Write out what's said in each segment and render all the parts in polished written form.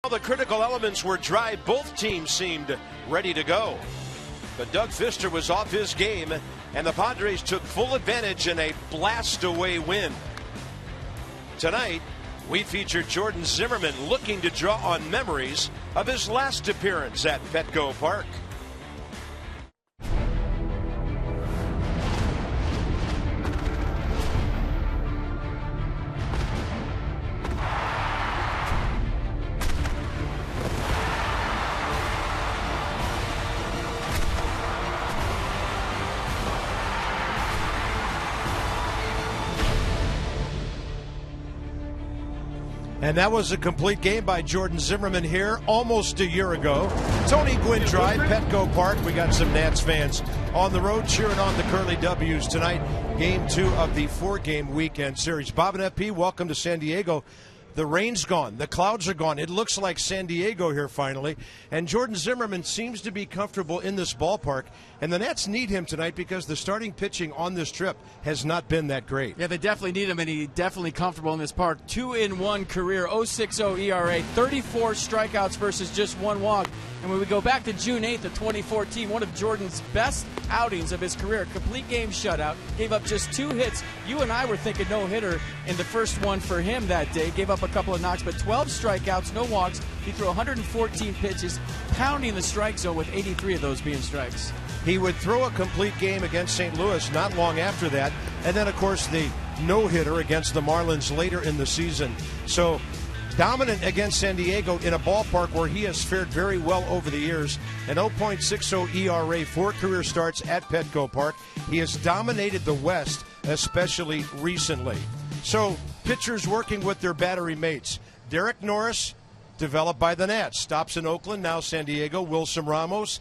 All the critical elements were dry. Both teams seemed ready to go. But Doug Fister was off his game, and the Padres took full advantage in a blast-away win. Tonight, we feature Jordan Zimmermann looking to draw on memories of his last appearance at Petco Park. And that was a complete game by Jordan Zimmermann here almost a year ago. Tony Gwynn Drive, Petco Park. We got some Nats fans on the road cheering on the Curly W's tonight. Game 2 of the 4-game weekend series. Bob and FP, welcome to San Diego. The rain's gone. The clouds are gone. It looks like San Diego here finally. And Jordan Zimmermann seems to be comfortable in this ballpark. And the Nats need him tonight because the starting pitching on this trip has not been that great. Yeah, they definitely need him, and he's definitely comfortable in this park. 2-in-1 career, 0.60 ERA, 34 strikeouts versus just 1 walk. And when we go back to June 8th of 2014, one of Jordan's best outings of his career, complete game shutout, gave up just 2 hits. You and I were thinking no-hitter in the first one for him that day. Gave up a couple of knocks, but 12 strikeouts, no walks. He threw 114 pitches, pounding the strike zone with 83 of those being strikes. He would throw a complete game against St. Louis not long after that. And then, of course, the no-hitter against the Marlins later in the season. So dominant against San Diego in a ballpark where he has fared very well over the years. An 0.60 ERA, 4 career starts at Petco Park. He has dominated the West, especially recently. So pitchers working with their battery mates. Derek Norris, developed by the Nats, stops in Oakland, now San Diego. Wilson Ramos,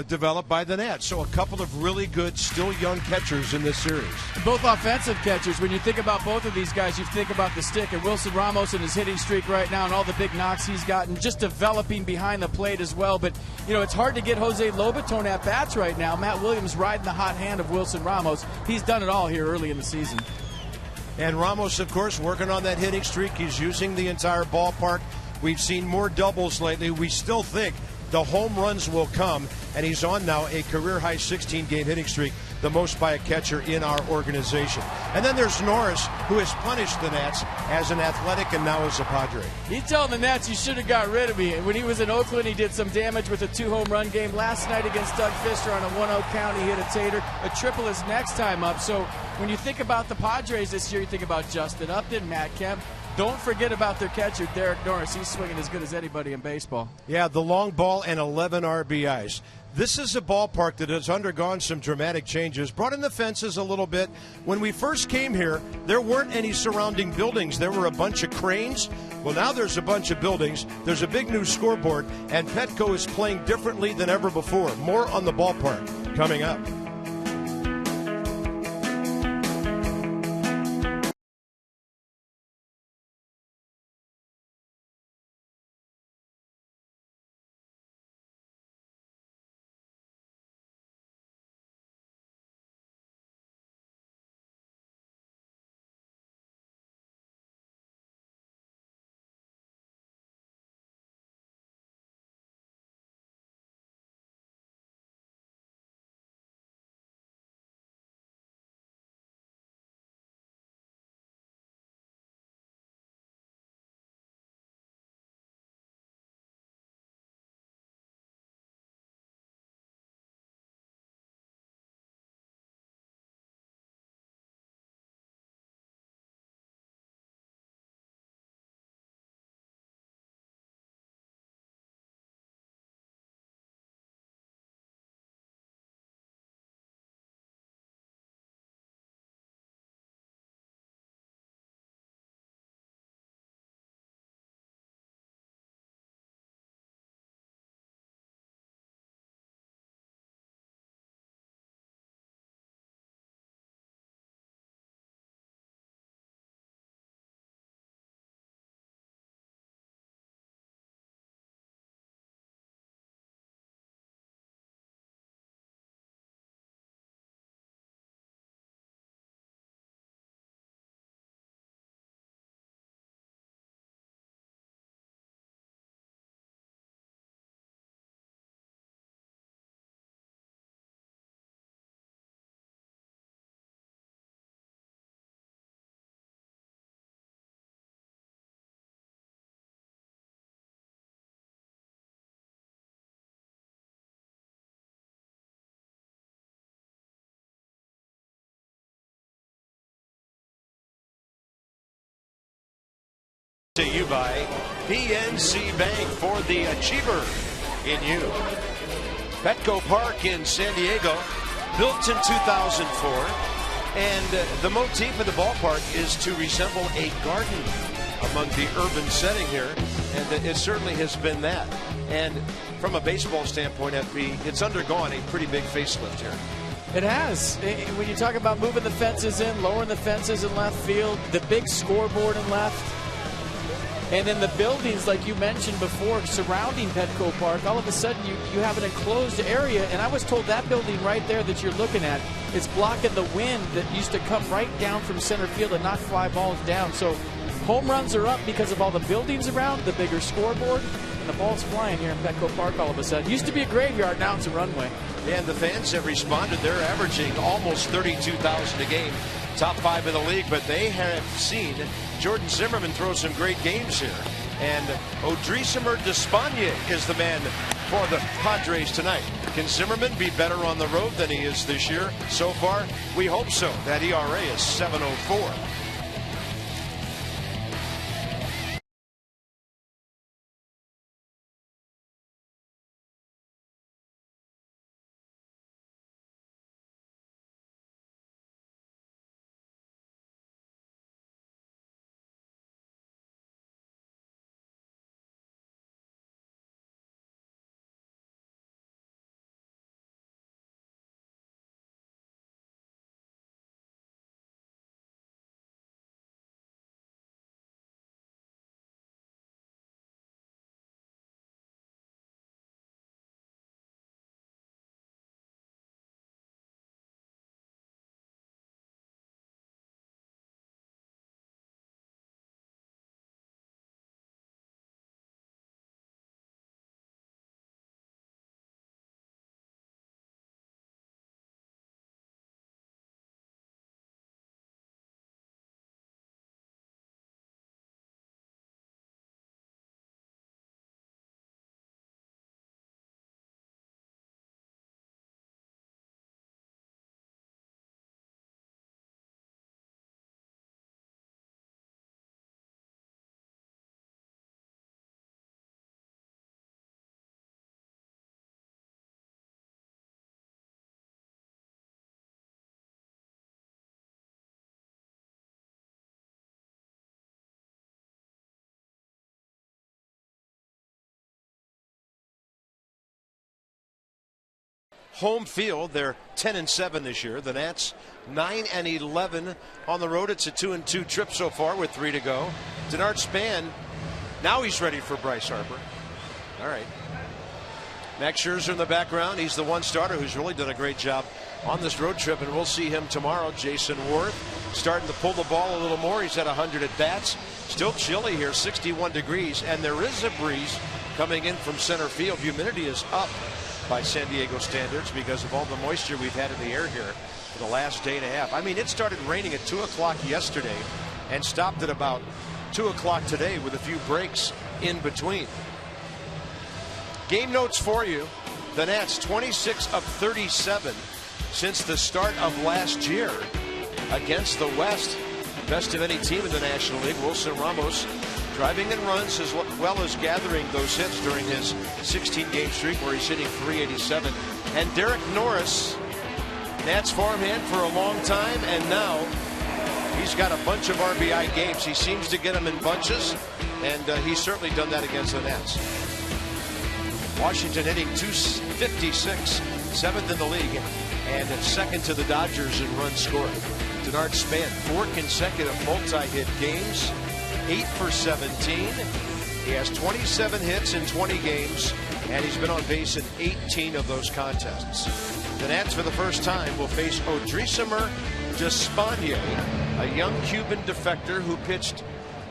developed by the Nats. So a couple of really good, still young catchers in this series. Both offensive catchers. When you think about both of these guys, you think about the stick. And Wilson Ramos and his hitting streak right now and all the big knocks he's gotten, just developing behind the plate as well. But, you know, it's hard to get Jose Lobaton at bats right now. Matt Williams riding the hot hand of Wilson Ramos. He's done it all here early in the season. And Ramos, of course, working on that hitting streak. He's using the entire ballpark. We've seen more doubles lately. We still think the home runs will come, and he's on now a career-high 16-game hitting streak, the most by a catcher in our organization. And then there's Norris, who has punished the Nats as an Athletic and now as a Padre. He's telling the Nats, you should have got rid of me. When he was in Oakland, he did some damage with a 2-home run game. Last night against Doug Fister on a 1-0 count, he hit a tater. A triple his next time up. So when you think about the Padres this year, you think about Justin Upton, Matt Kemp. Don't forget about their catcher, Derek Norris. He's swinging as good as anybody in baseball. Yeah, the long ball and 11 RBIs. This is a ballpark that has undergone some dramatic changes, brought in the fences a little bit. When we first came here, there weren't any surrounding buildings. There were a bunch of cranes. Well, now there's a bunch of buildings. There's a big new scoreboard, and Petco is playing differently than ever before. More on the ballpark coming up. To you by PNC Bank for the achiever in you. Petco Park in San Diego, built in 2004, and the motif of the ballpark is to resemble a garden among the urban setting here, and it certainly has been that. And from a baseball standpoint, FB, it's undergone a pretty big facelift here. It has. When you talk about moving the fences in, lowering the fences in left field, the big scoreboard in left, and then the buildings, like you mentioned before, surrounding Petco Park, all of a sudden you have an enclosed area. And I was told that building right there that you're looking at is blocking the wind that used to come right down from center field and knock fly balls down. So home runs are up because of all the buildings around, the bigger scoreboard, and the ball's flying here in Petco Park all of a sudden. Used to be a graveyard, now it's a runway. And the fans have responded. They're averaging almost 32,000 a game. Top 5 in the league, but they have seen Jordan Zimmerman throw some great games here. And Odrisamer Despaigne is the man for the Padres tonight. Can Zimmerman be better on the road than he is this year? So far, we hope so. That ERA is 7.04. Home field, they're 10-7 this year. The Nats 9-11 on the road. It's a 2-2 trip so far with 3 to go. Denard Span, now he's ready for Bryce Harper. All right. Max Scherzer in the background. He's the one starter who's really done a great job on this road trip, and we'll see him tomorrow. Jason Worth starting to pull the ball a little more. He's had 100 at bats. Still chilly here, 61 degrees, and there is a breeze coming in from center field. Humidity is up by San Diego standards because of all the moisture we've had in the air here for the last day and a half. I mean, it started raining at 2 o'clock yesterday and stopped at about 2 o'clock today with a few breaks in between. Game notes for you. The Nats 26 of 37 since the start of last year against the West. Best of any team in the National League. Wilson Ramos driving in runs as well as gathering those hits during his 16-game streak where he's hitting .387. And Derek Norris, Nats farmhand for a long time, and now he's got a bunch of RBI games. He seems to get them in bunches, and he's certainly done that against the Nats. Washington hitting .256, 7th in the league, and second to the Dodgers in runs scored. Denard Span, 4 consecutive multi-hit games. 8 for 17. He has 27 hits in 20 games, and he's been on base in 18 of those contests. The Nats, for the first time, will face Odrisamer Despaigne, a young Cuban defector who pitched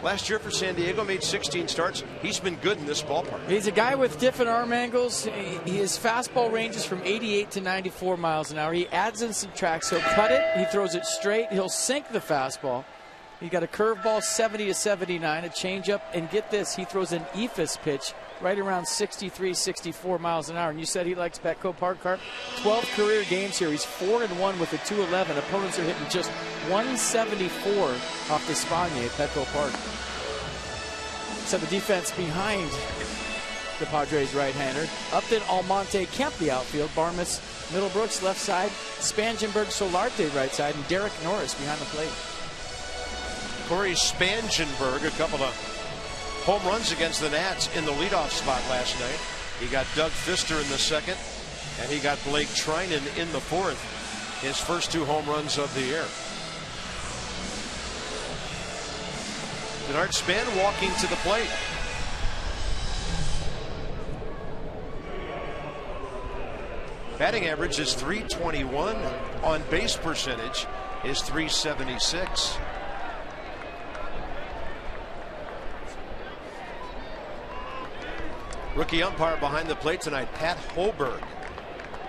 last year for San Diego, made 16 starts. He's been good in this ballpark. He's a guy with different arm angles. His fastball ranges from 88 to 94 miles an hour. He adds and subtracts. He'll cut it. He throws it straight. He'll sink the fastball. He got a curveball 70 to 79, a changeup, and get this, he throws an eephus pitch right around 63, 64 miles an hour. And you said he likes Petco Park, Carp. 12 career games here. He's 4-1 with a .211. Opponents are hitting just 174 off the Despaigne at Petco Park. So the defense behind the Padres right-hander. Upton, Almonte, Kemp the outfield. Barmes, Middlebrooks left side. Spangenberg, Solarte right side. And Derek Norris behind the plate. Corey Spangenberg, a couple of home runs against the Nats in the leadoff spot last night. He got Doug Fister in the second, and he got Blake Trinan in the fourth. His first 2 home runs of the year. Denard Span walking to the plate. Batting average is .321. On base percentage is .376. Rookie umpire behind the plate tonight, Pat Holberg.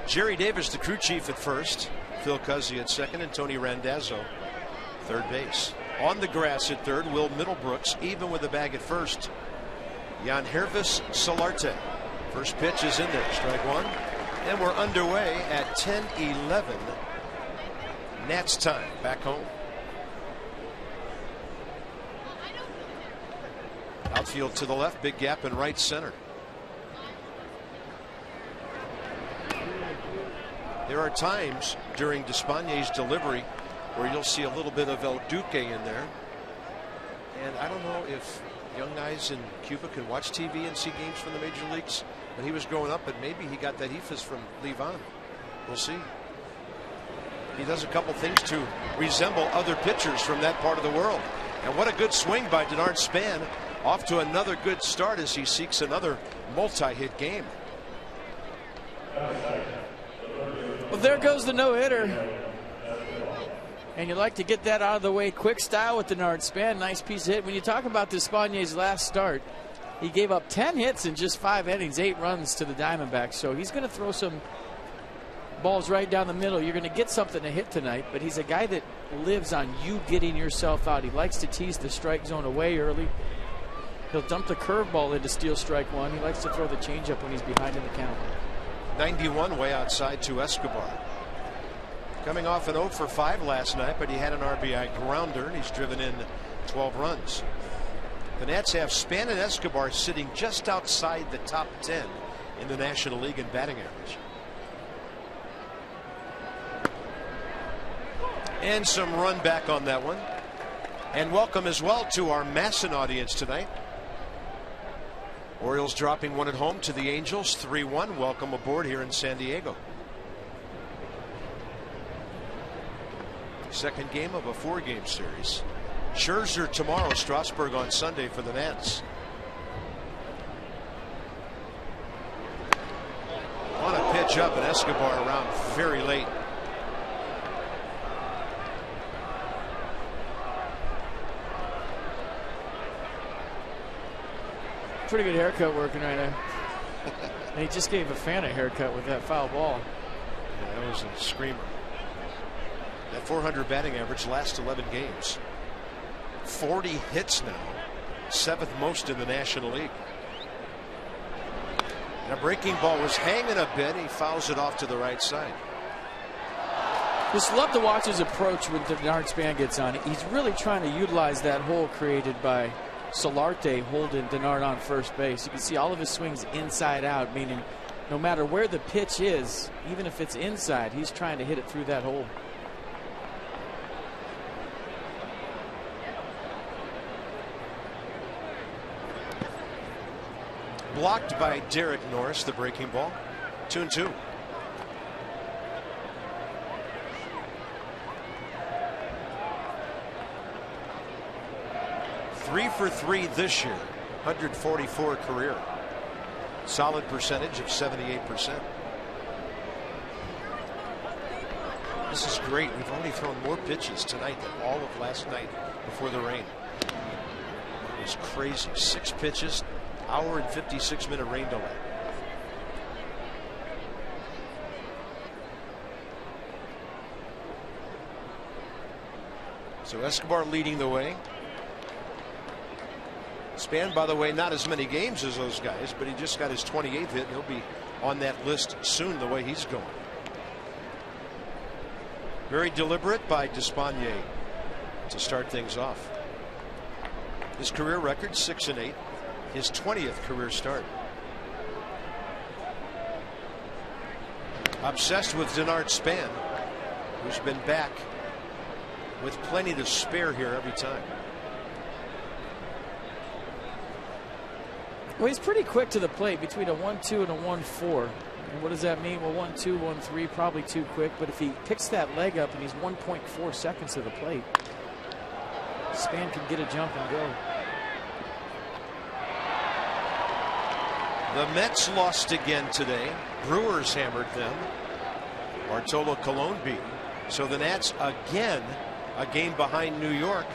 Jerry Davis, the crew chief at first. Phil Cuzzy at second, and Tony Randazzo third base. On the grass at third, Will Middlebrooks, even with the bag at first. Jan Hervis Solarte. First pitch is in there, strike one. And we're underway at 10:11 Nats time back home. Outfield to the left, big gap in right center. There are times during Despaignet's delivery where you'll see a little bit of El Duque in there. And I don't know if young guys in Cuba can watch TV and see games from the major leagues when he was growing up, but maybe he got that ethos from Levan. We'll see. He does a couple things to resemble other pitchers from that part of the world. And what a good swing by Denard Span. Off to another good start as he seeks another multi-hit game. Well, there goes the no-hitter. And you like to get that out of the way quick style with Denard Span. Nice piece of hit. When you talk about Despaignet's last start, he gave up 10 hits in just 5 innings, 8 runs to the Diamondbacks. So he's going to throw some balls right down the middle. You're going to get something to hit tonight, but he's a guy that lives on you getting yourself out. He likes to tease the strike zone away early. He'll dump the curveball into steal strike one. He likes to throw the changeup when he's behind in the count. 91 way outside to Escobar. Coming off an 0 for 5 last night, but he had an RBI grounder, and he's driven in 12 runs. The Nats have Span and Escobar sitting just outside the top 10 in the National League in batting average. And some run back on that one. And welcome as well to our Masson audience tonight. Orioles dropping one at home to the Angels, 3-1. Welcome aboard here in San Diego. Second game of a 4-game series. Scherzer tomorrow, Strasburg on Sunday for the Nats. On a pitch up, and Escobar around very late. Pretty good haircut working right now. And he just gave a fan a haircut with that foul ball. Yeah, that was a screamer. That 400 batting average last 11 games. 40 hits now. 7th most in the National League. And a breaking ball was hanging a bit. He fouls it off to the right side. Just love to watch his approach when Denard Span gets on. He's really trying to utilize that hole created by Solarte holding Denard on first base. You can see all of his swings inside out, meaning no matter where the pitch is, even if it's inside, he's trying to hit it through that hole. Blocked by Derek Norris, the breaking ball. 2-2. Three for 3 this year, 144 career. Solid percentage of 78%. This is great. We've only thrown more pitches tonight than all of last night before the rain. It was crazy. 6 pitches, hour and 56-minute rain delay. So Escobar leading the way. Span, by the way, not as many games as those guys, but he just got his 28th hit, and he'll be on that list soon the way he's going. Very deliberate by Despaigne to start things off. His career record 6-8, his 20th career start. Obsessed with Denard Span, who's been back with plenty to spare here every time. Well, he's pretty quick to the plate between a 1-2 and a 1-4. And what does that mean? Well, 1-2, 1-3, probably too quick. But if he picks that leg up and he's 1.4 seconds to the plate, Span can get a jump and go. The Mets lost again today. Brewers hammered them. Bartolo Colon beat. So the Nats again a game behind New York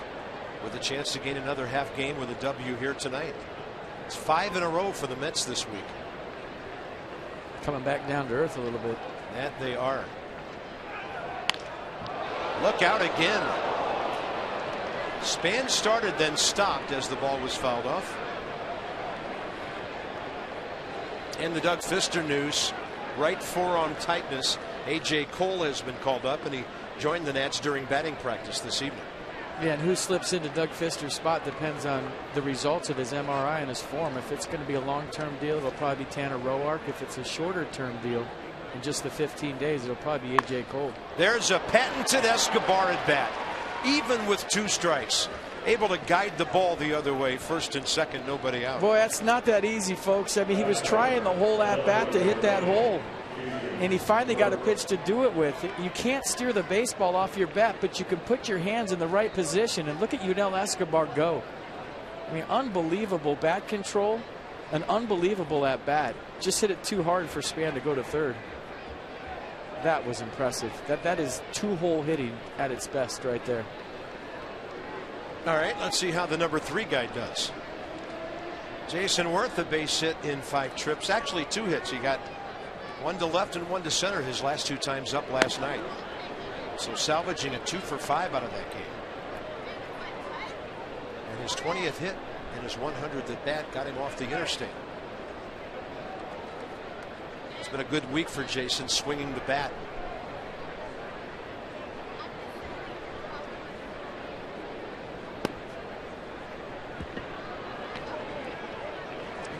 with a chance to gain another half game with a W here tonight. It's 5 in a row for the Mets this week. Coming back down to earth a little bit. That they are. Look out again. Span started, then stopped as the ball was fouled off. And the Doug Fister news, right forearm tightness. A.J. Cole has been called up, and he joined the Nats during batting practice this evening. Yeah, and who slips into Doug Fister's spot depends on the results of his MRI and his form. If it's going to be a long-term deal, it'll probably be Tanner Roark. If it's a shorter-term deal, in just the 15 days, it'll probably be A.J. Cole. There's a patented Escobar at bat, even with 2 strikes. Able to guide the ball the other way, first and second, nobody out. Boy, that's not that easy, folks. I mean, he was trying the whole at-bat to hit that hole. And he finally got a pitch to do it with. You can't steer the baseball off your bat, but you can put your hands in the right position. And look at Yunel Escobar go. I mean, unbelievable bat control, an unbelievable at bat. Just hit it too hard for Span to go to third. That was impressive. That is 2-hole hitting at its best right there. All right, let's see how the number 3 guy does. Jason Worth, a base hit in 5 trips. Actually 2 hits. He got 1 to left and 1 to center his last 2 times up last night. So salvaging a 2 for 5 out of that game. And his 20th hit and his 100th at bat got him off the interstate. It's been a good week for Jason swinging the bat.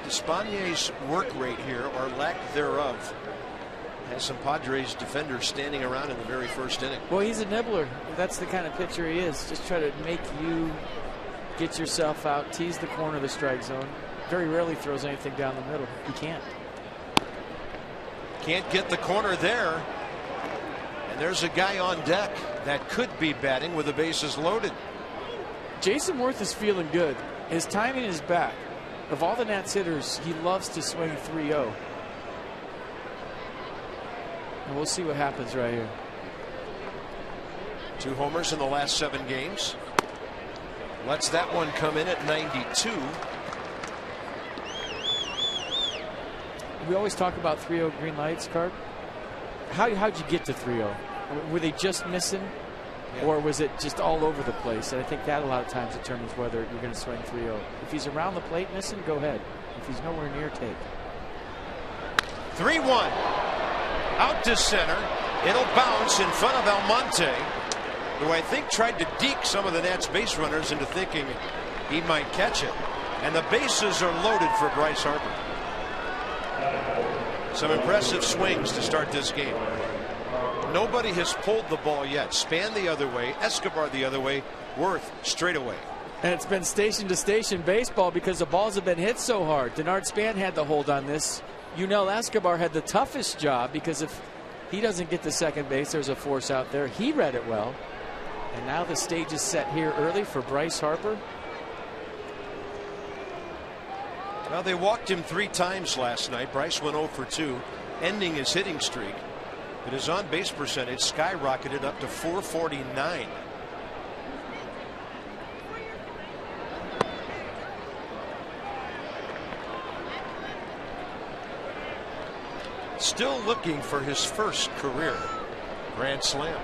Despagnier's work rate here, or lack thereof, has some Padres defenders standing around in the very first inning. Well, he's a nibbler. That's the kind of pitcher he is. Just try to make you get yourself out, tease the corner of the strike zone. Very rarely throws anything down the middle. He can't. Can't get the corner there. And there's a guy on deck that could be batting with the bases loaded. Jason Worth is feeling good. His timing is back. Of all the Nats hitters, he loves to swing 3-0. And we'll see what happens right here. 2 homers in the last 7 games. Lets that one come in at 92. We always talk about 3-0 green lights, Card. How'd you get to 3-0? Were they just missing? Yeah. Or was it just all over the place? And I think that a lot of times determines whether you're going to swing 3-0. If he's around the plate missing, go ahead. If he's nowhere near, take. 3-1. Out to center. It'll bounce in front of Almonte, who I think tried to deke some of the Nats base runners into thinking he might catch it. And the bases are loaded for Bryce Harper. Some impressive swings to start this game. Nobody has pulled the ball yet. Span the other way, Escobar the other way, Worth straight away. And it's been station to station baseball because the balls have been hit so hard. Denard Span had the hold on this. Yunel Escobar had the toughest job because if he doesn't get to second base, there's a force out there. He read it well. And now the stage is set here early for Bryce Harper. Well, they walked him 3 times last night. Bryce went 0 for 2, ending his hitting streak. But his on-base percentage skyrocketed up to .449. Still looking for his first career grand slam.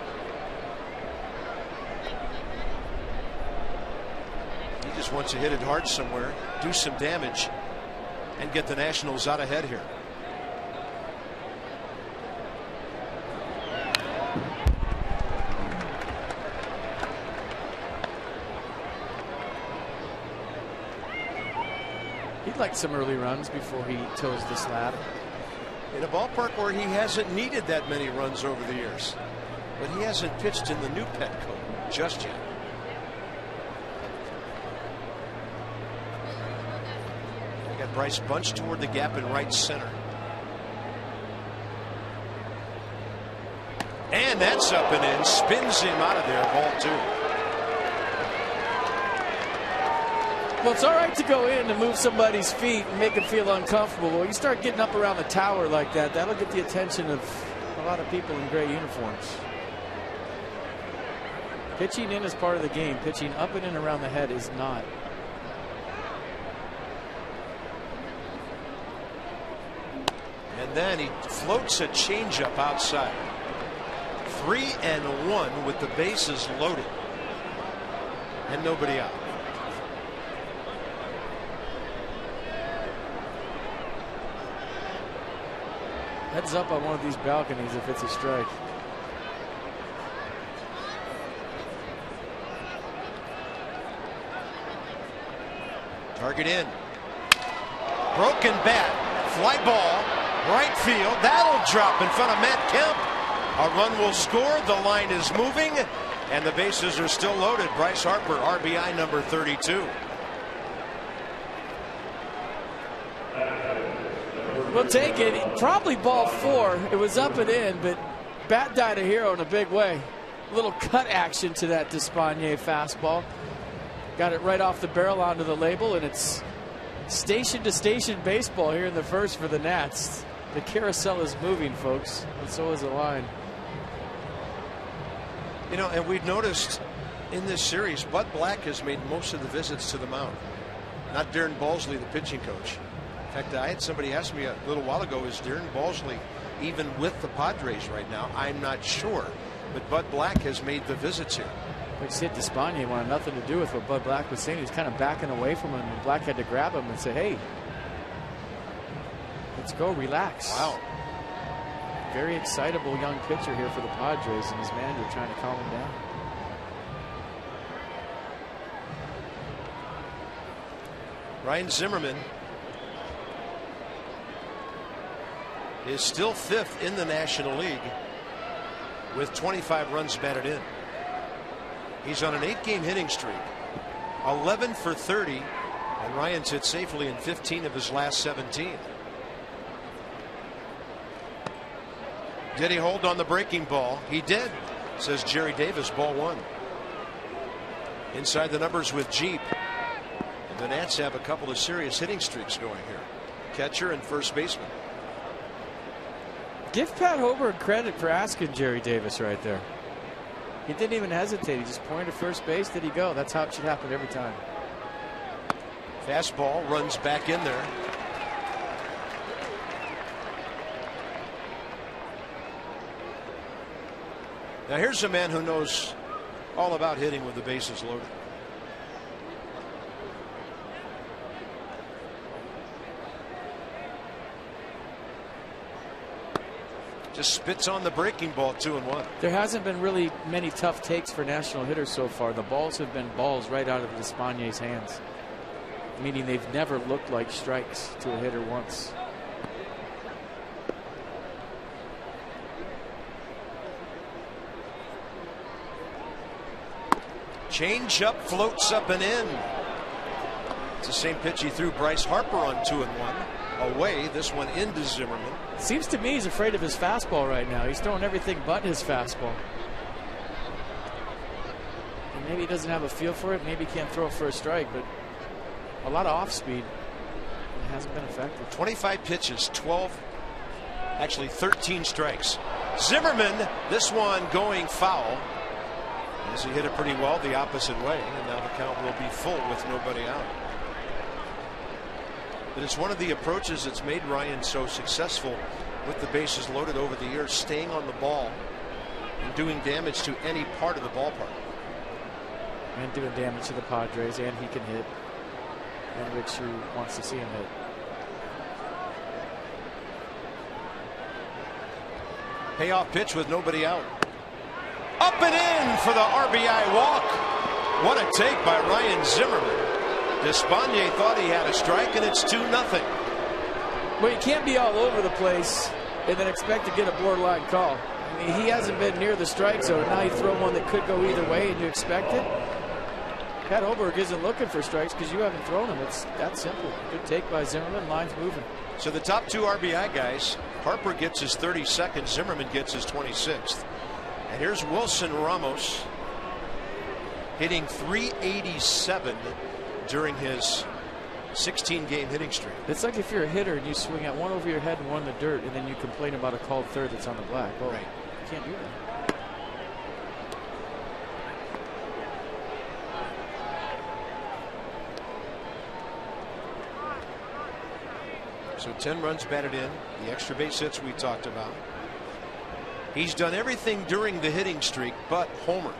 He just wants to hit it hard somewhere, do some damage, and get the Nationals out ahead here. He'd like some early runs before he toes the slab. In a ballpark where he hasn't needed that many runs over the years. But he hasn't pitched in the new Petco just yet. We got Bryce bunched toward the gap in right center. And that's up and in. Spins him out of there. Ball 2. Well, it's all right to go in and move somebody's feet and make them feel uncomfortable. But when you start getting up around the tower like that, that'll get the attention of a lot of people in gray uniforms. Pitching in is part of the game. Pitching up and in around the head is not. And then he floats a changeup outside. 3-1 with the bases loaded. And nobody out. Heads up on one of these balconies if it's a strike. Target in. Broken bat. Fly ball. Right field. That'll drop in front of Matt Kemp. A run will score. The line is moving. And the bases are still loaded. Bryce Harper, RBI number 32. We'll take it. Probably ball 4. It was up and in, but bat died a hero in a big way. A little cut action to that Despaigne fastball. Got it right off the barrel onto the label, and it's station to station baseball here in the first for the Nats. The carousel is moving, folks, and so is the line. You know, and we've noticed in this series, Bud Black has made most of the visits to the mound. Not Darren Balsley, the pitching coach. In fact, I had somebody ask me a little while ago, is Darren Balsley even with the Padres right now? I'm not sure. But Bud Black has made the visits here. Like Sid Despaigne wanted nothing to do with what Bud Black was saying. He was kind of backing away from him, and Black had to grab him and say, hey, let's go, relax. Wow. Very excitable young pitcher here for the Padres, and his manager trying to calm him down. Ryan Zimmerman is still 5th in the National League with 25 runs batted in. He's on an 8-game hitting streak, 11 for 30, and Ryan's hit safely in 15 of his last 17. Did he hold on the breaking ball? He did, says Jerry Davis, ball 1. Inside the numbers with Jeep. And the Nats have a couple of serious hitting streaks going here. Catcher and first baseman. Give Pat Hoberg credit for asking Jerry Davis right there. He didn't even hesitate. He just pointed to first base. Did he go? That's how it should happen every time. Fastball runs back in there. Now here's a man who knows all about hitting with the bases loaded. Just spits on the breaking ball, 2-1. There hasn't been really many tough takes for national hitters so far. The balls have been balls right out of Despaign's hands, meaning they've never looked like strikes to a hitter once. Change up, floats up and in. It's the same pitch he threw Bryce Harper on 2-1. Away, this one into Zimmerman. Seems to me he's afraid of his fastball right now. He's throwing everything but his fastball. And maybe he doesn't have a feel for it. Maybe he can't throw it for a strike, but a lot of off speed. It hasn't been effective. 25 pitches, 13 strikes. Zimmerman, this one going foul. As he hit it pretty well the opposite way, and now the count will be full with nobody out. But it's one of the approaches that's made Ryan so successful with the bases loaded over the years, staying on the ball and doing damage to any part of the ballpark. And doing damage to the Padres, and he can hit. And Rich, who wants to see him hit. Payoff pitch with nobody out. Up and in for the RBI walk. What a take by Ryan Zimmerman. Despaigne thought he had a strike, and it's 2-0. Well, you can't be all over the place and then expect to get a borderline call. I mean, he hasn't been near the strike zone. Now you throw one that could go either way, and you expect it. Pat Oberg isn't looking for strikes because you haven't thrown them. It's that simple. Good take by Zimmerman. Line's moving. So the top 2 RBI guys, Harper gets his 32nd, Zimmerman gets his 26th. And here's Wilson Ramos hitting .387 during his 16-game hitting streak. It's like if you're a hitter and you swing at one over your head and one in the dirt, and then you complain about a called third that's on the black. Well, right. You can't do that. So 10 runs batted in, the extra base hits we talked about. He's done everything during the hitting streak but homer.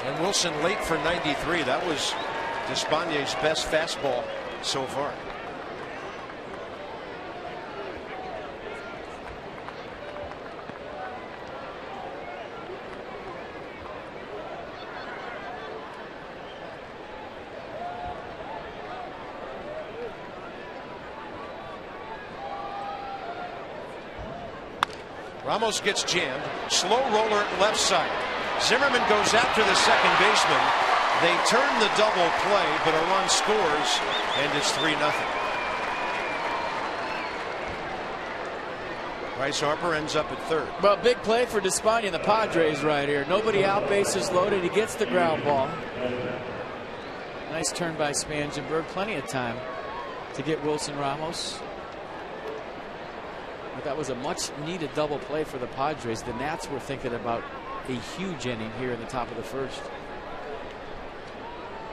And Wilson late for 93. That was Despaign's best fastball so far. Ramos gets jammed. Slow roller left side. Zimmerman goes after the second baseman. They turn the double play, but a run scores, and it's 3-0. Bryce Harper ends up at third. Well, big play for Despaigne and the Padres right here. Nobody out, bases loaded. He gets the ground ball. Nice turn by Spangenberg. Plenty of time to get Wilson Ramos. But that was a much-needed double play for the Padres. The Nats were thinking about a huge inning here in the top of the first.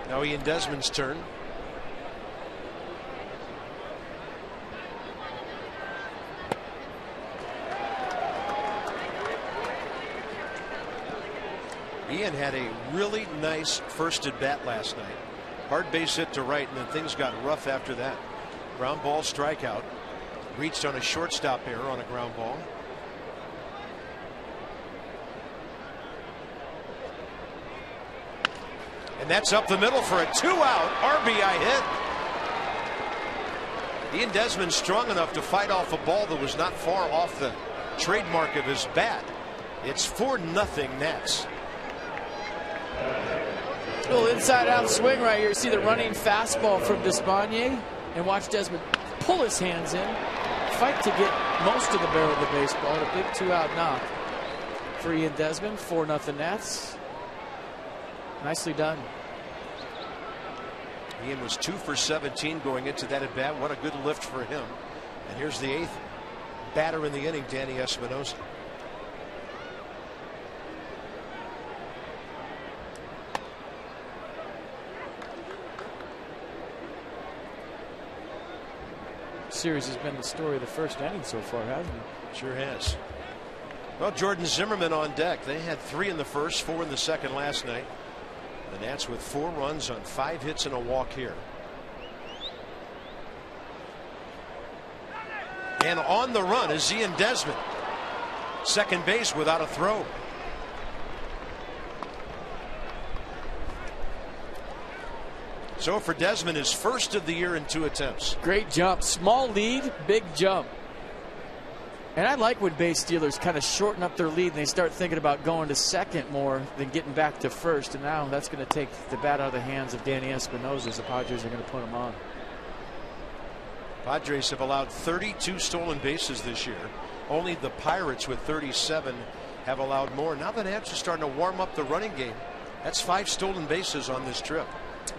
Now Ian Desmond's turn. Ian had a really nice first at bat last night. Hard base hit to right, and then things got rough after that. Ground ball strikeout. Reached on a shortstop error on a ground ball. And that's up the middle for a 2-out RBI hit. Ian Desmond strong enough to fight off a ball that was not far off the trademark of his bat. It's 4-0 Nats. A little inside out swing right here. See the running fastball from Despaigne, and watch Desmond pull his hands in, fight to get most of the barrel of the baseball. A big 2-out knock for Ian Desmond. 4-0 Nats. Nicely done. Ian was 2 for 17 going into that at bat. What a good lift for him. And here's the 8th batter in the inning, Danny Espinosa. Series has been the story of the first inning so far, hasn't it? Sure has. Well, Jordan Zimmerman on deck. They had 3 in the first, 4 in the second last night. The Nats with 4 runs on 5 hits and a walk here. And on the run is Ian Desmond. Second base without a throw. So for Desmond, his first of the year in 2 attempts. Great jump. Small lead, big jump. And I like when base stealers kind of shorten up their lead and they start thinking about going to second more than getting back to first. And now that's going to take the bat out of the hands of Danny Espinosa as the Padres are going to put him on. Padres have allowed 32 stolen bases this year. Only the Pirates with 37 have allowed more. Now the Nats are starting to warm up the running game. That's 5 stolen bases on this trip.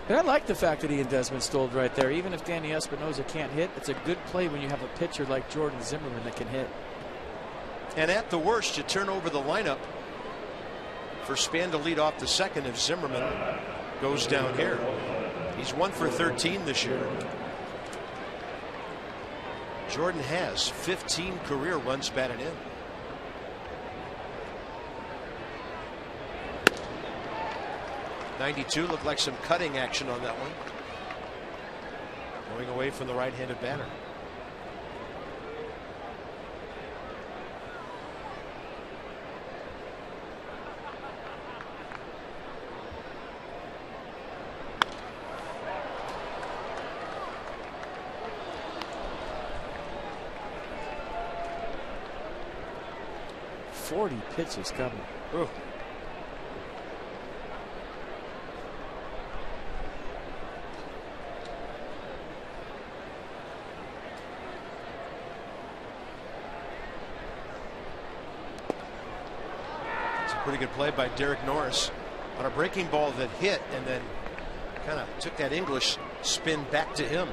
And I like the fact that Ian Desmond stole right there. Even if Danny Espinosa can't hit, it's a good play when you have a pitcher like Jordan Zimmerman that can hit. And at the worst, you turn over the lineup for Span to lead off the second if Zimmerman goes down here. He's 1 for 13 this year. Jordan has 15 career runs batted in. .92 looked like some cutting action on that one. Going away from the right-handed batter. 40 pitches coming. Ooh. It's a pretty good play by Derek Norris on a breaking ball that hit and then kind of took that English spin back to him.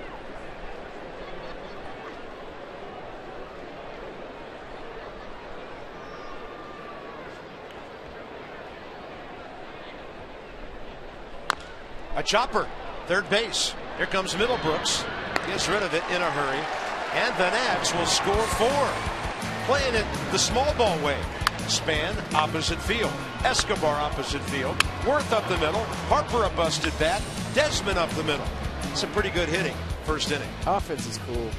A chopper, third base. Here comes Middlebrooks. Gets rid of it in a hurry. And the Nats will score 4. Playing it the small ball way. Span opposite field. Escobar opposite field. Worth up the middle. Harper a busted bat. Desmond up the middle. Some pretty good hitting first inning. Offense is cool.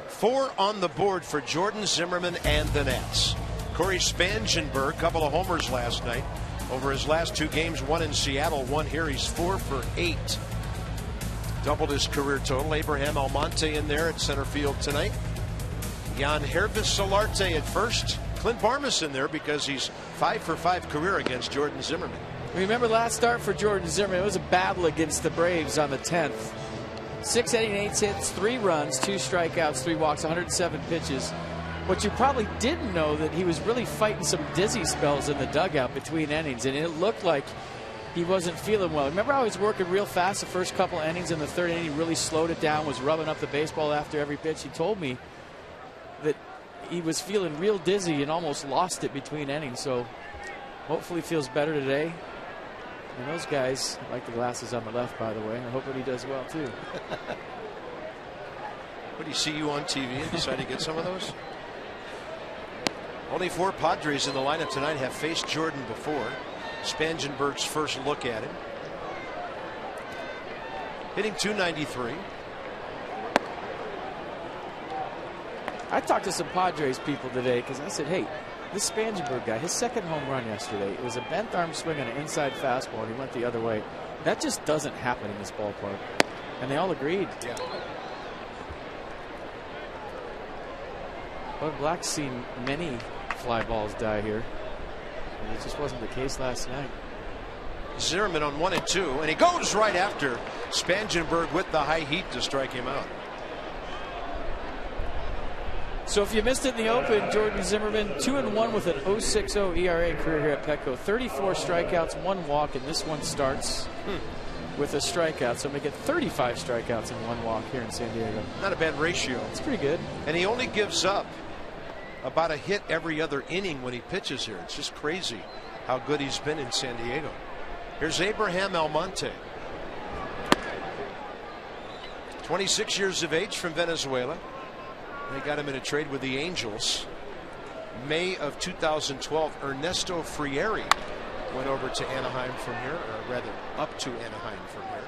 Four on the board for Jordan Zimmermann and the Nats. Corey Spangenberg, couple of homers last night. Over his last 2 games, 1 in Seattle, 1 here. He's 4 for 8. Doubled his career total. Abraham Almonte in there at center field tonight. Jan Hervis Solarte at first. Clint Barmas in there because he's 5 for 5 career against Jordan Zimmermann. Remember last start for Jordan Zimmermann? It was a battle against the Braves on the 10th. 6 innings, 8 hits, 3 runs, 2 strikeouts, 3 walks, 107 pitches. What you probably didn't know that he was really fighting some dizzy spells in the dugout between innings, and it looked like he wasn't feeling well. Remember how he was working real fast the first couple innings? In the 3rd inning, he really slowed it down, was rubbing up the baseball after every pitch. He told me that he was feeling real dizzy and almost lost it between innings, so hopefully feels better today. And those guys, I like the glasses on the left, by the way. I hope that he does well, too. Would he see you on TV and decide to get some of those? Only 4 Padres in the lineup tonight have faced Jordan before. Spangenberg's first look at him. Hitting .293. I talked to some Padres people today because I said, hey, this Spangenberg guy, his second home run yesterday, it was a bent arm swing on an inside fastball, and he went the other way. That just doesn't happen in this ballpark. And they all agreed. Yeah. Bud Black's seen many fly balls die here. And it just wasn't the case last night. Zimmermann on 1 and 2, and he goes right after Spangenberg with the high heat to strike him out. So if you missed it in the open, Jordan Zimmermann 2-1 with an 0.60 ERA career here at Petco. 34 strikeouts, 1 walk, and this one starts with a strikeout. So make it 35 strikeouts and 1 walk here in San Diego. Not a bad ratio. It's pretty good. And he only gives up about a hit every other inning when he pitches here. It's just crazy how good he's been in San Diego. Here's Abraham Almonte. 26 years of age from Venezuela. They got him in a trade with the Angels. May of 2012, Ernesto Frieri went over to Anaheim from here, or rather up to Anaheim from here.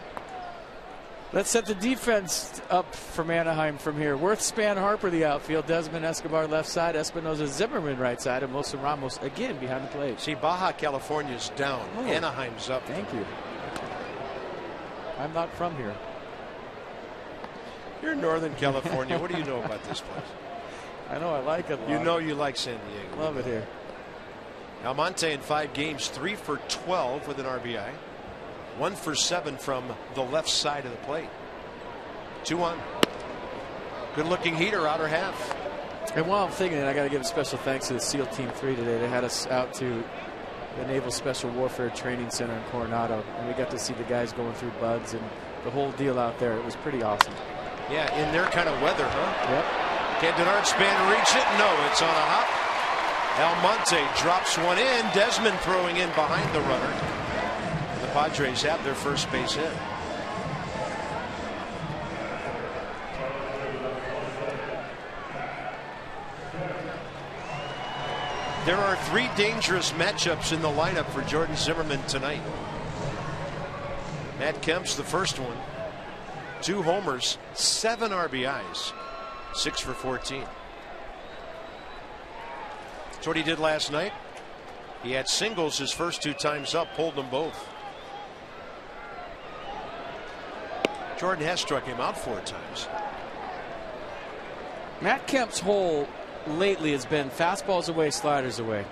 Let's set the defense up from Anaheim from here. Worth, Span, Harper the outfield. Desmond, Escobar left side. Espinosa, Zimmerman right side. And Wilson Ramos again behind the plate. See, Baja California's down. Oh. Anaheim's up. Thank you. I'm not from here. You're in Northern California. What do you know about this place? I know I like it a lot. You know you like San Diego. Love it here. Almonte in 5 games, 3 for 12 with an RBI. 1 for 7 from the left side of the plate. 2-1. Good looking heater, outer half. And while I'm thinking it, I got to give a special thanks to the SEAL Team 3 today. They had us out to the Naval Special Warfare Training Center in Coronado, and we got to see the guys going through buds and the whole deal out there. It was pretty awesome. Yeah, in their kind of weather, huh? Yep. Can Denard Span reach it? No, it's on a hop. Almonte drops one in. Desmond throwing in behind the runner. And the Padres have their first base hit. There are 3 dangerous matchups in the lineup for Jordan Zimmerman tonight. Matt Kemp's the first one. 2 homers, 7 RBIs, 6 for 14. That's what he did last night. He had singles his first 2 times up, pulled them both. Jordan has struck him out 4 times. Matt Kemp's hole lately has been fastballs away, sliders away.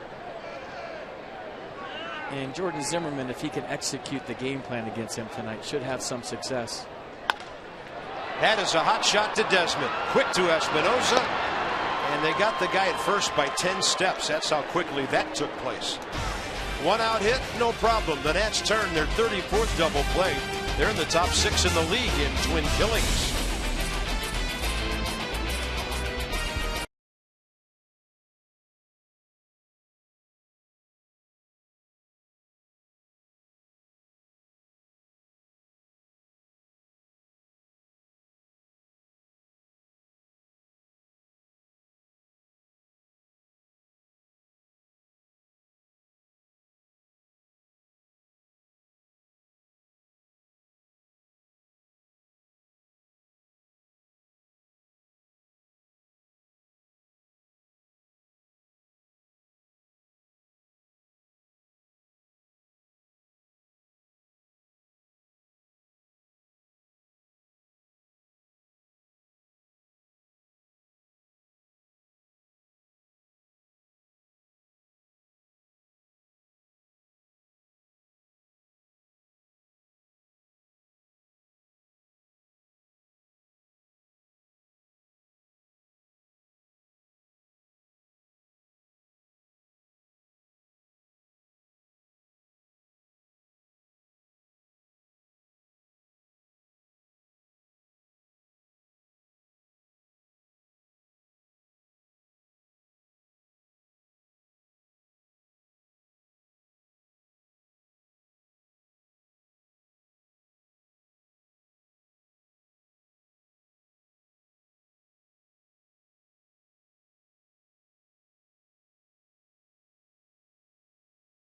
And Jordan Zimmerman, if he can execute the game plan against him tonight, should have some success. That is a hot shot to Desmond. Quick to Espinosa. And they got the guy at first by 10 steps. That's how quickly that took place. 1 out hit, no problem. The Nats turn their 34th double play. They're in the top 6 in the league in twin killings.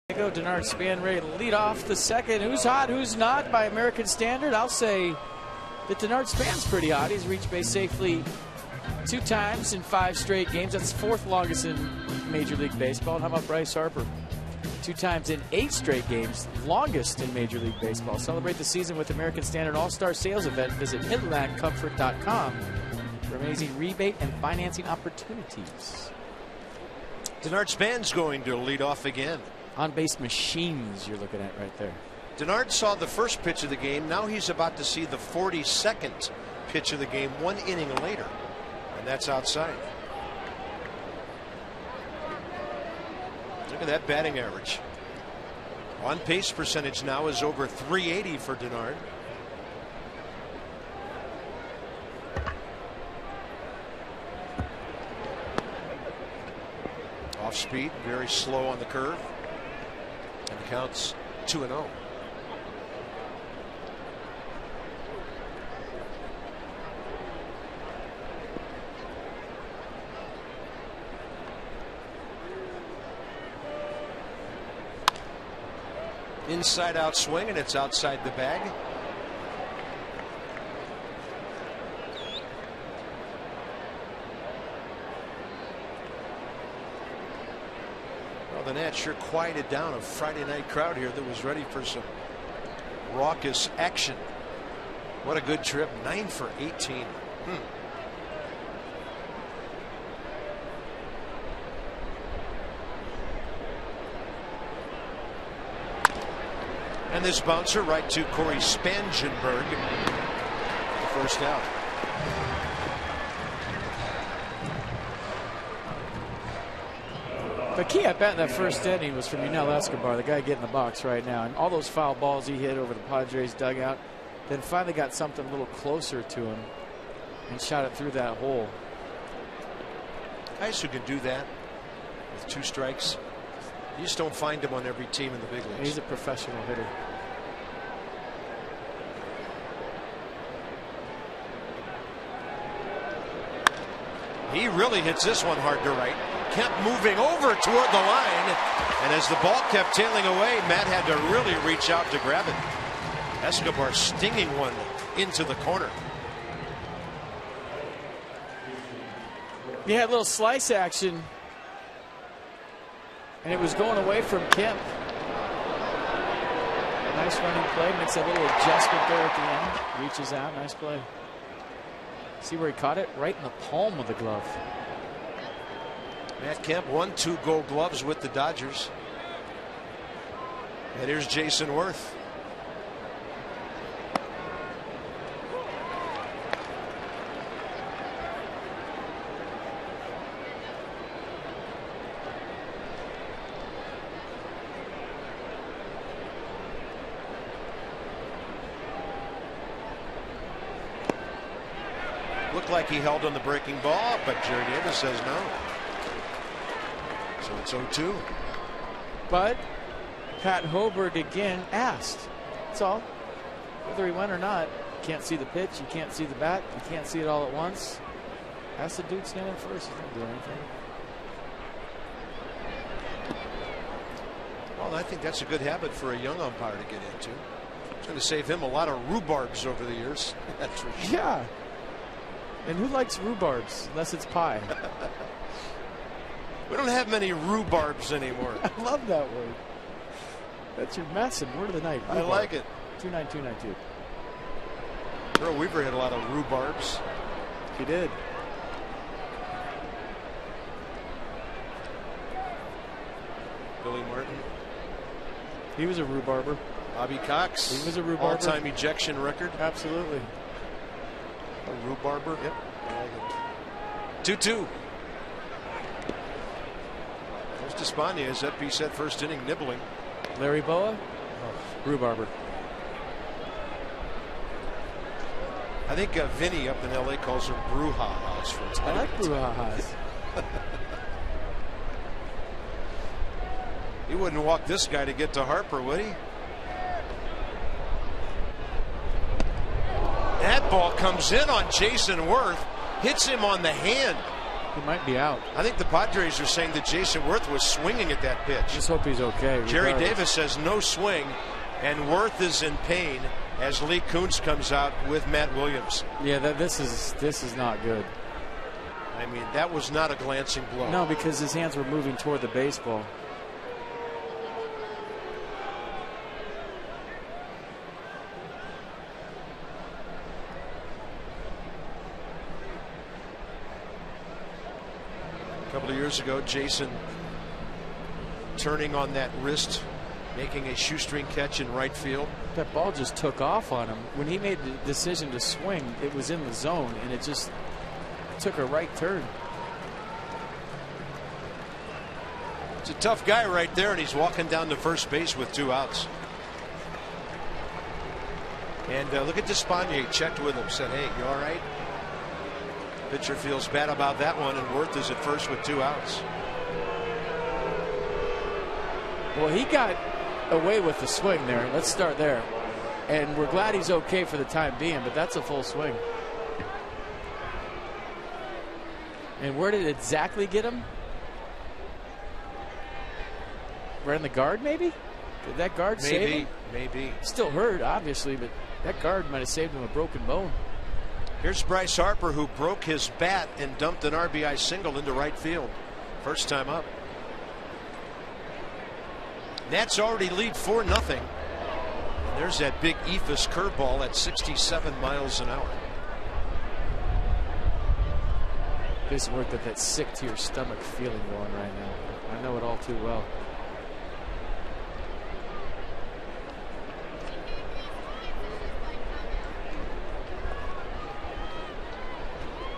Denard Span ready to lead off the second. Who's hot, who's not by American standard? I'll say that Denard Span's pretty hot. He's reached base safely 2 times in 5 straight games. That's 4th longest in Major League Baseball. And how about Bryce Harper? 2 times in 8 straight games, longest in Major League Baseball. Celebrate the season with American Standard All-Star Sales Event. Visit MidlandComfort.com for amazing rebate and financing opportunities. Denard Span's going to lead off again. On-base machines you're looking at right there. Denard saw the first pitch of the game. Now he's about to see the 42nd pitch of the game 1 inning later. And that's outside. Look at that batting average. On pace percentage now is over 380 for Denard. Off speed, very slow on the curve. And the count's 2-0. Inside out swing, and it's outside the bag. Well, the Nats sure quieted down a Friday night crowd here that was ready for some raucous action. What a good trip. 9 for 18. And this bouncer right to Corey Spangenberg. The first out. The key at bat in that first inning was from Yunel Escobar, the guy getting the box right now. And all those foul balls he hit over the Padres dugout, then finally got something a little closer to him and shot it through that hole. Guys who can do that with 2 strikes, you just don't find him on every team in the big leagues. He's a professional hitter. He really hits this one hard to right. Kemp moving over toward the line, and as the ball kept tailing away, Matt had to really reach out to grab it. Escobar stinging one into the corner. He had a little slice action, and it was going away from Kemp. Nice running play, makes a little adjustment there at the end. Reaches out, nice play. See where he caught it? Right in the palm of the glove. Matt Kemp won 2 Gold Gloves with the Dodgers. And here's Jason Worth. Looked like he held on the breaking ball, but Jerry Davis says no. So it's 0-2. But Pat Hoberg again asked. That's all. Whether he went or not, you can't see the pitch, you can't see the bat, you can't see it all at once. Ask the dude standing first. He didn't do anything. Well, I think that's a good habit for a young umpire to get into. It's going to save him a lot of rhubarbs over the years. That's for sure. Yeah. And who likes rhubarbs unless it's pie? We don't have many rhubarbs anymore. I love that word. That's your Masson word of the night. Rhubarb. I like it. 29292. Earl Weaver had a lot of rhubarbs. He did. Billy Martin. He was a rhubarber. Bobby Cox. He was a rhubarber. All-time ejection record. Absolutely. A rhubarber. Yep. I like it. 2-2. There's Despaigne, as FP said, first inning nibbling. Larry Boa. Oh, rhubarber. I think Vinny up in LA calls them brouhahas. I like brouhahas. He wouldn't walk this guy to get to Harper, would he? That ball comes in on Jason Worth, hits him on the hand. He might be out. I think the Padres are saying that Jason Worth was swinging at that pitch. Just hope he's okay. Jerry Davis says no swing, and Worth is in pain as Lee Kuntz comes out with Matt Williams. Yeah, this is not good. I mean, that was not a glancing blow. No, because his hands were moving toward the baseball. A couple of years ago, Jason turning on that wrist, making a shoestring catch in right field. That ball just took off on him. When he made the decision to swing, it was in the zone, and it just took a right turn. It's a tough guy right there, and he's walking down to first base with 2 outs. And look at Despaigne, checked with him, said, hey, you all right? Pitcher feels bad about that one, and Worth is at first with 2 outs. Well, he got away with the swing there. Let's start there. And we're glad he's okay for the time being, but that's a full swing. And where did it exactly get him? Right in the guard, maybe? Did that guard save him? Maybe. Still hurt, obviously, but that guard might have saved him a broken bone. Here's Bryce Harper, who broke his bat and dumped an RBI single into right field. First time up. Nats already lead 4-0. There's that big Ephus curveball at 67 miles an hour. This work that sick to your stomach feeling going right now. I know it all too well.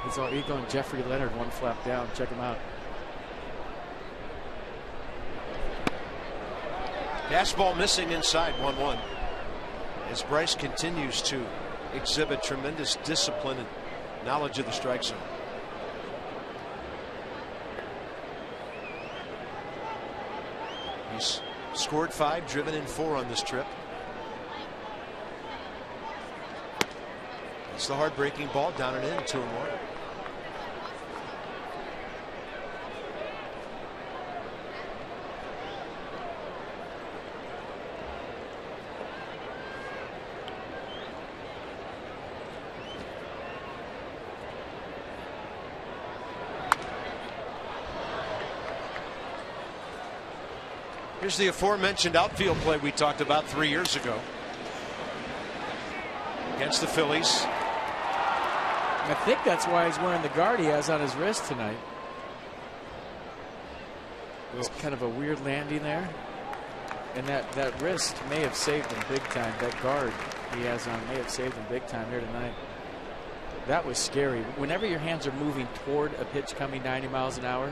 It's all Ego and Jeffrey Leonard, one flap down. Check him out. Fastball missing inside, 1-1. As Bryce continues to exhibit tremendous discipline and knowledge of the strike zone. He's scored 5, driven in 4 on this trip. It's the hard breaking ball, down and in, 2-1. Here's the aforementioned outfield play we talked about 3 years ago against the Phillies. I think that's why he's wearing the guard he has on his wrist tonight. It's kind of a weird landing there. And that wrist may have saved him big time. That guard he has on may have saved him big time here tonight. That was scary. Whenever your hands are moving toward a pitch coming 90 miles an hour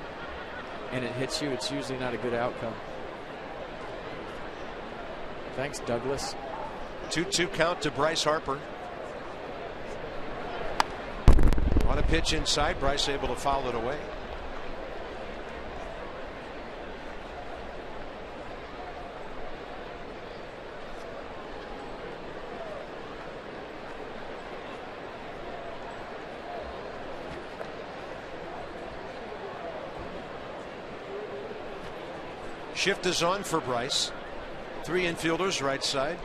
and it hits you, it's usually not a good outcome. Thanks, Douglas. 2-2 count to Bryce Harper. On a pitch inside, Bryce able to foul it away. Shift is on for Bryce. 3 infielders right side.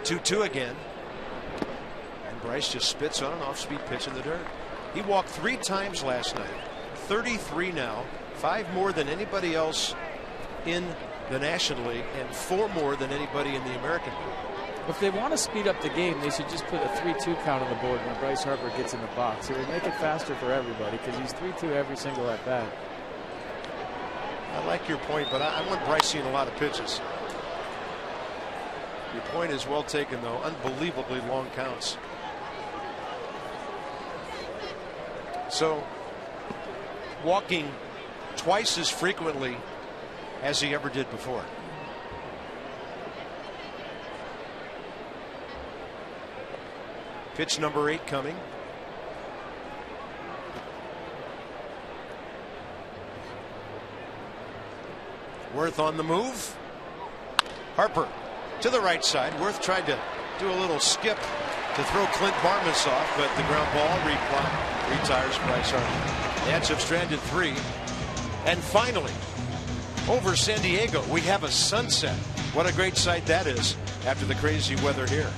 2-2 again. And Bryce just spits on an off-speed pitch in the dirt. He walked 3 times last night. 33 now. 5 more than anybody else in the National League and 4 more than anybody in the American League. If they want to speed up the game, they should just put a 3-2 count on the board when Bryce Harper gets in the box. It would make it faster for everybody because he's 3-2 every single at bat. I like your point, but I want Bryce seeing a lot of pitches. Your point is well taken, though. Unbelievably long counts. So, walking twice as frequently as he ever did before. Pitch number 8 coming. Worth on the move. Harper to the right side. Worth tried to do a little skip to throw Clint Barmas off, but the ground ball retires Bryce Harper. Nats have stranded 3. And finally, over San Diego, we have a sunset. What a great sight that is after the crazy weather here.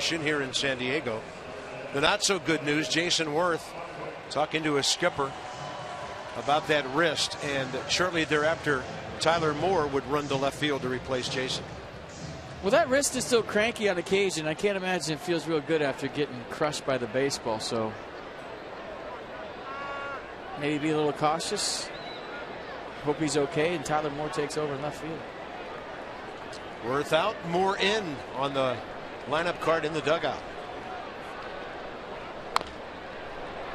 situation here in San Diego. The not so good news, Jason Worth talking to his skipper about that wrist, and shortly thereafter Tyler Moore would run to left field to replace Jason. Well, that wrist is still cranky on occasion. I can't imagine it feels real good after getting crushed by the baseball, so maybe be a little cautious. Hope he's okay, and Tyler Moore takes over in left field. Worth out, Moore in on the lineup card in the dugout.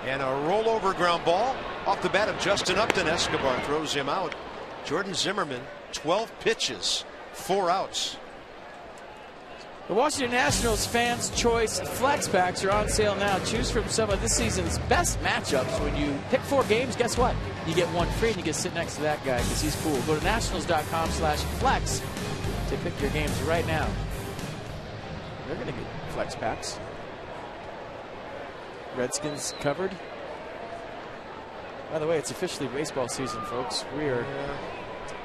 And a rollover ground ball off the bat of Justin Upton. Escobar throws him out. Jordan Zimmerman, 12 pitches, 4 outs. The Washington Nationals Fans Choice Flex Packs are on sale now. Choose from some of this season's best matchups. When you pick 4 games, guess what? You get 1 free, and you get to sit next to that guy because he's cool. Go to nationals.com/flex to pick your games right now. They're going to get Flex Packs. Redskins covered. By the way, it's officially baseball season, folks. We are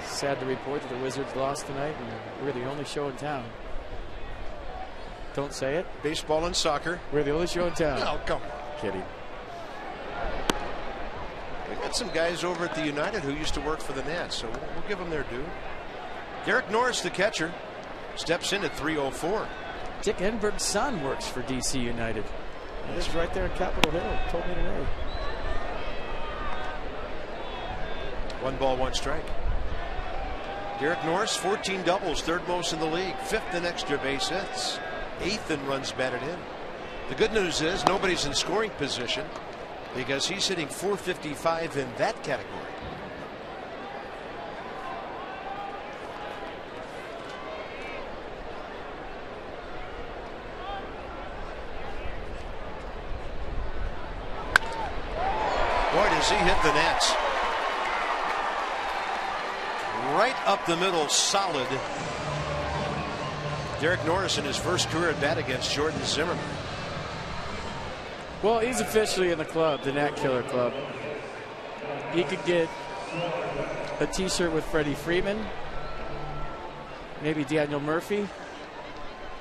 sad to report that the Wizards lost tonight, and we're the only show in town. Don't say it. Baseball and soccer. We're the only show in town. Oh, come on. Kidding. We got some guys over at the United who used to work for the Nats, so we'll give them their due. Derek Norris, the catcher, steps in at 3:04. Dick Enberg's son works for DC United. He lives right there in Capitol Hill. Told me today. 1 ball, 1 strike. Derek Norris, 14 doubles, 3rd most in the league, 5th in extra base hits, 8th in runs batted in. The good news is nobody's in scoring position because he's hitting .455 in that category. Boy, does he hit the nets. Right up the middle, solid. Derek Norris in his first career at bat against Jordan Zimmerman. Well, he's officially in the club, the Nat Killer Club. He could get a T-shirt with Freddie Freeman, maybe Daniel Murphy.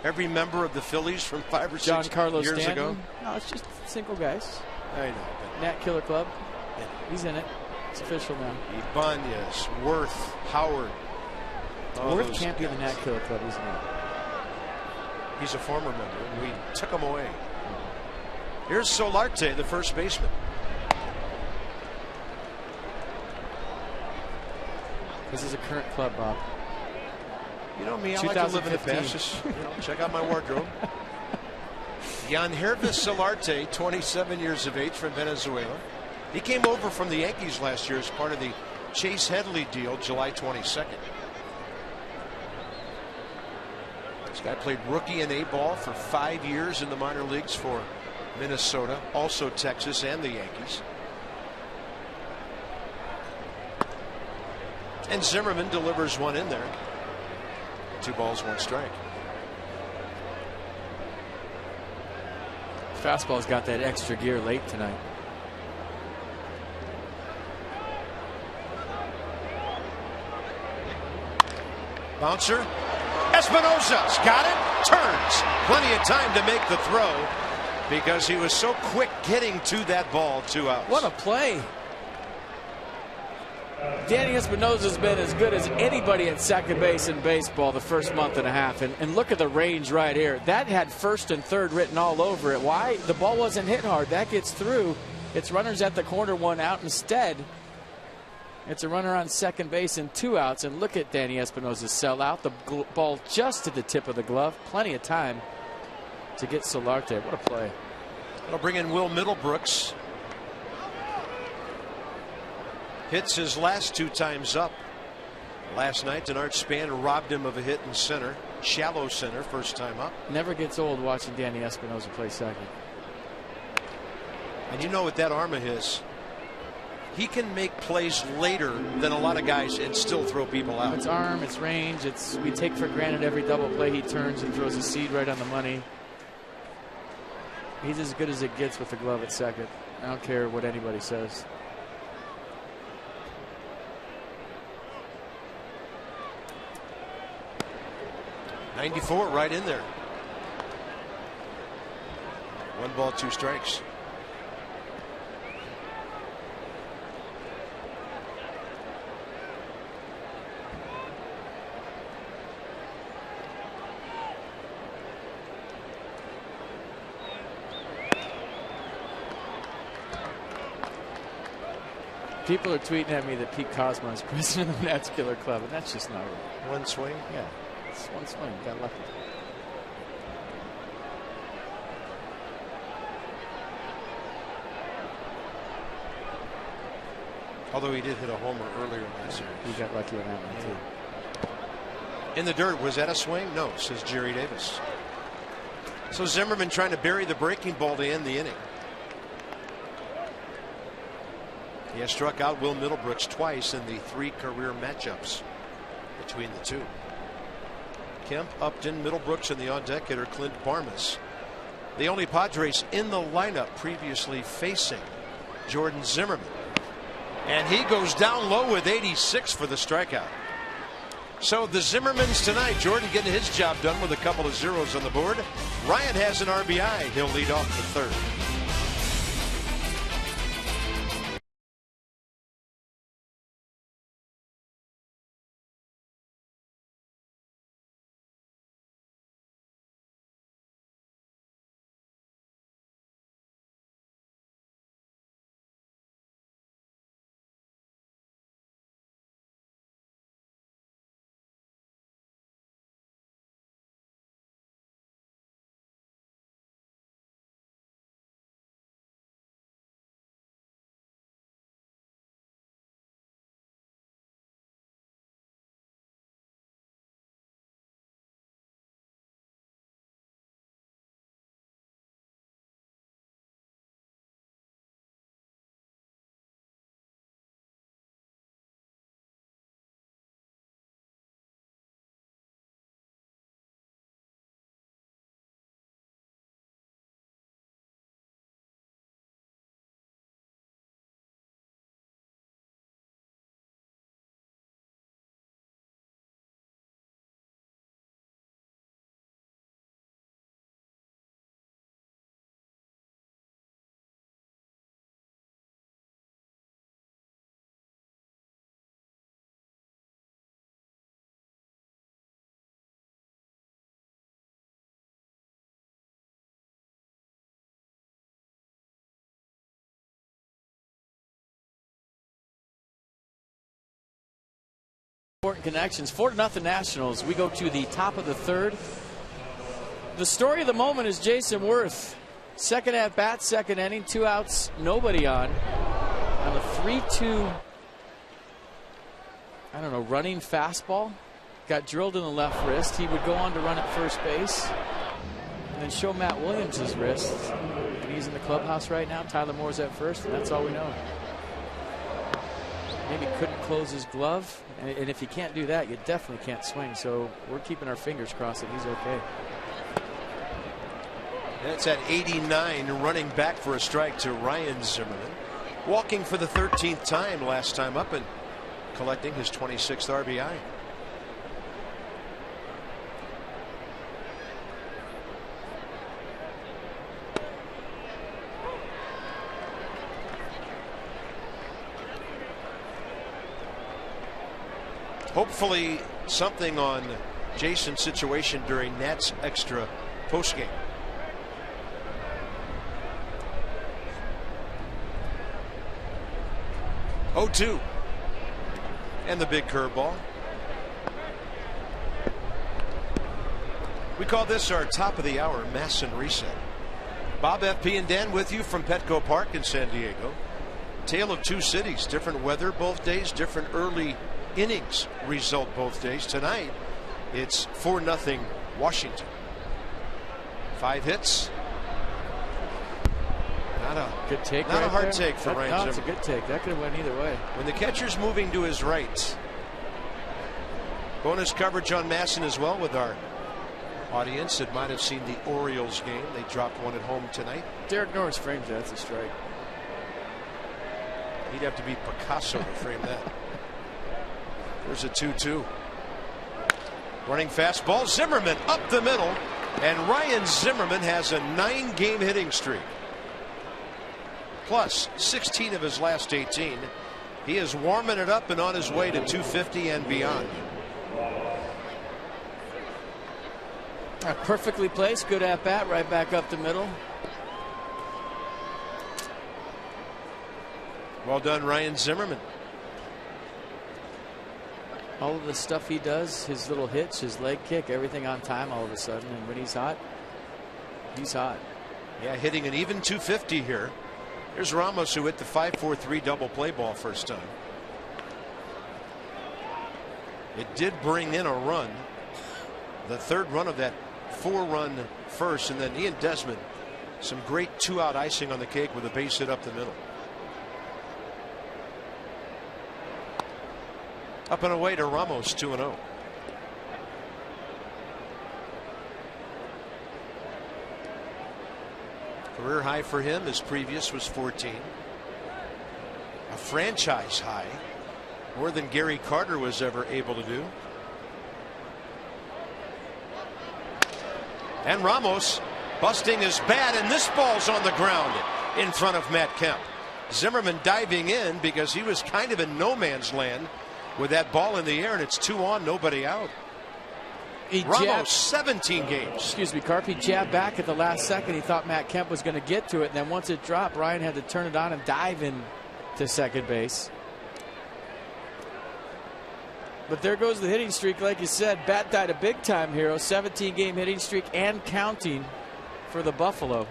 Every member of the Phillies from 5 or 6 Giancarlo years Stanton. ago. No, it's just single guys. I know. Nat Killer Club. He's in it. It's official now. Ibanez, Worth, Howard. Worth can't be in the Nat Killer Club, isn't he? He's a former member, and we took him away. Here's Solarte, the first baseman. This is a current club, Bob. You know me, I like to live in the past. Just, check out my wardrobe. Yangervis Solarte, 27 years of age, from Venezuela. He came over from the Yankees last year as part of the Chase Headley deal, July 22nd. This guy played rookie and A-ball for 5 years in the minor leagues for Minnesota, also Texas, and the Yankees. And Zimmerman delivers one in there. 2 balls, 1 strike. Fastball's got that extra gear late tonight. Bouncer. Espinosa's got it. Turns. Plenty of time to make the throw because he was so quick getting to that ball. 2 outs. What a play. Danny Espinosa's been as good as anybody at second base in baseball the first month and a half. And look at the range right here. That had first and third written all over it. Why? The ball wasn't hit hard. That gets through. It's runners at the corner, 1 out. Instead, it's a runner on second base and 2 outs. And look at Danny Espinosa's sellout. The ball just to the tip of the glove. Plenty of time to get Solarte. What a play. They'll bring in Will Middlebrooks. Hits his last 2 times up. Last night, Denard Span robbed him of a hit in center. Shallow center, first time up. Never gets old watching Danny Espinosa play second. And you know, with that arm of his, he can make plays later than a lot of guys and still throw people out. It's arm, it's range, we take for granted every double play he turns and throws a seed right on the money. He's as good as it gets with the glove at second. I don't care what anybody says. .94 right in there. 1 ball, 2 strikes. People are tweeting at me that Pete Cosmo is president of the Nats Killer Club, and that's just not right. 1 swing? Yeah, it's 1 swing. Got lucky. Although he did hit a homer earlier in that series. He got lucky on that one, too. In the dirt, was that a swing? No, says Jerry Davis. So Zimmerman trying to bury the breaking ball to end the inning. He has struck out Will Middlebrooks twice in the 3 career matchups between the two. Kemp, Upton, Middlebrooks, and the on-deck hitter Clint Barmas. The only Padres in the lineup previously facing Jordan Zimmerman. And he goes down low with 86 for the strikeout. So the Zimmermans tonight, Jordan getting his job done with a couple of zeros on the board. Ryan has an RBI. He'll lead off the 3rd. Important connections. 4-0 Nationals. We go to the top of the 3rd. The story of the moment is Jason Worth. Second at bat, 2nd inning, 2 outs, nobody on a 3-2, I don't know, running fastball. Got drilled in the left wrist. He would go on to run at first base and then show Matt Williams his wrist. And he's in the clubhouse right now. Tyler Moore's at first, and that's all we know. Maybe couldn't close his glove. And if you can't do that, you definitely can't swing. So we're keeping our fingers crossed that he's okay. That's at 89, running back for a strike to Ryan Zimmerman. Walking for the 13th time last time up and collecting his 26th RBI. Hopefully something on Jason's situation during Nats extra postgame. Oh, 2. And the big curveball. We call this our top of the hour Masson reset. Bob, FP, and Dan with you from Petco Park in San Diego. Tale of 2 cities, different weather both days, different early innings result both days. Tonight it's 4-0 Washington. 5 hits. Not a good take. Not right a hard there. take for Ryan Zimmerman. It's a good take. That could have went either way. When the catcher's moving to his right. Bonus coverage on Masson as well with our audience that might have seen the Orioles game. They dropped one at home tonight. Derek Norris frames that. That's a strike. He'd have to be Picasso to frame that. There's a 2-2. Running fastball. Zimmerman up the middle. And Ryan Zimmerman has a 9-game hitting streak, plus 16 of his last 18. He is warming it up and on his way to 250 and beyond. Perfectly placed, good at bat, right back up the middle. Well done, Ryan Zimmerman. All of the stuff he does, his little hitch, his leg kick, everything on time all of a sudden. And when he's hot, he's hot. Yeah, hitting an even 250 here. Here's Ramos, who hit the 5-4-3 double play ball first time. It did bring in a run, the third run of that 4-run first, and then Ian Desmond, some great 2-out icing on the cake with a base hit up the middle. Up and away to Ramos, 2-0. Career high for him. His previous was 14. A franchise high, more than Gary Carter was ever able to do. And Ramos busting his bat, and this ball's on the ground in front of Matt Kemp. Zimmerman diving in because he was kind of in no man's land with that ball in the air, and it's 2 on, nobody out. Ramos, 17 games. Excuse me, Carp. He jabbed back at the last second. He thought Matt Kemp was going to get to it, and then once it dropped, Ryan had to turn it on and dive in to second base. But there goes the hitting streak, like you said. Bat died a big-time hero. 17-game hitting streak and counting for the Buffalo.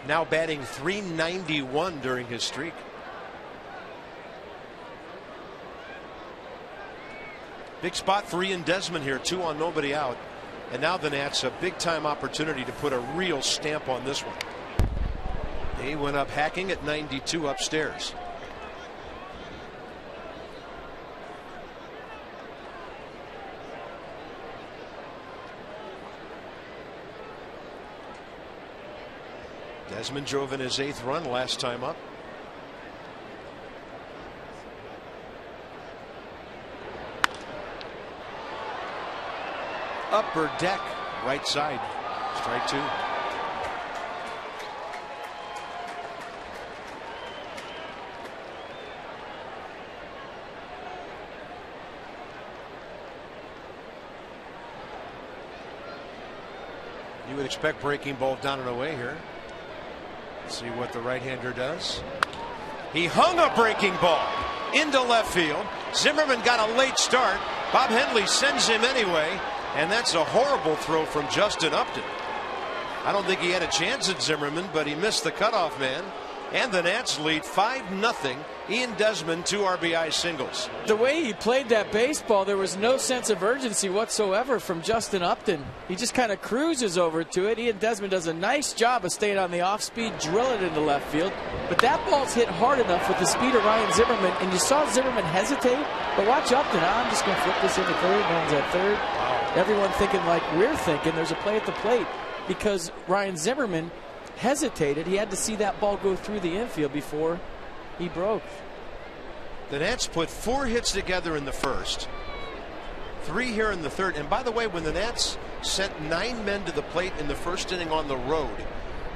Now batting .391 during his streak. Big spot for Ian Desmond here, 2 on, nobody out. And now the Nats a big time opportunity to put a real stamp on this one. He went up hacking at 92 upstairs. Desmond drove in his 8th run last time up. Upper deck, right side, strike 2. You would expect breaking ball down and away here. Let's see what the right-hander does. He hung a breaking ball into left field. Zimmerman got a late start. Bob Henley sends him anyway. And that's a horrible throw from Justin Upton. I don't think he had a chance at Zimmerman, but he missed the cutoff man. And the Nats lead 5-0. Ian Desmond, 2 RBI singles. The way he played that baseball, there was no sense of urgency whatsoever from Justin Upton. He just kind of cruises over to it. Ian Desmond does a nice job of staying on the off-speed, drill it into left field. But that ball's hit hard enough with the speed of Ryan Zimmerman, and you saw Zimmerman hesitate. But watch Upton. I'm just going to flip this into third. No one's at third. Everyone thinking like we're thinking. There's a play at the plate because Ryan Zimmerman hesitated. He had to see that ball go through the infield before he broke. The Nats put 4 hits together in the first, 3 here in the third. And by the way, when the Nats sent 9 men to the plate in the first inning on the road,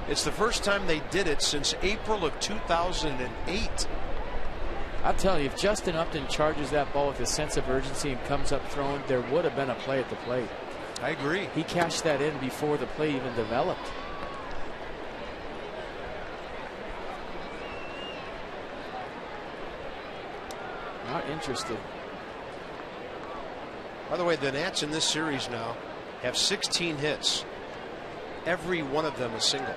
it's the first time they did it since April of 2008. I'll tell you, if Justin Upton charges that ball with a sense of urgency and comes up throwing, there would have been a play at the plate. I agree. He cashed that in before the play even developed. Not interested. By the way, the Nats in this series now have 16 hits. Every one of them a single.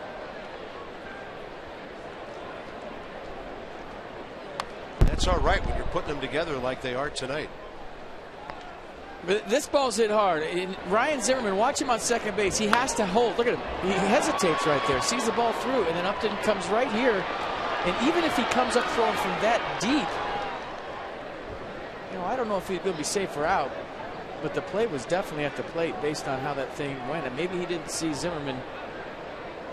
That's all right when you're putting them together like they are tonight. But this ball's hit hard. And Ryan Zimmerman, watch him on second base. He has to hold. Look at him. He hesitates right there. Sees the ball through. And then Upton comes right here. And even if he comes up throwing from that deep, you know, I don't know if he's going to be safe or out. But the play was definitely at the plate based on how that thing went. And maybe he didn't see Zimmerman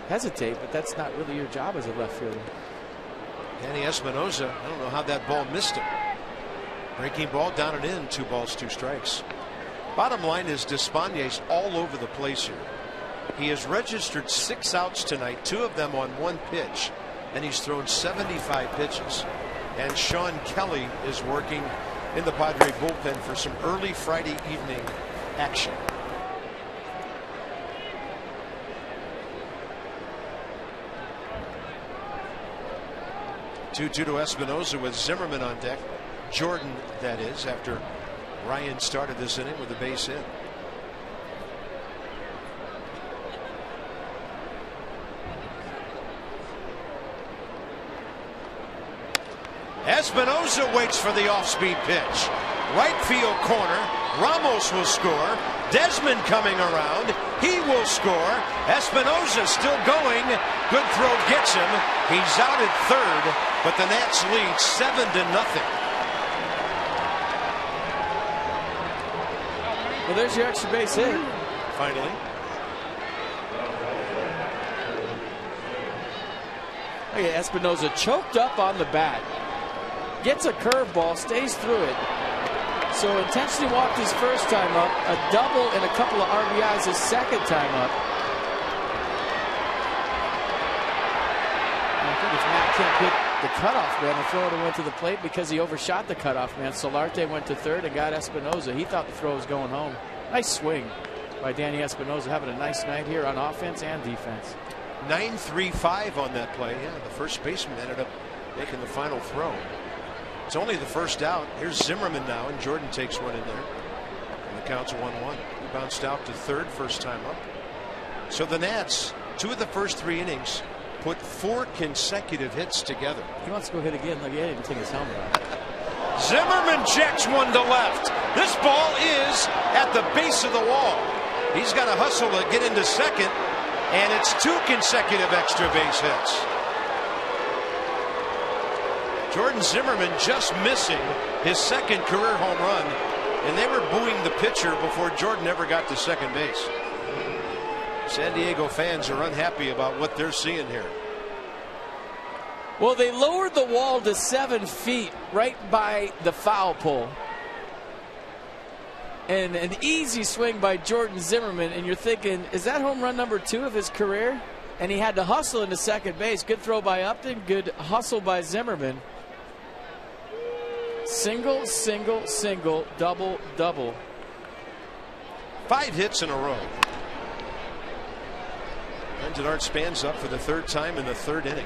hesitate, but that's not really your job as a left fielder. Danny Espinosa, I don't know how that ball missed him. Breaking ball down and in, 2 balls, 2 strikes. Bottom line is Despaign's all over the place here. He has registered 6 outs tonight, 2 of them on 1 pitch, and he's thrown 75 pitches. And Sean Kelly is working in the Padre bullpen for some early Friday evening action. Two-two to Espinosa with Zimmerman on deck. Jordan, that is, after Ryan started this inning with a base hit. Espinosa waits for the off-speed pitch. Right field corner. Ramos will score. Desmond coming around. He will score. Espinosa still going. Good throw gets him. He's out at third, but the Nats lead 7-0. Well, there's your extra base hit. Finally. Look at Espinosa choked up on the bat. Gets a curveball, stays through it. So intentionally walked his first time up, a double and a couple of RBIs his second time up. And I think if Matt Kemp hit the cutoff man, the throw would have went to the plate because he overshot the cutoff man. Solarte went to third and got Espinosa. He thought the throw was going home. Nice swing by Danny Espinosa, having a nice night here on offense and defense. 9-3-5 on that play. Yeah, the first baseman ended up making the final throw. It's only the first out. Here's Zimmerman now, and Jordan takes one in there. And the count's 1-1. He bounced out to third first time up. So the Nats, 2 of the first 3 innings, put 4 consecutive hits together. He wants to go hit again. Like, he didn't take his helmet off. Zimmerman checks one to left. This ball is at the base of the wall. He's got to hustle to get into second, and it's 2 consecutive extra base hits. Jordan Zimmerman just missing his second career home run, and they were booing the pitcher before Jordan ever got to second base. San Diego fans are unhappy about what they're seeing here. Well, they lowered the wall to 7 feet right by the foul pole. And an easy swing by Jordan Zimmerman, and you're thinking, is that home run number 2 of his career? And he had to hustle into second base. Good throw by Upton, good hustle by Zimmerman. Single, single, single, double, double. 5 hits in a row. And Denard spans up for the 3rd time in the 3rd inning.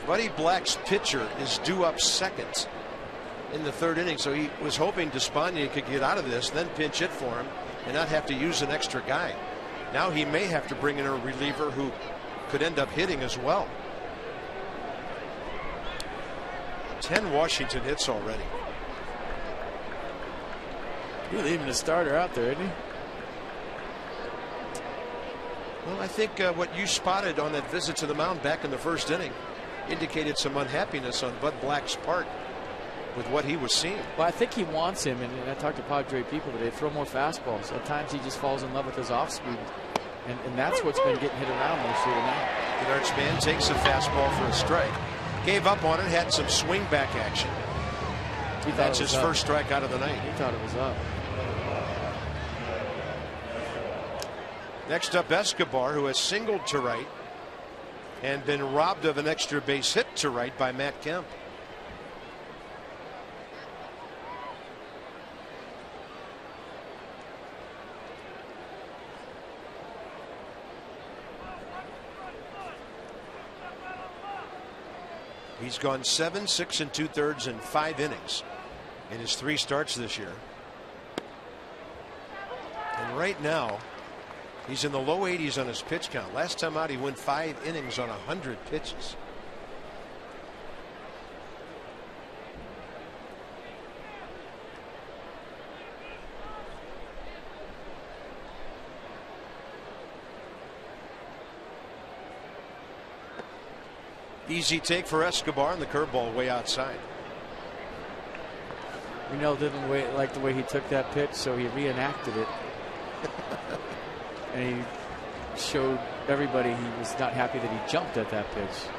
Buddy Black's pitcher is due up second in the 3rd inning, so he was hoping Despaigne could get out of this, then pinch hit for him and not have to use an extra guy. Now he may have to bring in a reliever who could end up hitting as well. 10 Washington hits already. He's leaving the starter out there, isn't he? Well, I think what you spotted on that visit to the mound back in the 1st inning indicated some unhappiness on Bud Black's part with what he was seeing. Well, I think he wants him, and I talked to Padre people today, throw more fastballs. At times he just falls in love with his off speed, and that's what's been getting hit around most year tonight. Denard Span takes a fastball for a strike. Gave up on it, had some swing back action. That's his first strikeout of the night. He thought it was up. Next up, Escobar, who has singled to right and been robbed of an extra base hit to right by Matt Kemp. He's gone 7, 6 2/3 in 5 innings in his 3 starts this year. And right now, he's in the low 80s on his pitch count. Last time out, he went 5 innings on 100 pitches. Easy take for Escobar, and the curveball way outside. We know didn't like the way he took that pitch, so he reenacted it. And he showed everybody he was not happy that he jumped at that pitch.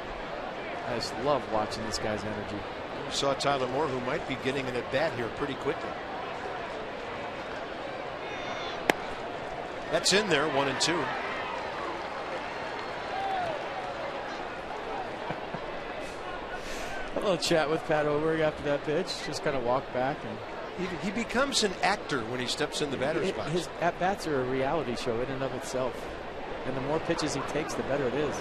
I just love watching this guy's energy. We saw Tyler Moore, who might be getting an at bat here pretty quickly. That's in there, 1-2. A little chat with Pat Oberg after that pitch. Just kind of walk back and. He becomes an actor when he steps in the batter's box. His at-bats are a reality show in and of itself. And the more pitches he takes, the better it is.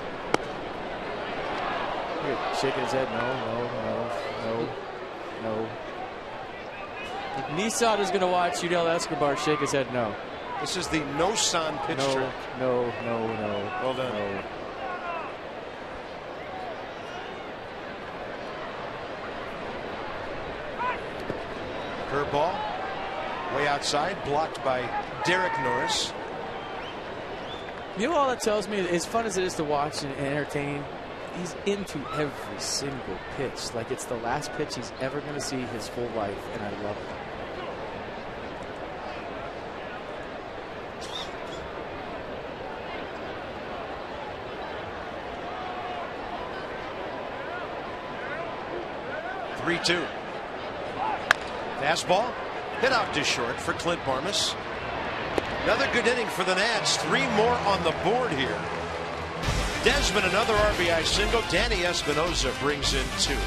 Look at shaking his head. No. If Nissan is going to watch Yudel Escobar shake his head, no. This is the no-san pitch trick. No. Well done. No. Curveball, way outside, blocked by Derek Norris. You know, all that tells me, as fun as it is to watch and entertain, he's into every single pitch. Like it's the last pitch he's ever going to see his whole life, and I love it. (3-2). Fastball hit out to short for Clint Barmas. Another good inning for the Nats. 3 more on the board here. Desmond, another RBI single. Danny Espinosa brings in 2.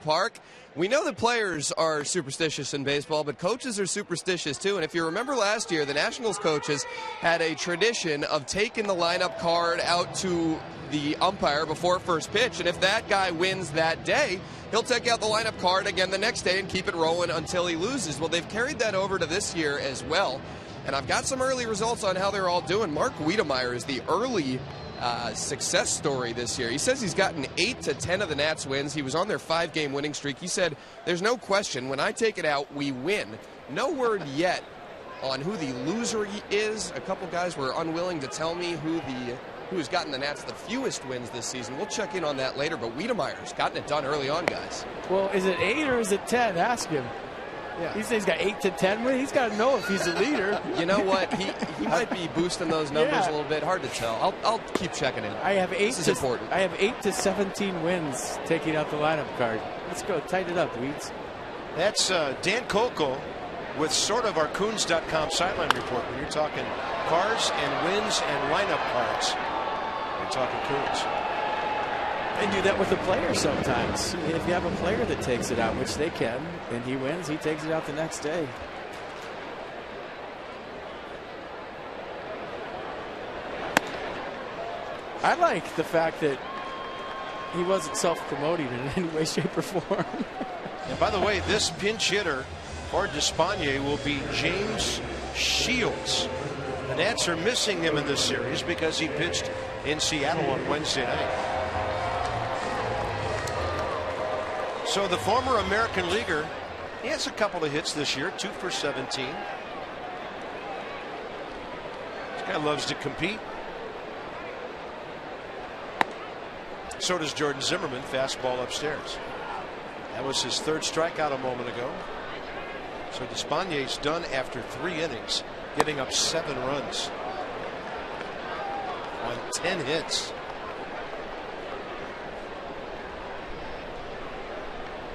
Park. We know that players are superstitious in baseball, but coaches are superstitious too. And if you remember last year, the Nationals coaches had a tradition of taking the lineup card out to the umpire before first pitch. And if that guy wins that day, he'll take out the lineup card again the next day and keep it rolling until he loses. Well, they've carried that over to this year as well. And I've got some early results on how they're all doing. Mark Wiedemeyer is the early success story this year. He says he's gotten 8 to 10 of the Nats wins. He was on their 5-game winning streak. He said, there's no question, when I take it out, we win. No word yet on who the loser is. A couple guys were unwilling to tell me who has gotten the Nats the fewest wins this season. We'll check in on that later, but Wiedemeyer's gotten it done early on, guys. Well, is it 8 or is it 10? Ask him. Yeah. He says he's got 8 to 10 wins. He's got to know if he's a leader. You know what? He might be boosting those numbers a little bit. Hard to tell. I'll keep checking in. I have 8 this is important. I have 8 to 17 wins taking out the lineup card. Let's go. Tighten it up, Weeds. That's Dan Kolko with sort of our Coons.com sideline report. When you're talking cars and wins and lineup cards, you're talking Coons. They do that with the players sometimes. If you have a player that takes it out, which they can, and he wins, he takes it out the next day. I like the fact that he wasn't self-promoting in any way, shape, or form. And by the way, this pinch hitter for Despaigne will be James Shields. The Nats are missing him in this series because he pitched in Seattle on Wednesday night. So the former American leaguer, he has a couple of hits this year, 2 for 17. This guy loves to compete. So does Jordan Zimmerman. Fastball upstairs. That was his third strikeout a moment ago. So Despagnier's done after 3 innings, giving up 7 runs on 10 hits.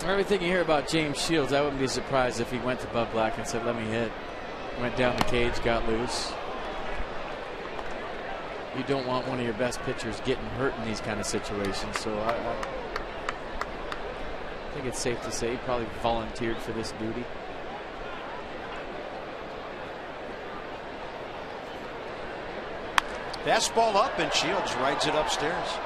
Everything you hear about James Shields, I wouldn't be surprised if he went to Bud Black and said, "Let me hit." Went down the cage, got loose. You don't want one of your best pitchers getting hurt in these kind of situations. So I think it's safe to say he probably volunteered for this duty. Fastball up, and Shields rides it upstairs.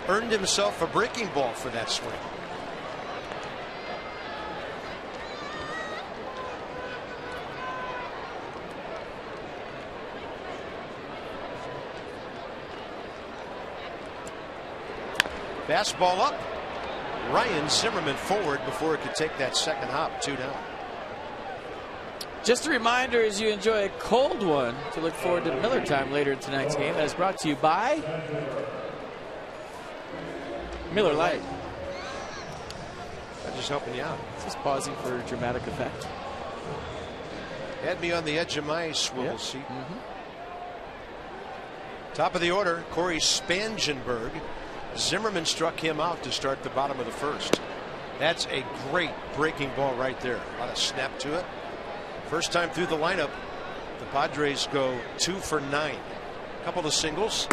Earned himself a breaking ball for that swing. Fastball up. Ryan Zimmerman forward before it could take that second hop. 2 down. Just a reminder, as you enjoy a cold one, to look forward to Miller Time later in tonight's game. That is brought to you by Miller Lite. I'm just helping you out. Just pausing for dramatic effect. Had me on the edge of my swivel seat. Mm-hmm. Top of the order, Corey Spangenberg. Zimmerman struck him out to start the bottom of the first. That's a great breaking ball right there. A lot of snap to it. First time through the lineup, the Padres go 2 for 9. A couple of singles.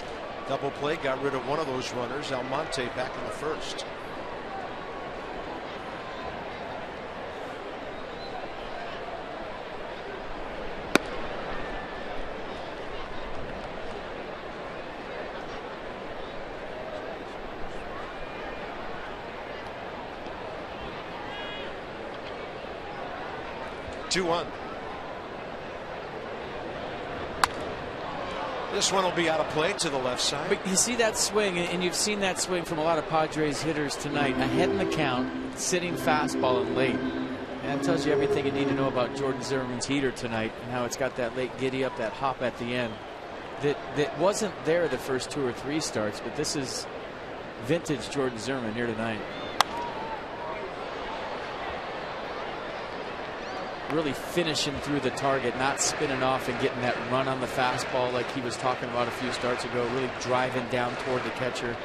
Double play got rid of one of those runners. Almonte back in the first. Two-one. This one will be out of play to the left side. But you see that swing, and you've seen that swing from a lot of Padres hitters tonight. Ahead in the count, sitting fastball and late. And that tells you everything you need to know about Jordan Zimmerman's heater tonight and how it's got that late giddy up, that hop at the end. That wasn't there the first 2 or 3 starts, but this is vintage Jordan Zimmerman here tonight. Really finishing through the target, not spinning off and getting that run on the fastball like he was talking about a few starts ago. Really driving down toward the catcher.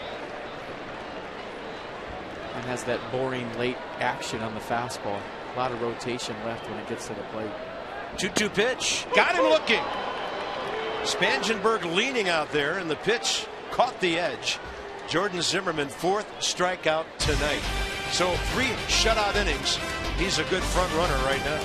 And has that boring late action on the fastball. A lot of rotation left when it gets to the plate. 2-2 pitch. Got him looking. Spangenberg leaning out there, and the pitch caught the edge. Jordan Zimmerman, 4th strikeout tonight. So 3 shutout innings. He's a good front runner right now.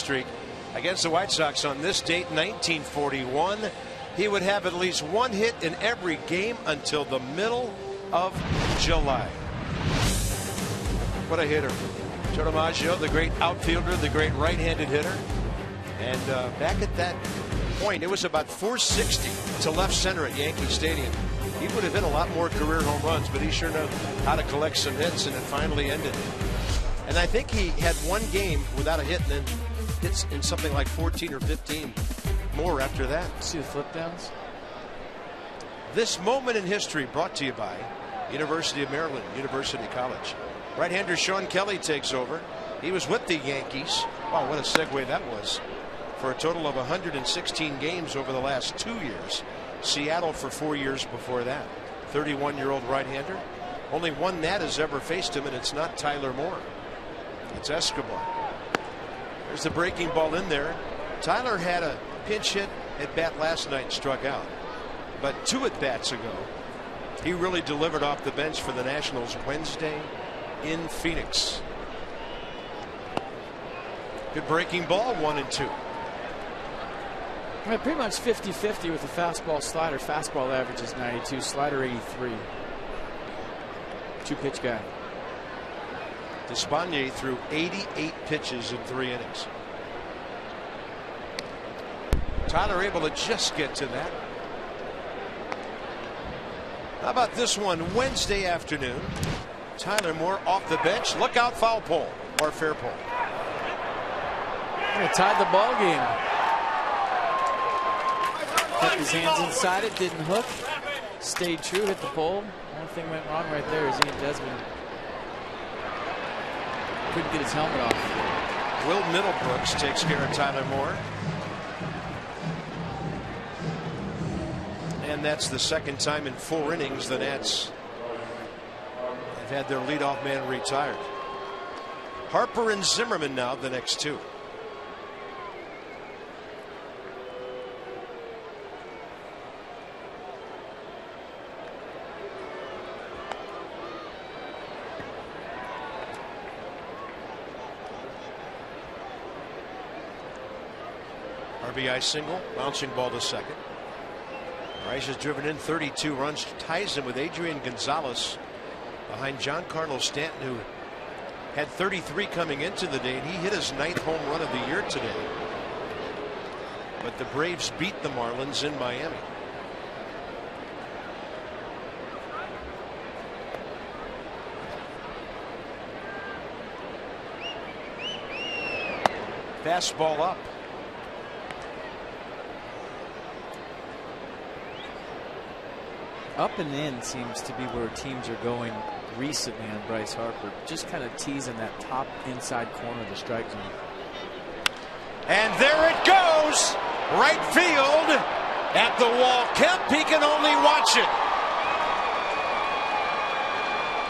streak against the White Sox on this date, 1941. He would have at least one hit in every game until the middle of July. What a hitter. Joe DiMaggio, the great outfielder, the great right-handed hitter. And back at that point, it was about 460 to left center at Yankee Stadium. He would have hit a lot more career home runs, but he sure knew how to collect some hits, and it finally ended. And I think he had one game without a hit, and then hits in something like 14 or 15 more after that. See the flip downs? This moment in history brought to you by University of Maryland, University College. Right-hander Sean Kelly takes over. He was with the Yankees. Wow, what a segue that was. For a total of 116 games over the last 2 years. Seattle for 4 years before that. 31-year-old right-hander. Only one Nat has ever faced him, and it's not Tyler Moore. It's Escobar. There's the breaking ball in there. Tyler had a pinch hit at bat last night and struck out. But 2 at bats ago, he really delivered off the bench for the Nationals Wednesday in Phoenix. Good breaking ball, 1-2. Pretty much 50-50 with the fastball slider. Fastball average is 92, slider 83. 2-pitch guy. Despaigne threw 88 pitches in 3 innings. Tyler able to just get to that. How about this one Wednesday afternoon? Tyler Moore off the bench. Look out, foul pole or fair pole. They tied the ball game. Put his hands inside it, didn't hook. Stayed true, hit the pole. Only thing went wrong right there is Ian Desmond couldn't get his helmet off. Will Middlebrooks takes care of Tyler Moore. And that's the second time in 4 innings the Nats have had their leadoff man retired. Harper and Zimmerman now the next 2. RBI single, bouncing ball to second. Rice has driven in 32 runs, ties him with Adrian Gonzalez behind Giancarlo Stanton, who had 33 coming into the day, and he hit his 9th home run of the year today. But the Braves beat the Marlins in Miami. Fastball up. Up and in seems to be where teams are going recently on Bryce Harper. Just kind of teasing that top inside corner of the strike zone. And there it goes. Right field at the wall. Kemp, he can only watch it.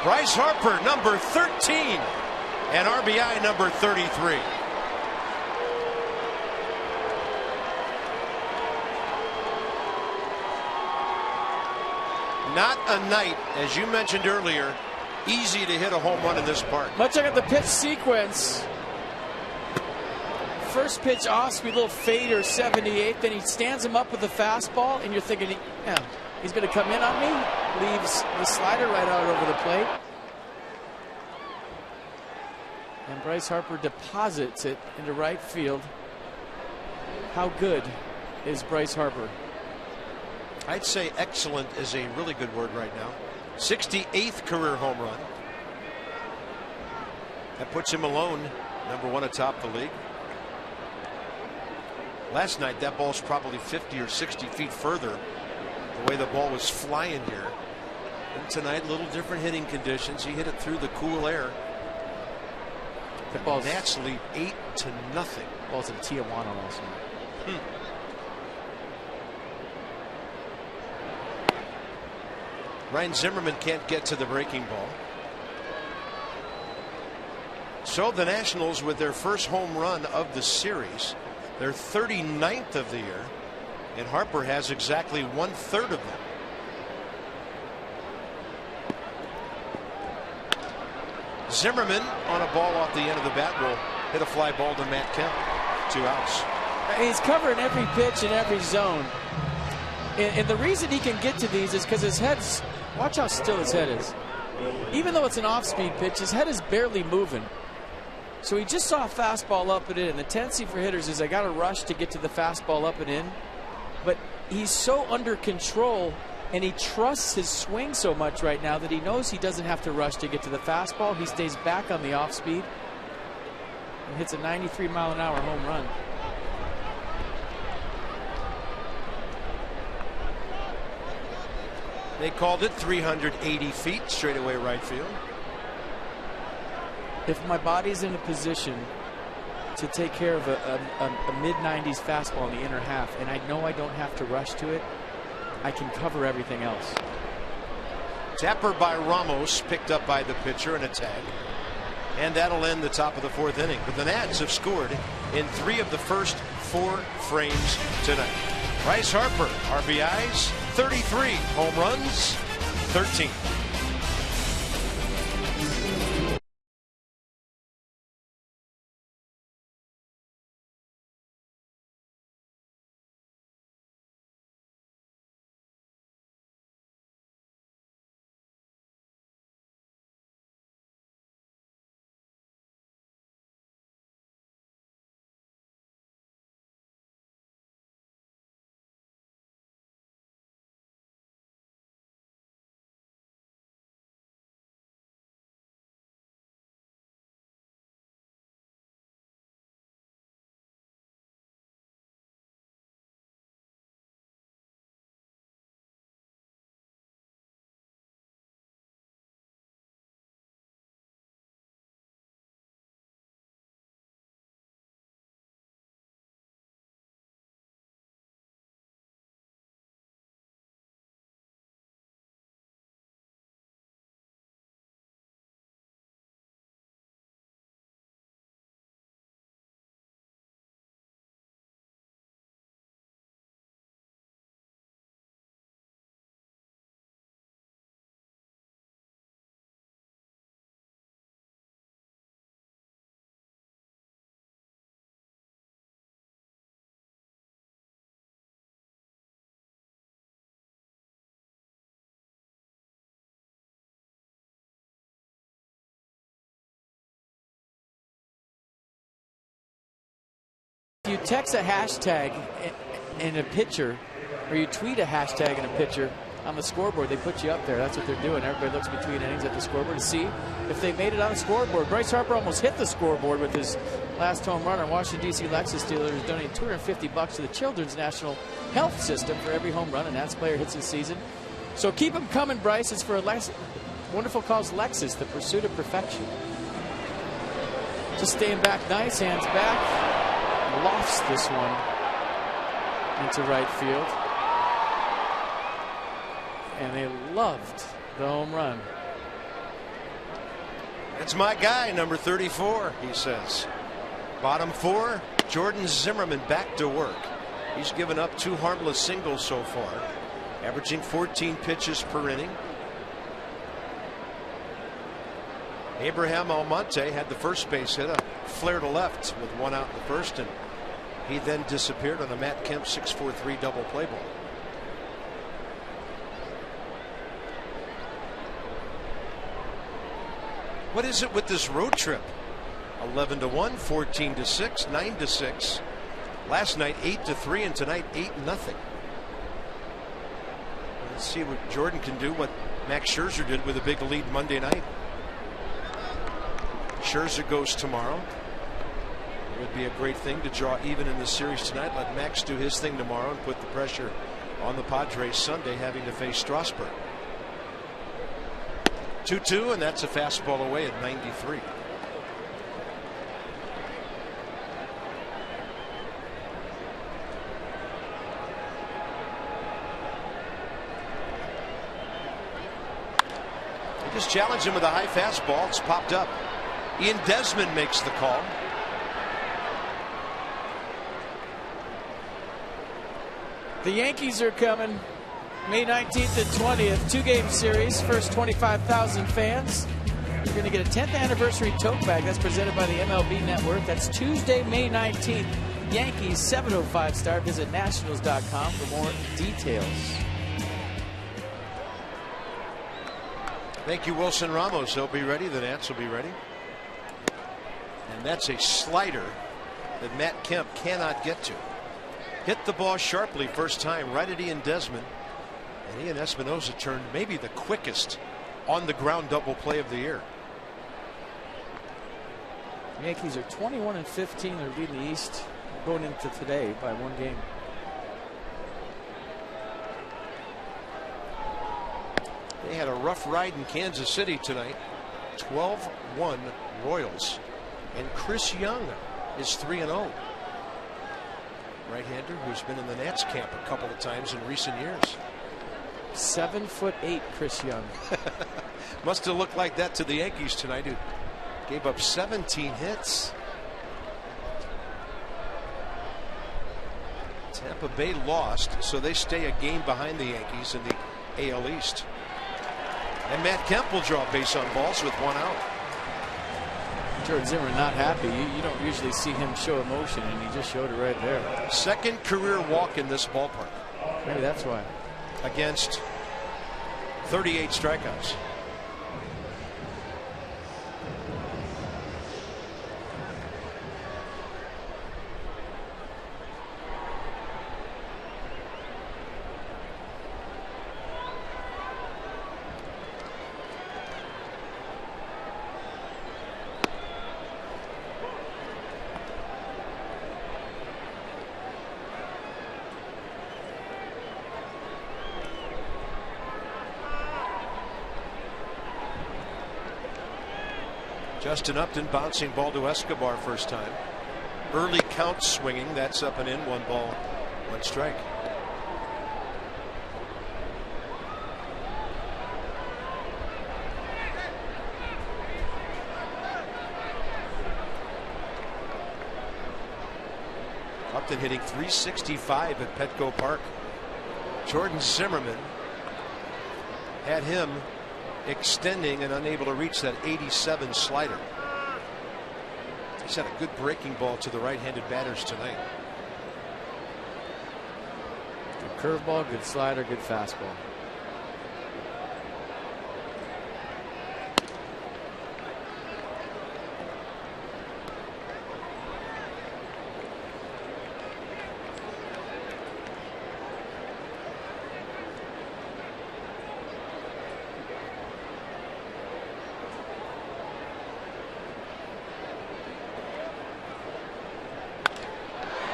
Bryce Harper, number 13, and RBI number 33. Not a night, as you mentioned earlier, easy to hit a home run in this park. Let's look at the pitch sequence. First pitch off speed, little fader, 78. Then he stands him up with the fastball, and you're thinking, yeah, he's going to come in on me. Leaves the slider right out over the plate. And Bryce Harper deposits it into right field. How good is Bryce Harper? I'd say excellent is a really good word right now. 68th career home run. That puts him alone, number 1 atop the league. Last night, that ball's probably 50 or 60 feet further, the way the ball was flying here. And tonight, a little different hitting conditions. He hit it through the cool air. The Nats lead 8-0. Ball's in Tijuana also. Ryan Zimmerman can't get to the breaking ball. So the Nationals, with their first home run of the series, their 39th of the year, and Harper has exactly 1/3 of them. Zimmerman on a ball off the end of the bat will hit a fly ball to Matt Kemp. 2 outs. He's covering every pitch in every zone. And the reason he can get to these is because his head's, watch how still his head is. Even though it's an off-speed pitch, his head is barely moving. So he just saw a fastball up and in. And the tendency for hitters is I got to rush to get to the fastball up and in. But he's so under control, and he trusts his swing so much right now that he knows he doesn't have to rush to get to the fastball. He stays back on the off-speed and hits a 93-mile-an-hour home run. They called it 380 feet, straightaway right field. If my body's in a position to take care of a mid-90s fastball in the inner half, and I know I don't have to rush to it, I can cover everything else. Tapper by Ramos, picked up by the pitcher, and a tag. And that'll end the top of the 4th inning. But the Nats have scored in 3 of the first 4 frames tonight. Bryce Harper, RBIs, 33, home runs, 13. If you text a hashtag in a picture, or you tweet a hashtag in a picture on the scoreboard, they put you up there. That's what they're doing. Everybody looks between innings at the scoreboard to see if they made it on the scoreboard. Bryce Harper almost hit the scoreboard with his last home run on Washington, D.C. Lexus Steelers, donating $250 to the Children's National Health System for every home run a Nats player hits this season. So keep them coming, Bryce. It's for a wonderful cause, Lexus, the pursuit of perfection. Just staying back nice, hands back. Lofts this one into right field. And they loved the home run. It's my guy, number 34, he says. Bottom 4, Jordan Zimmerman back to work. He's given up 2 harmless singles so far, averaging 14 pitches per inning. Abraham Almonte had the first base hit, a flare to left with 1 out in the first, and he then disappeared on a Matt Kemp 6-4-3 double play ball. What is it with this road trip? 11-1, 14-6, 9-6. Last night 8-3, and tonight 8-0. Let's see what Jordan can do, what Max Scherzer did with a big lead Monday night. Scherzer goes tomorrow. It would be a great thing to draw even in the series tonight. Let Max do his thing tomorrow and put the pressure on the Padres Sunday, having to face Strasburg. 2-2, and that's a fastball away at 93. They just challenged him with a high fastball. It's popped up. Ian Desmond makes the call. The Yankees are coming May 19th and 20th, 2-game series. First 25,000 fans. You're going to get a 10th anniversary tote bag that's presented by the MLB Network. That's Tuesday, May 19th. Yankees 7:05 start. Visit Nationals.com for more details. Thank you, Wilson Ramos. They'll be ready. The Nats will be ready. And that's a slider that Matt Kemp cannot get to. Hit the ball sharply first time right at Ian Desmond. And Ian Espinosa turned maybe the quickest on the ground double play of the year. The Yankees are 21-15. They're leading the East going into today by 1 game. They had a rough ride in Kansas City tonight. 12-1 Royals. And Chris Young is 3-0. Right-hander who's been in the Nats camp a couple of times in recent years. 7'8" Chris Young. Must have looked like that to the Yankees tonight, who gave up 17 hits. Tampa Bay lost, so they stay a game behind the Yankees in the AL East. And Matt Kemp will draw base on balls with 1 out. George Zimmer not happy. You don't usually see him show emotion, and he just showed it right there. Second career walk in this ballpark. Maybe that's why. Against 38 strikeouts. Justin Upton bouncing ball to Escobar first time. Early count swinging. That's up and in. 1 ball, 1 strike. Upton hitting .365 at Petco Park. Jordan Zimmerman had him extending and unable to reach that 87 slider. He's had a good breaking ball to the right-handed batters tonight. Good curveball, good slider, good fastball.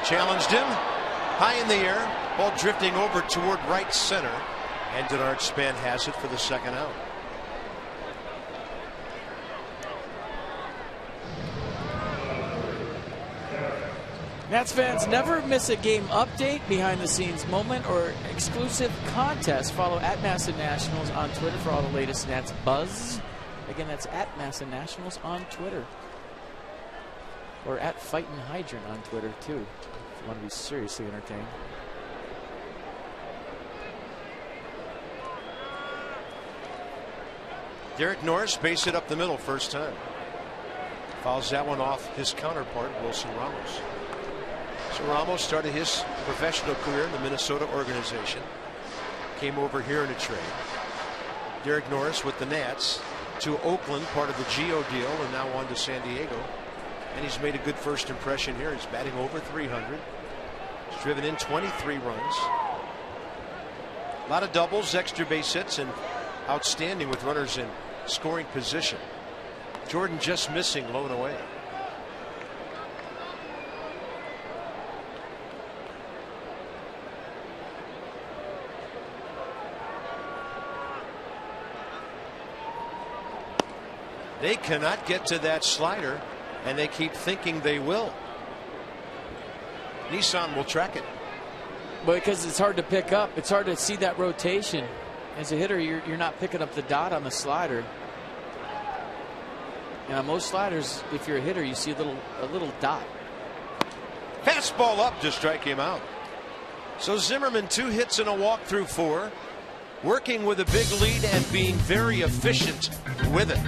Challenged him high in the air, ball drifting over toward right center, and Denard Span has it for the 2nd out. Nats fans, never miss a game update, behind the scenes moment, or exclusive contest. Follow at Masson Nationals on Twitter for all the latest Nats buzz. Again, that's at Masson Nationals on Twitter. Or at Fightin' Hydrant on Twitter, too, if you want to be seriously entertained. Derek Norris base it up the middle first time. Fouls that one off his counterpart, Wilson Ramos. So Ramos started his professional career in the Minnesota organization. Came over here in a trade. Derek Norris with the Nats to Oakland, part of the Gio deal, and now on to San Diego. And he's made a good first impression here. He's batting over .300. He's driven in 23 runs. A lot of doubles, extra base hits, and outstanding with runners in scoring position. Jordan just missing low and away. They cannot get to that slider, and they keep thinking they will. Nissan will track it. But because it's hard to pick up, it's hard to see that rotation. As a hitter, you're not picking up the dot on the slider. And on most sliders, if you're a hitter, you see a little dot. Fastball up to strike him out. So Zimmerman, 2 hits and a walk through 4, working with a big lead and being very efficient with it.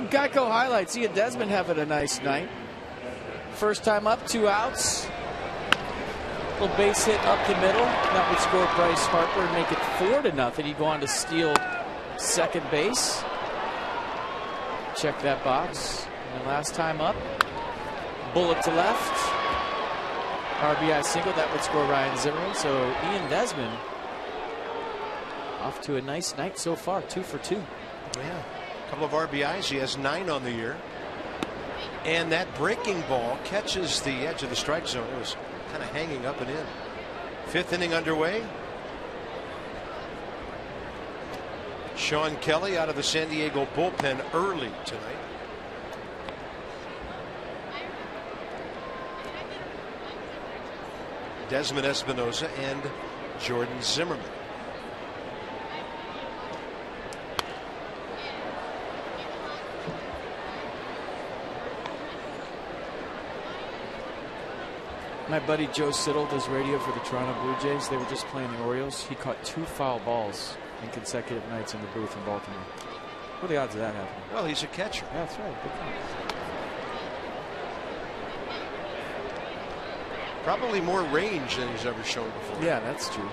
some Geico highlights. Ian Desmond having a nice night. First time up, 2 outs. Little base hit up the middle. That would score Bryce Harper and make it 4-0. He'd go on to steal second base. Check that box. And last time up, bullet to left. RBI single. That would score Ryan Zimmerman. So Ian Desmond off to a nice night so far. 2 for 2. Yeah. A couple of RBIs. He has 9 on the year. And that breaking ball catches the edge of the strike zone. It was kind of hanging up and in. 5th inning underway. Sean Kelly out of the San Diego bullpen early tonight. Desmond Espinosa and Jordan Zimmerman. My buddy Joe Siddle does radio for the Toronto Blue Jays. They were just playing the Orioles. He caught 2 foul balls in consecutive nights in the booth in Baltimore. What are the odds of that happening? Well, he's a catcher. Yeah, that's right. Good point. Probably more range than he's ever shown before. Yeah, that's true.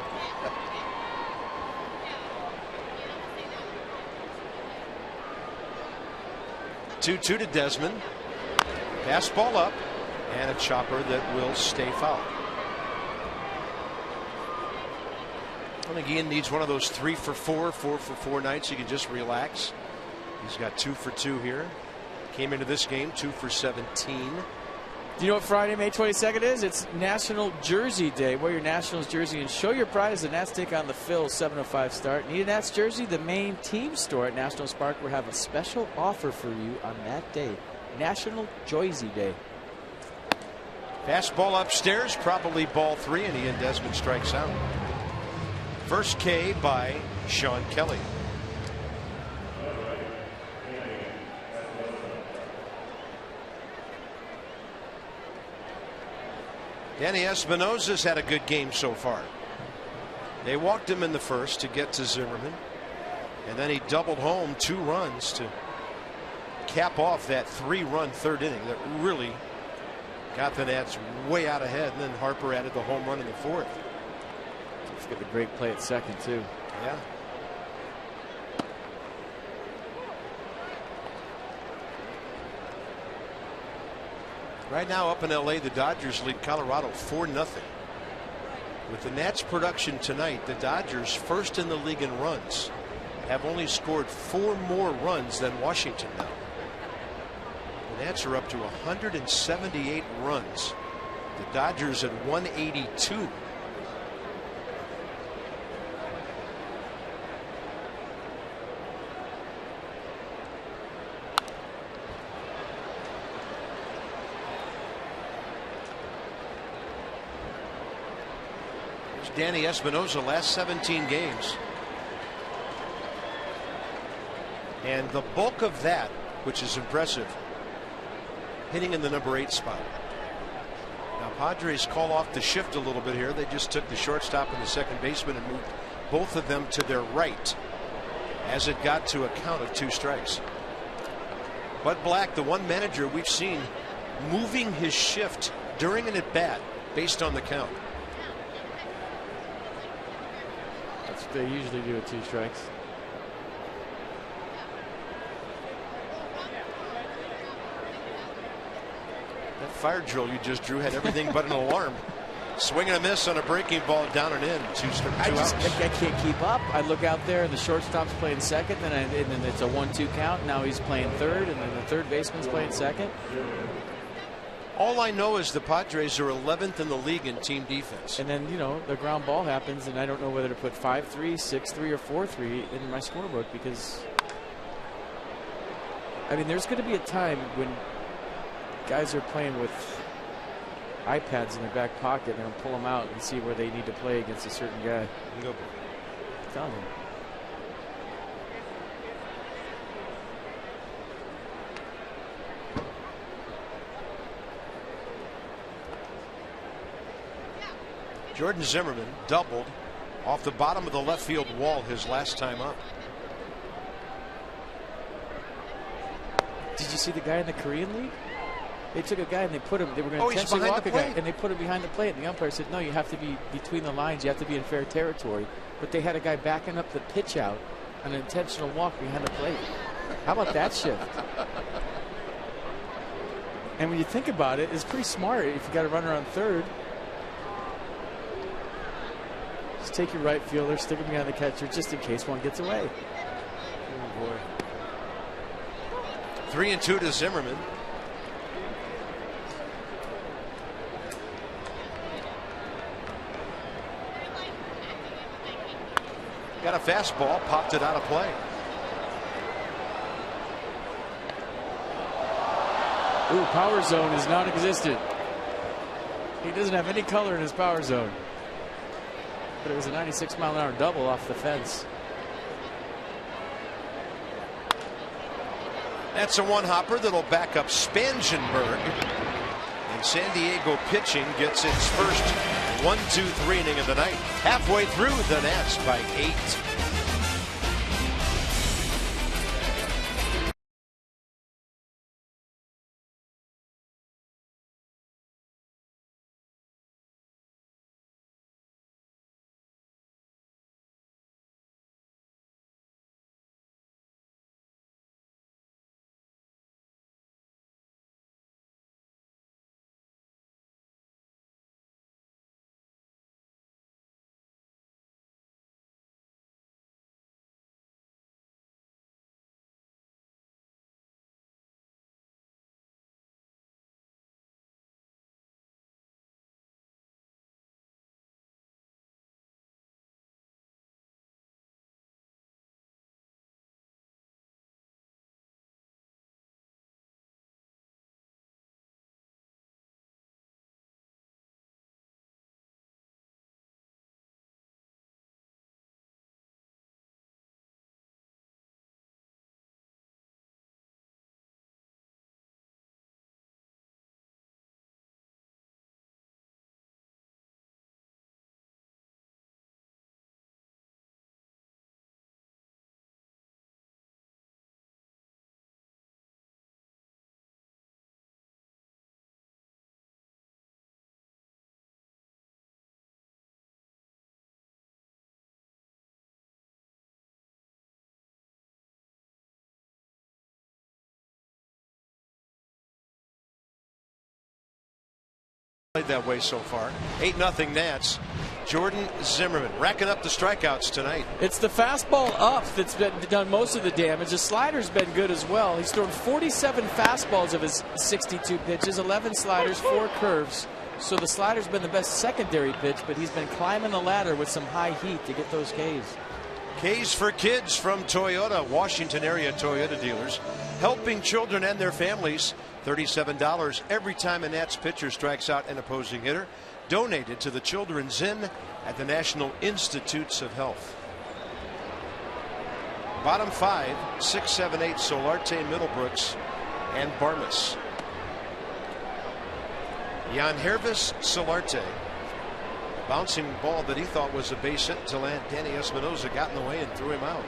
Two to Desmond. Fastball up. And a chopper that will stay foul. I think Ian needs one of those 3 for 4, 4 for 4 nights. He can just relax. He's got 2 for 2 here. Came into this game 2 for 17. Do you know what Friday, May 22nd is? It's National Jersey Day. Wear your Nationals jersey and show your pride as the Nats take on the Phils. 7:05 start. Need a Nats jersey? The main team store at Nationals Park will have a special offer for you on that day. National Jersey Day. Fastball upstairs, probably ball 3, and Ian Desmond strikes out. First K by Sean Kelly. Danny Espinosa's had a good game so far. They walked him in the first to get to Zimmerman, and then he doubled home 2 runs to cap off that 3-run 3rd inning that really got the Nats way out ahead, and then Harper added the home run in the 4th. Let's get the great play at second too. Yeah. Right now up in LA, the Dodgers lead Colorado 4-0. With the Nats production tonight, the Dodgers, first in the league in runs, have only scored 4 more runs than Washington now. The Nats are up to 178 runs. The Dodgers at 182. There's Danny Espinosa, last 17 games. And the bulk of that, which is impressive, hitting in the number 8 spot. Now Padres call off the shift a little bit here. They just took the shortstop and the second baseman and moved both of them to their right as it got to a count of 2 strikes. Bud Black, the one manager we've seen moving his shift during an at-bat based on the count. That's what they usually do at 2 strikes. That fire drill you just drew had everything but an alarm. Swing and a miss on a breaking ball, down and in. 2 outs. I can't keep up. I look out there and the shortstop's playing second, and then it's a 1-2 count. Now he's playing third, and then the third baseman's playing second. All I know is the Padres are 11th in the league in team defense. And then, you know, the ground ball happens, and I don't know whether to put 5-3, 6-3, or 4-3 in my scorebook, because, I mean, there's going to be a time when guys are playing with iPads in their back pocket, and they'll pull them out and see where they need to play against a certain guy. Go. Tell them. Jordan Zimmerman doubled off the bottom of the left field wall his last time up. Did you see the guy in the Korean League? They took a guy and they put him. They were going to he's intentionally behind walk the a guy, plate. and they put him behind the plate. And the umpire said, "No, you have to be between the lines. You have to be in fair territory." But they had a guy backing up the pitch out on an intentional walk behind the plate. How about that shift? And when you think about it, it's pretty smart if you got a runner on third. Just take your right fielder, stick him behind the catcher, just in case one gets away. Oh boy. 3-2 to Zimmerman. Got a fastball, popped it out of play. Ooh, power zone is non-existent. He doesn't have any color in his power zone. But it was a 96-mile-an-hour double off the fence. That's a one-hopper that'll back up Spangenberg. And San Diego pitching gets its first 1-2-3 inning of the night. Halfway through, the Nats by 8. Played that way so far. 8-0 Nats. Jordan Zimmerman racking up the strikeouts tonight. It's the fastball up that's done most of the damage. The slider's been good as well. He's thrown 47 fastballs of his 62 pitches, 11 sliders, 4 curves. So the slider's been the best secondary pitch, but he's been climbing the ladder with some high heat to get those Ks. Ks for Kids from Toyota, Washington area Toyota dealers, helping children and their families. $37 every time a Nats pitcher strikes out an opposing hitter. Donated to the Children's Inn at the National Institutes of Health. Bottom 5, 6, 7, 8, Solarte, Middlebrooks, and Barmas. Jan Hervis Solarte. Bouncing ball that he thought was a base hit until Danny Espinosa got in the way and threw him out.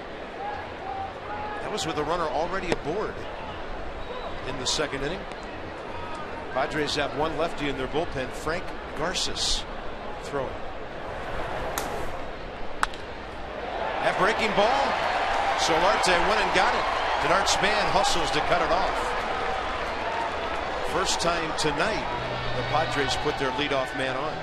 That was with the runner already aboard in the second inning. Padres have one lefty in their bullpen, Frank Garces, throwing. That breaking ball, Solarte went and got it. Denard Span hustles to cut it off. First time tonight the Padres put their leadoff man on.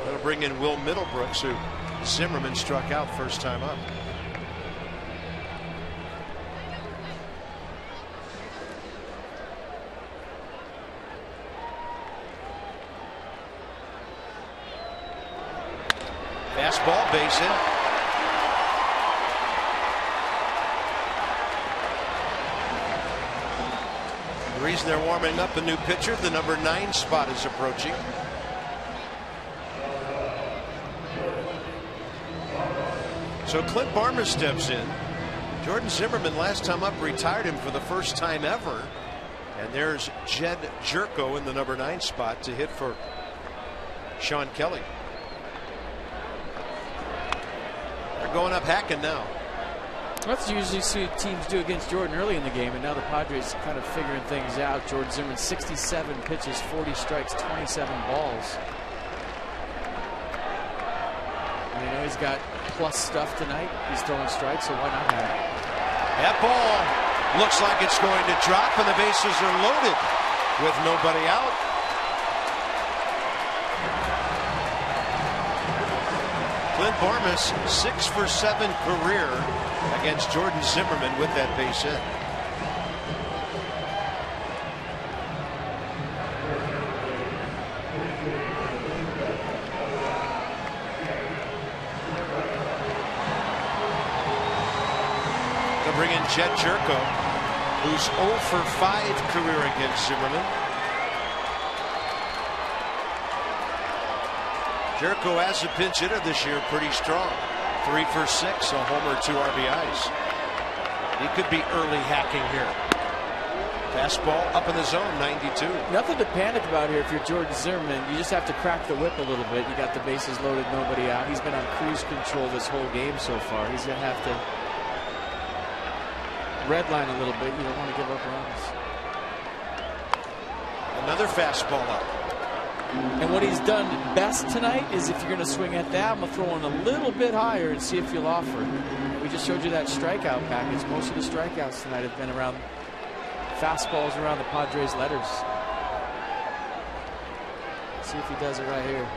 They'll bring in Will Middlebrooks, who Zimmerman struck out first time up. Fastball, base hit. The reason they're warming up a new pitcher, the number 9 spot is approaching. So Clint Barmer steps in. Jordan Zimmerman last time up retired him for the first time ever. And there's Jed Jerko in the number 9 spot to hit for Sean Kelly. They're going up hacking now. That's usually see teams do against Jordan early in the game, and now the Padres kind of figuring things out. Jordan Zimmerman, 67 pitches, 40 strikes, 27 balls. And I know he's got plus stuff tonight. He's throwing strikes, so why not have it? That ball looks like it's going to drop, and the bases are loaded with nobody out. Clint Barmas, 6 for 7 career against Jordan Zimmerman with that base hit. They'll bring in Jed Jerko, who's 0 for 5 career against Zimmerman. Jerko as a pinch hitter this year, pretty strong. 3 for 6, a homer, 2 RBIs. He could be early hacking here. Fastball up in the zone, 92. Nothing to panic about here if you're Jordan Zimmerman. You just have to crack the whip a little bit. You got the bases loaded, nobody out. He's been on cruise control this whole game so far. He's going to have to redline a little bit. You don't want to give up runs. Another fastball up. And what he's done best tonight is if you're going to swing at that, I'm going to throw in a little bit higher and see if you'll offer. We just showed you that strikeout package. Most of the strikeouts tonight have been around fastballs around the Padres' letters. Let's see if he does it right here.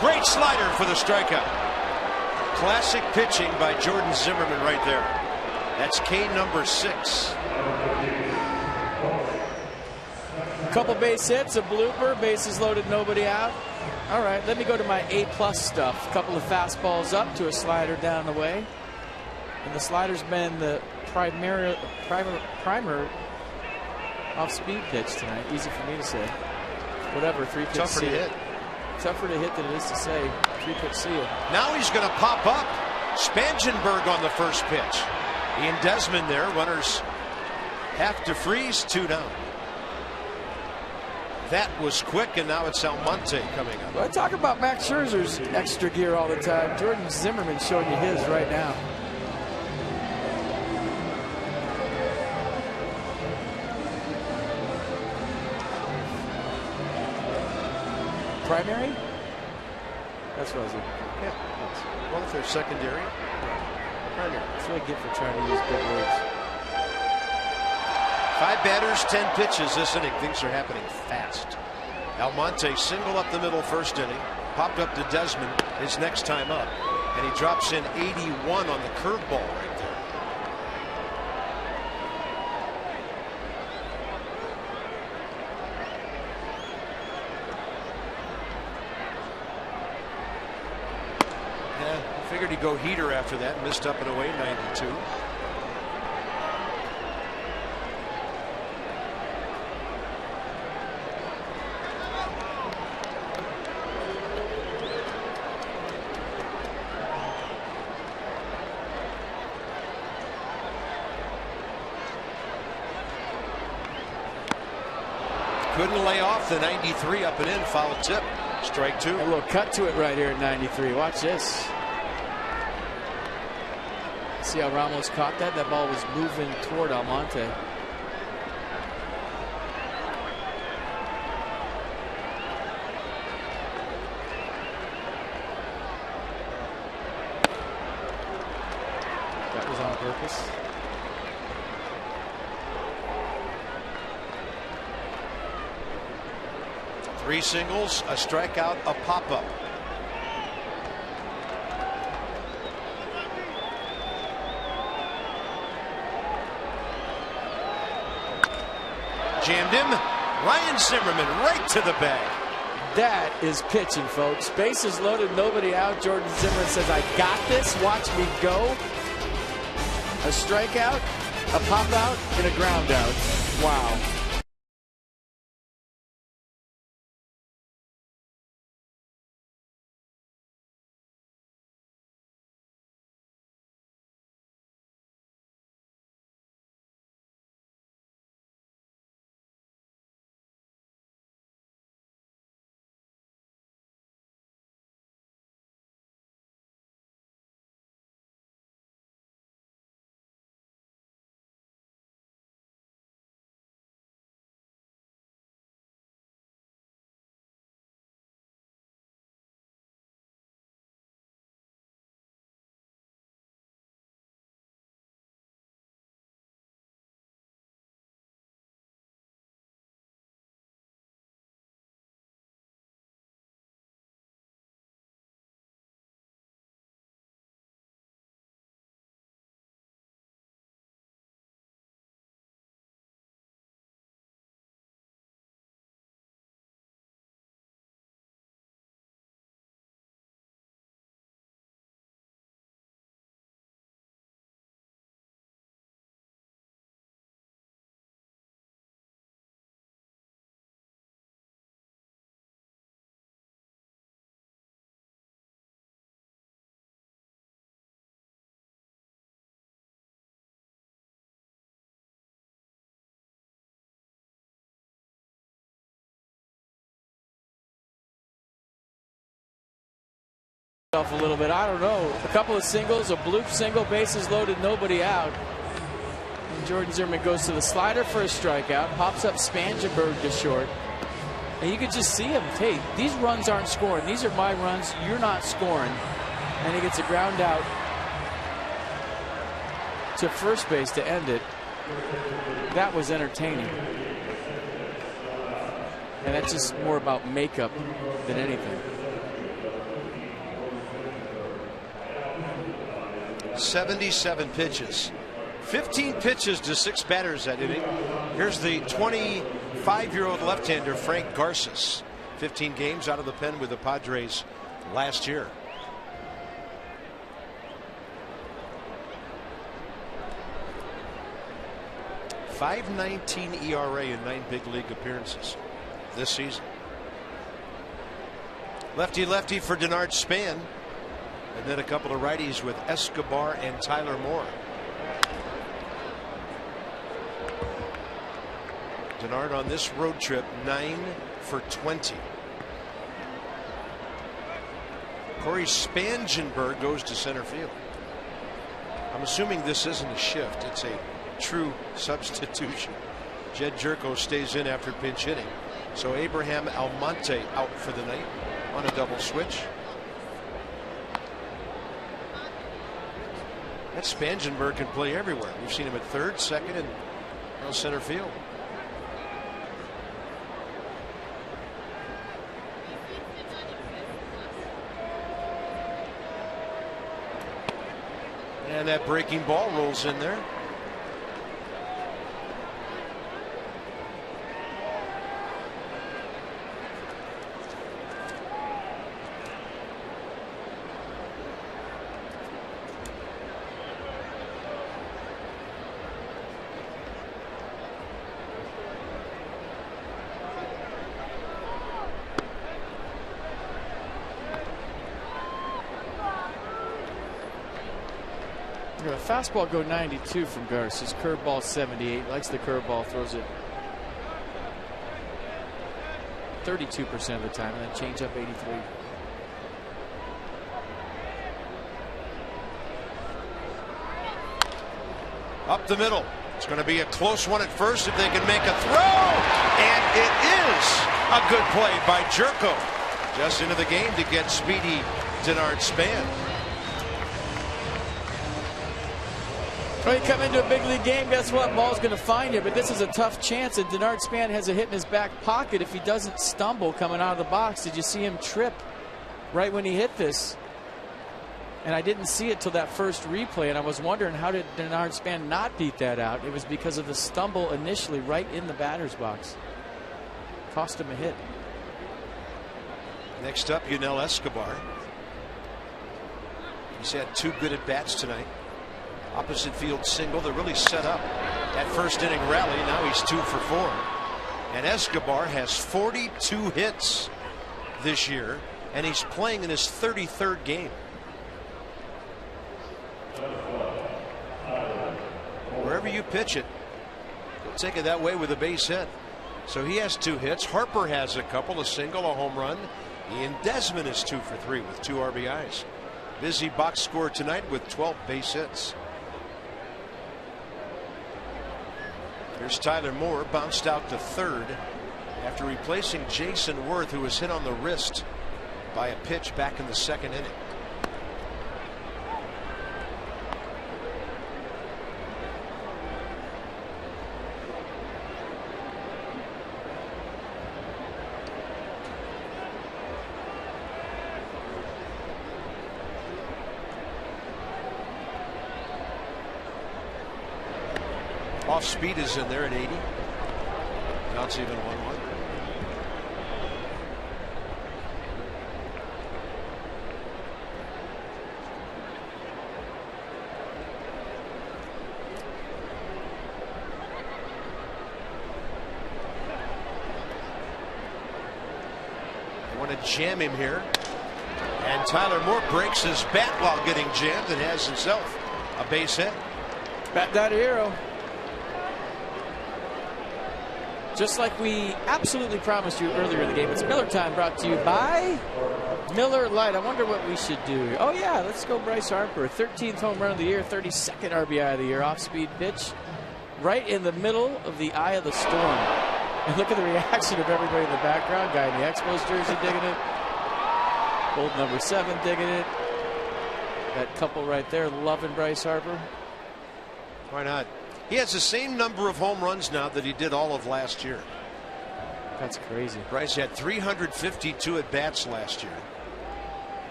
Great slider for the strikeout. Classic pitching by Jordan Zimmerman right there. That's K number 6. Couple base hits, a blooper, bases loaded, nobody out. All right, let me go to my A+ stuff. A couple of fastballs up to a slider down the way. And the slider's been the primer off-speed pitch tonight. Easy for me to say. Whatever, 3-pitch Tougher to hit. Tougher to hit than it is to say. 3-pitch seal. Now he's going to pop up. Spangenberg on the first pitch. Ian Desmond there. Runners have to freeze, 2 down. That was quick, and now it's Almonte coming up. Well, I talk about Max Scherzer's extra gear all the time. Jordan Zimmerman showing you his right now. Primary? That's what I was looking for. Yeah. Well, if they're secondary, primary. That's what I get for trying to use big words. 5 batters, 10 pitches this inning. Things are happening fast. Almonte single up the middle first inning. Popped up to Desmond his next time up. And he drops in 81 on the curveball right there. Yeah, I figured he'd go heater after that. Missed up and away, 92. Couldn't lay off the 93 up and in, foul tip, strike 2. A little cut to it right here at 93. Watch this. See how Ramos caught that? That ball was moving toward Almonte. That was on purpose. Three singles, a strikeout, a pop-up. Jammed him. Ryan Zimmerman right to the bag. That is pitching, folks. Bases loaded, nobody out. Jordan Zimmerman says, I got this. Watch me go. A strikeout, a pop-out, and a ground out. Wow. a little bit. I don't know. A couple of singles, a bloop single, bases loaded, nobody out. And Jordan Zimmerman goes to the slider for a strikeout, pops up Spangenberg to short. And you could just see him, hey, these runs aren't scoring. These are my runs. You're not scoring. And he gets a ground out to first base to end it. That was entertaining. And that's just more about makeup than anything. 77 pitches. 15 pitches to 6 batters that inning. Here's the 25-year-old left-hander Frank Garces. 15 games out of the pen with the Padres last year. .519 ERA in 9 big league appearances this season. Lefty for Denard Span. And then a couple of righties with Escobar and Tyler Moore. Denard on this road trip 9 for 20. Corey Spangenberg goes to center field. I'm assuming this isn't a shift. It's a true substitution. Jed Jerko stays in after pinch hitting. So Abraham Almonte out for the night on a double switch. That Spangenberg can play everywhere. We've seen him at third, second, and now center field. And that breaking ball rolls in there. Fastball go 92 from Garces. Curveball 78. Likes the curveball. Throws it 32% of the time, and then change up 83. Up the middle. It's going to be a close one at first if they can make a throw. And it is a good play by Jerko. Just into the game to get speedy Denard Span. Well, you come into a big league game, guess what? Ball's going to find you, but this is a tough chance, and Denard Span has a hit in his back pocket if he doesn't stumble coming out of the box. Did you see him trip right when he hit this? And I didn't see it till that first replay, and I was wondering, how did Denard Span not beat that out? It was because of the stumble initially right in the batter's box. Cost him a hit. Next up, Yunel Escobar. He's had 2 good at-bats tonight. Opposite field single that really set up that first inning rally. Now he's 2 for 4. And Escobar has 42 hits this year, and he's playing in his 33rd game. Wherever you pitch it, you'll take it that way with a base hit. So he has 2 hits. Harper has a couple, a single, a home run. Ian Desmond is 2 for 3 with 2 RBIs. Busy box score tonight with 12 base hits. Here's Tyler Moore, bounced out to third after replacing Jason Worth, who was hit on the wrist by a pitch back in the 2nd inning. Off speed is in there at 80. Now it's even 1-1. They want to jam him here. And Tyler Moore breaks his bat while getting jammed and has himself a base hit. Bat that hero. Just like we absolutely promised you earlier in the game, it's Miller time, brought to you by Miller Lite. I wonder what we should do. Oh, yeah, let's go Bryce Harper. 13th home run of the year, 32nd RBI of the year, off-speed pitch, right in the middle of the eye of the storm. And look at the reaction of everybody in the background. Guy in the Expos jersey digging it. Old number 7 digging it. That couple right there loving Bryce Harper. Why not? He has the same number of home runs now that he did all of last year. That's crazy. Bryce had 352 at-bats last year.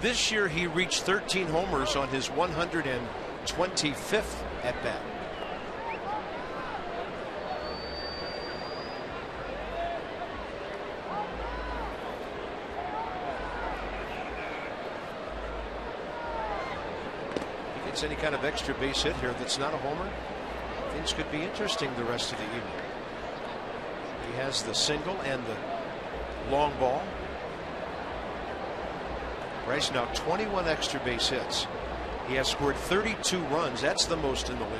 This year he reached 13 homers on his 125th at-bat. Any kind of extra base hit here that's not a homer, things could be interesting the rest of the evening. He has the single and the long ball. Bryce now 21 extra base hits. He has scored 32 runs. That's the most in the league.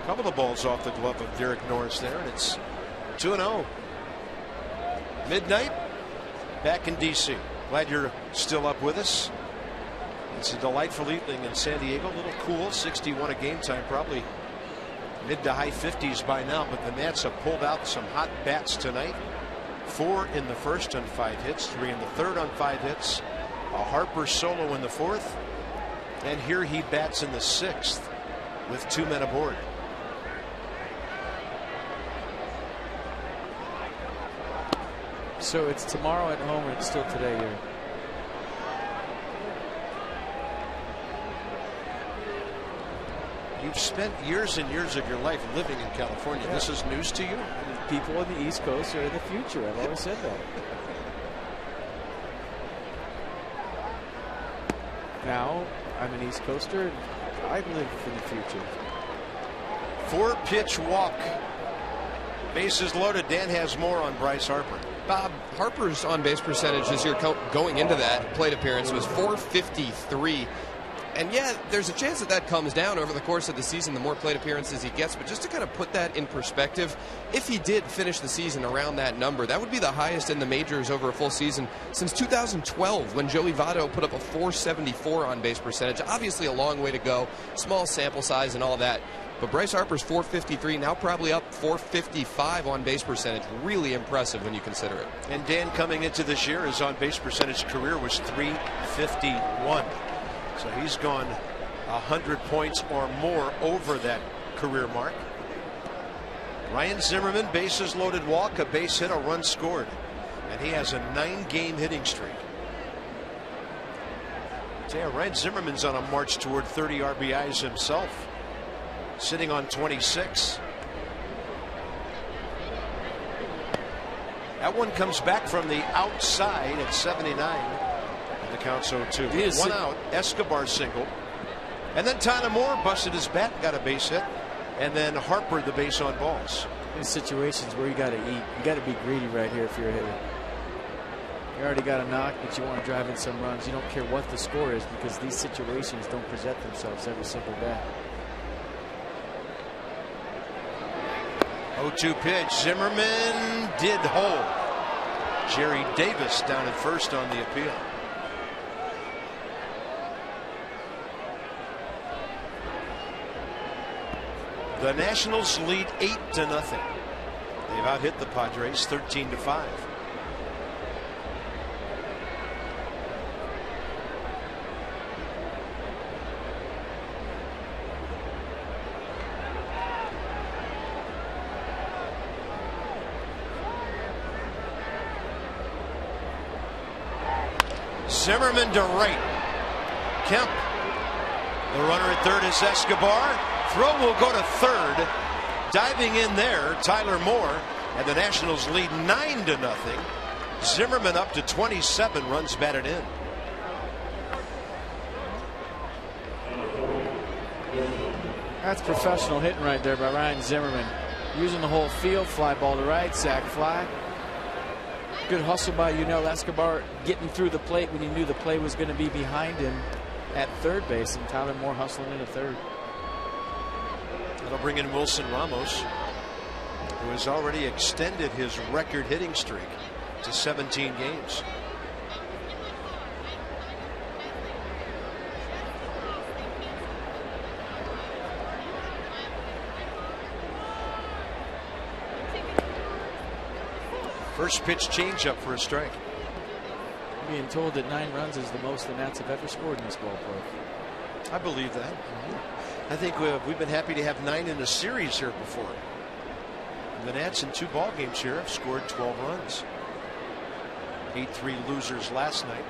Couple of balls off the glove of Derek Norris there, and it's 2-0. Midnight, back in D.C. Glad you're still up with us. It's a delightful evening in San Diego. A little cool, 61 at game time, probably mid to high 50s by now, but the Nats have pulled out some hot bats tonight. 4 in the first on 5 hits, 3 in the third on 5 hits, a Harper solo in the fourth, and here he bats in the 6th with 2 men aboard. So it's tomorrow at home, and it's still today here. You've spent years and years of your life living in California. Yeah. This is news to you? People on the East Coast are the future. I've always said that. Now, I'm an East Coaster, and I live for the future. 4-pitch walk. Bases loaded. Dan has more on Bryce Harper. Bob, Harper's on-base percentage this year going into that plate appearance was .453. And yeah, there's a chance that comes down over the course of the season the more plate appearances he gets. But just to kind of put that in perspective, if he did finish the season around that number, that would be the highest in the majors over a full season since 2012 when Joey Votto put up a .474 on-base percentage. Obviously a long way to go, small sample size and all that. But Bryce Harper's .453, now probably up .455 on base percentage. Really impressive when you consider it. And Dan, coming into this year, his on base percentage career was .351. So he's gone 100 points or more over that career mark. Ryan Zimmerman, bases loaded walk, a base hit, a run scored. And he has a 9-game hitting streak. So yeah, Ryan Zimmerman's on a march toward 30 RBIs himself, sitting on 26. That one comes back from the outside at 79. The count's 0-2. One out. Escobar single. And then Tyler Moore busted his bat, got a base hit. And then Harper the base on balls. In situations where you got to eat, you got to be greedy right here if you're a hitter. You already got a knock, but you want to drive in some runs. You don't care what the score is because these situations don't present themselves every single day. 0-2 pitch. Zimmerman did hold. Jerry Davis down at first on the appeal. The Nationals lead 8-0. They've out-hit the Padres 13-5. Zimmerman to right. Kemp. The runner at third is Escobar. Throw will go to third. Diving in there, Tyler Moore, and the Nationals lead 9-0. Zimmerman up to 27 runs batted in. That's professional hitting right there by Ryan Zimmerman. using the whole field. Fly ball to right, sac fly. Good hustle by Yunel Escobar, getting through the plate when he knew the play was going to be behind him at third base, and Tyler Moore hustling into third. That'll bring in Wilson Ramos, who has already extended his record hitting streak to 17 games. First pitch changeup for a strike. Being told that 9 runs is the most the Nats have ever scored in this ballpark. I believe that. I think we've been happy to have 9 in a series here before. The Nats in 2 ball games here have scored 12 runs. 8-3 losers last night,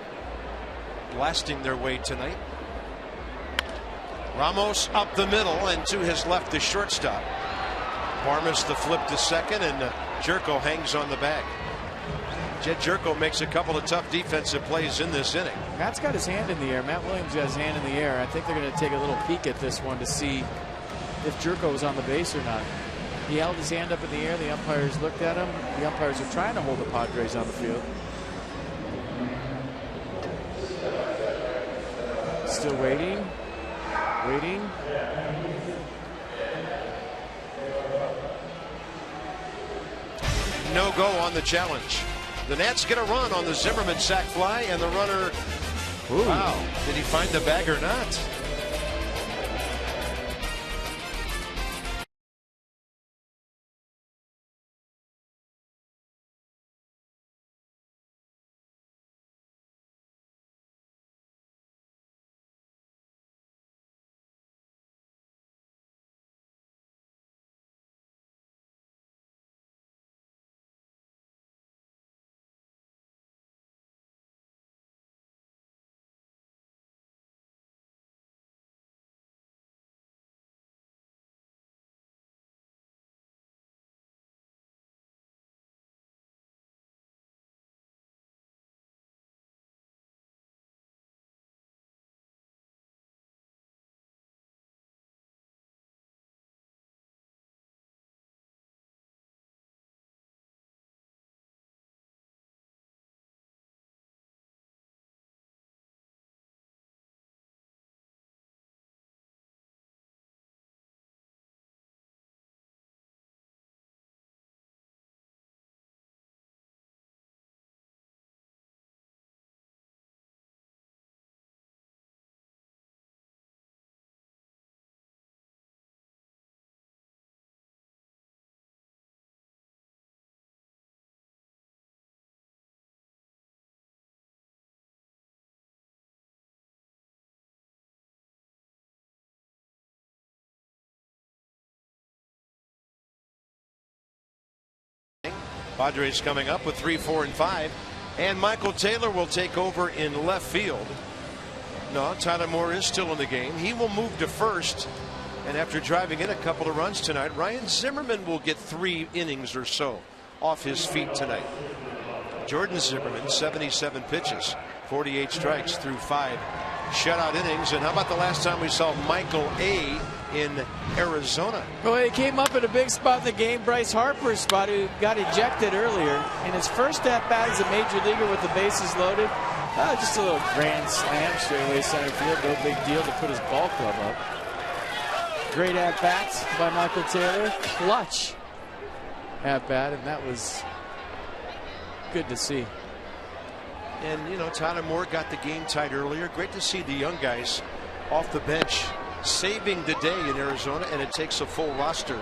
blasting their way tonight. Ramos up the middle, and to his left the shortstop. Barmas the flip to second, and Jerko hangs on the bag. Jed Jerko makes a couple of tough defensive plays in this inning. Matt's got his hand in the air. Matt Williams got his hand in the air. I think they're going to take a little peek at this one to see if Jerko was on the base or not. He held his hand up in the air. The umpires looked at him. The umpires are trying to hold the Padres on the field. Still waiting. Waiting. No go on the challenge. The Nats get a run on the Zimmerman sac fly, and the runner. Ooh. Wow. Did he find the bag or not? Padres coming up with 3, 4, and 5. And Michael Taylor will take over in left field. No, Tyler Moore is still in the game. He will move to first. And after driving in a couple of runs tonight, Ryan Zimmerman will get 3 innings or so off his feet tonight. Jordan Zimmerman, 77 pitches, 48 strikes through 5 shutout innings. And how about the last time we saw Michael A. in Arizona? Well, he came up in a big spot in the game. Bryce Harper's spot, who got ejected earlier. In his first at-bat as a major leaguer with the bases loaded, just a little grand slam straightaway center field. No big deal to put his ball club up. Great at-bats by Michael Taylor. Clutch at-bat, and that was good to see. And, you know, Tyler Moore got the game tied earlier. Great to see the young guys off the bench saving the day in Arizona, and it takes a full roster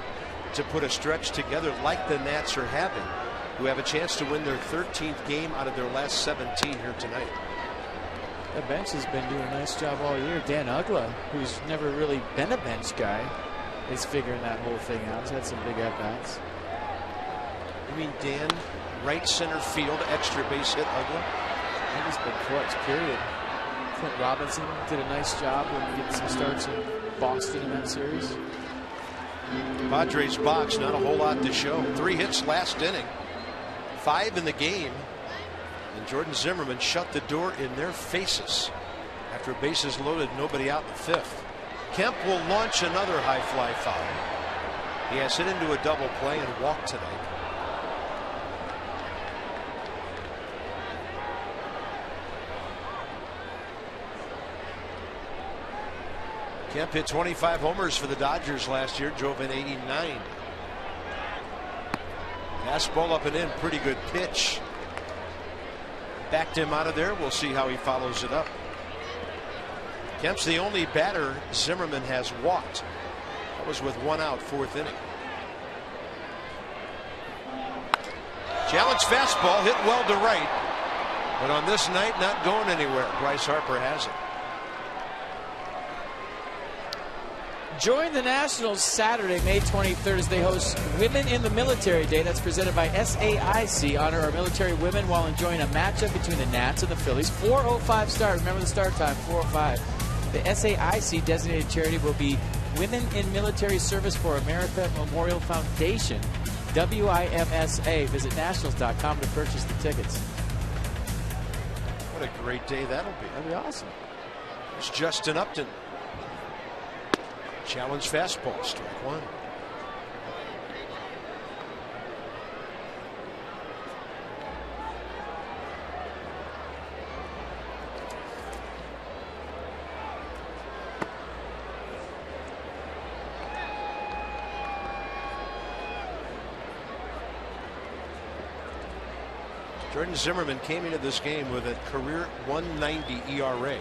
to put a stretch together like the Nats are having, who have a chance to win their 13th game out of their last 17 here tonight. The bench has been doing a nice job all year. Dan Ugla, who's never really been a bench guy, is figuring that whole thing out. He's had some big at-bats. You mean Dan, right center field, extra base hit Ugla? He's been clutch, period. Clint Robinson did a nice job when getting some starts in Boston in that series. Padres box, not a whole lot to show. 3 hits last inning, 5 in the game, and Jordan Zimmerman shut the door in their faces after bases loaded, nobody out in the 5th. Kemp will launch another high fly foul. He has hit into a double play and walked tonight. Kemp hit 25 homers for the Dodgers last year, drove in 89. Fastball up and in, pretty good pitch. Backed him out of there. We'll see how he follows it up. Kemp's the only batter Zimmerman has walked. That was with 1 out, 4th inning. Challenge fastball hit well to right, but on this night not going anywhere. Bryce Harper has it. Join the Nationals Saturday, May 23rd, as they host Women in the Military Day. That's presented by SAIC. Honor our military women while enjoying a matchup between the Nats and the Phillies. 4:05 start. Remember the start time, 4:05. The SAIC designated charity will be Women in Military Service for America Memorial Foundation, WIMSA. Visit nationals.com to purchase the tickets. What a great day that'll be. That'll be awesome. It's Justin Upton. Challenge fastball, strike 1. Jordan Zimmerman came into this game with a career 190 ERA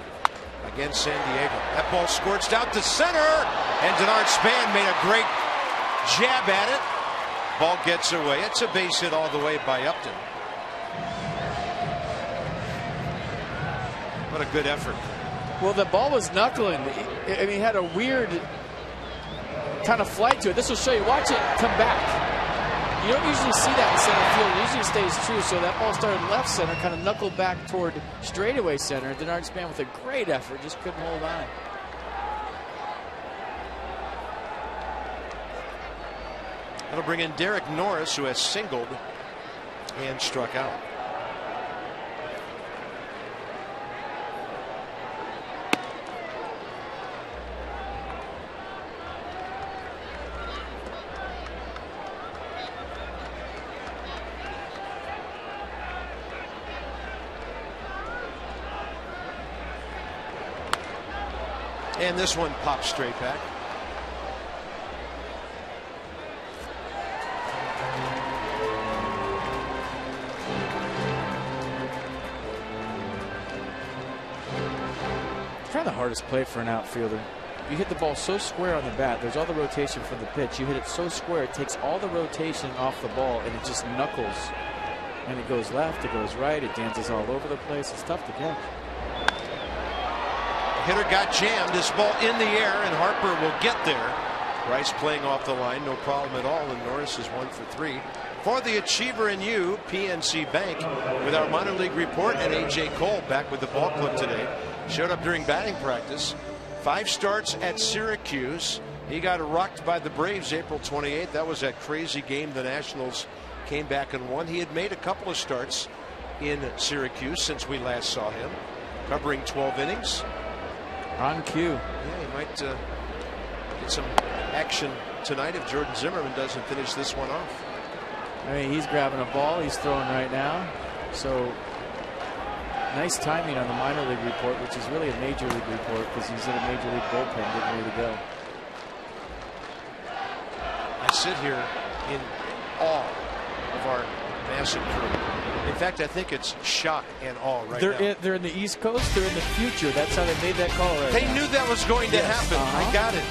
against San Diego. That ball scorched out to center, and Denard Span made a great jab at it. Ball gets away. It's a base hit all the way by Upton. What a good effort. Well, the ball was knuckling. I mean, he had a weird kind of flight to it. This will show you. Watch it come back. You don't usually see that in center field. It usually stays true. So that ball started left center, kind of knuckled back toward straightaway center. Denard Span with a great effort, just couldn't hold on. That'll bring in Derek Norris, who has singled and struck out. And this one pops straight back. It's kind of the hardest play for an outfielder. You hit the ball so square on the bat. There's all the rotation for the pitch. You hit it so square, it takes all the rotation off the ball, and it just knuckles. And it goes left, it goes right, it dances all over the place. It's tough to catch. Hitter got jammed. This ball in the air, and Harper will get there. Rice playing off the line, no problem at all, and Norris is 1 for 3. For the Achiever and You, PNC Bank, with our minor league report, and A.J. Cole back with the ball club today. Showed up during batting practice. 5 starts at Syracuse. He got rocked by the Braves April 28th. That was that crazy game the Nationals came back and won. He had made a couple of starts in Syracuse since we last saw him, covering 12 innings. On cue. Yeah, he might get some action tonight if Jordan Zimmerman doesn't finish this one off. I mean, he's grabbing a ball. He's throwing right now. So nice timing on the minor league report, which is really a major league report because he's in a major league bullpen getting ready to go. I sit here in awe of our massive crew. In fact, I think it's shock and awe right now. They're in the East Coast. They're in the future. That's how they made that call right They now. knew that was going to happen. I got it.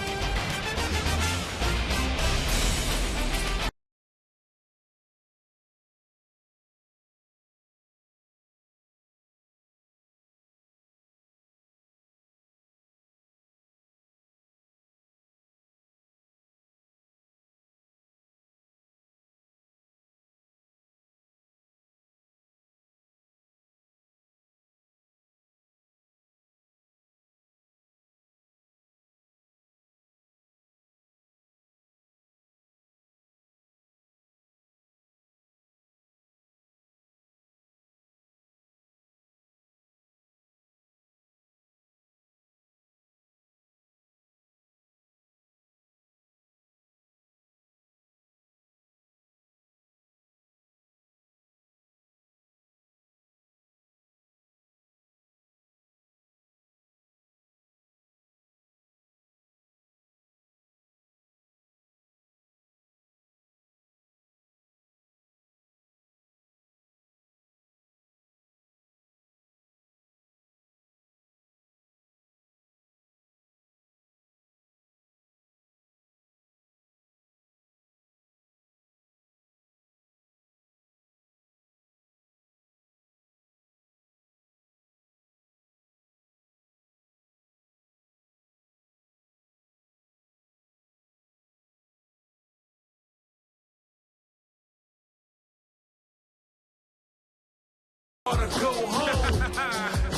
gotta go home.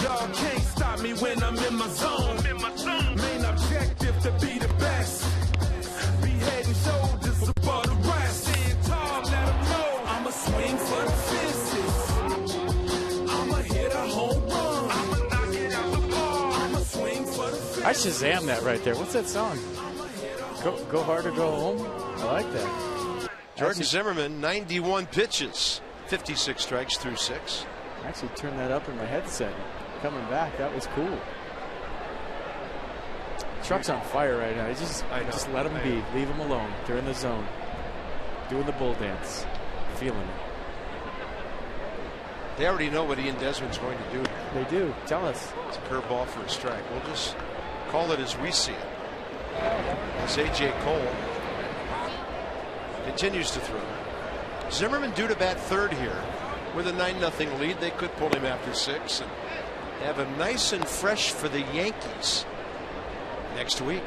Y'all can't stop me when I'm in my zone. Main objective to be the best. Be head and shoulders above the rest. Stand tall, let them know I'ma swing for the fences. I'ma hit a home run. I'ma knock it out the ball. I'ma swing for the fences. I Shazam that right there. What's that song? Go hard or go home? I like that. Jordan Zimmermann, 91 pitches, 56 strikes through 6. I actually turned that up in my headset. Coming back, that was cool. Truck's on fire right now. Just let them be. Leave them alone. They're in the zone. Doing the bull dance. Feeling it. They already know what Ian Desmond's going to do. They do. Tell us. It's a curveball for a strike. We'll just call it as we see it. As A.J. Cole continues to throw. Zimmermann due to bat third here with a 9-0 lead. They could pull him after 6 and have him nice and fresh for the Yankees next week.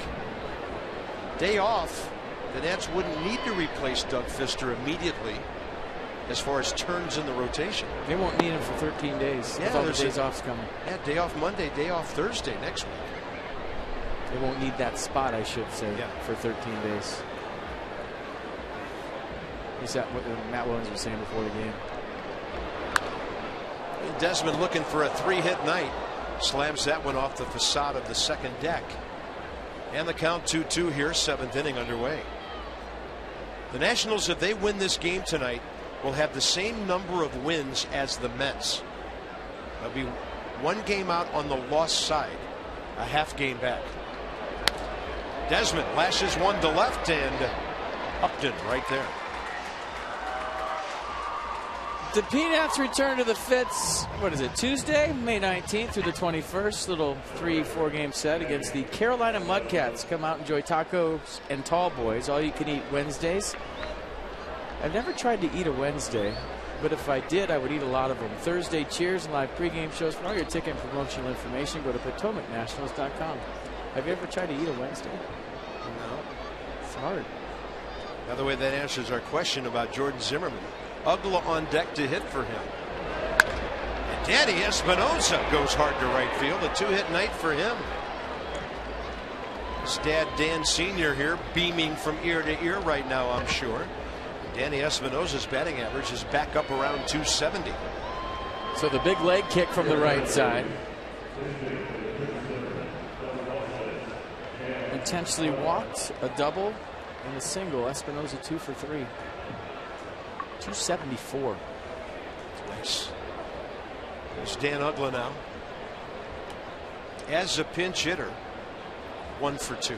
Day off. The Nats wouldn't need to replace Doug Fister immediately as far as turns in the rotation. They won't need him for 13 days. Yeah, all the days off's coming. Yeah, day off Monday, day off Thursday next week. They won't need that spot, I should say, for 13 days. Is that what Matt Williams was saying before the game? Desmond looking for a 3-hit night. Slams that one off the facade of the second deck. And the count 2-2 here, 7th inning underway. The Nationals, if they win this game tonight, will have the same number of wins as the Mets. They'll be one game out on the loss side, a half game back. Desmond lashes one to left, and Upton right there. The Peanuts return to the Fitz, what is it, Tuesday, May 19th through the 21st. Little 3-4 game set against the Carolina Mudcats. Come out and enjoy tacos and tall boys, all you can eat Wednesdays. I've never tried to eat a Wednesday, but if I did, I would eat a lot of them. Thursday cheers and live pregame shows. For all your ticket and promotional information, go to PotomacNationals.com. Have you ever tried to eat a Wednesday? No. It's hard. By the way, that answers our question about Jordan Zimmermann. Ugla on deck to hit for him. And Danny Espinosa goes hard to right field. A 2-hit night for him. His dad, Dan Sr. here, beaming from ear to ear right now, I'm sure. Danny Espinosa's batting average is back up around 270. So the big leg kick from the right side. Intentionally walked, a double, and a single. Espinosa 2 for 3. 274. Nice. There's Dan Ugla now. As a pinch hitter, 1 for 2.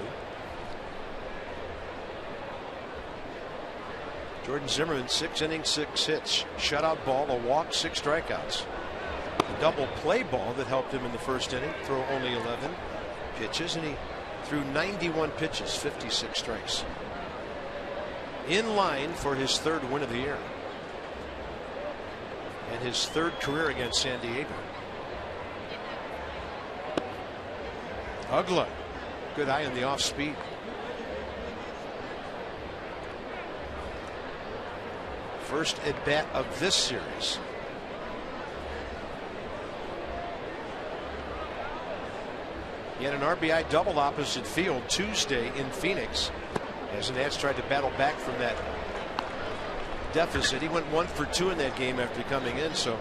Jordan Zimmermann, 6 innings, 6 hits, shutout ball, a walk, 6 strikeouts. A double play ball that helped him in the first inning, throw only 11 pitches, and he threw 91 pitches, 56 strikes. In line for his 3rd win of the year. And his 3rd career against San Diego. Ugla, good eye on the off speed. First at bat of this series. He had an RBI double opposite field Tuesday in Phoenix as the Nats tried to battle back from that deficit. He went 1 for 2 in that game after coming in, so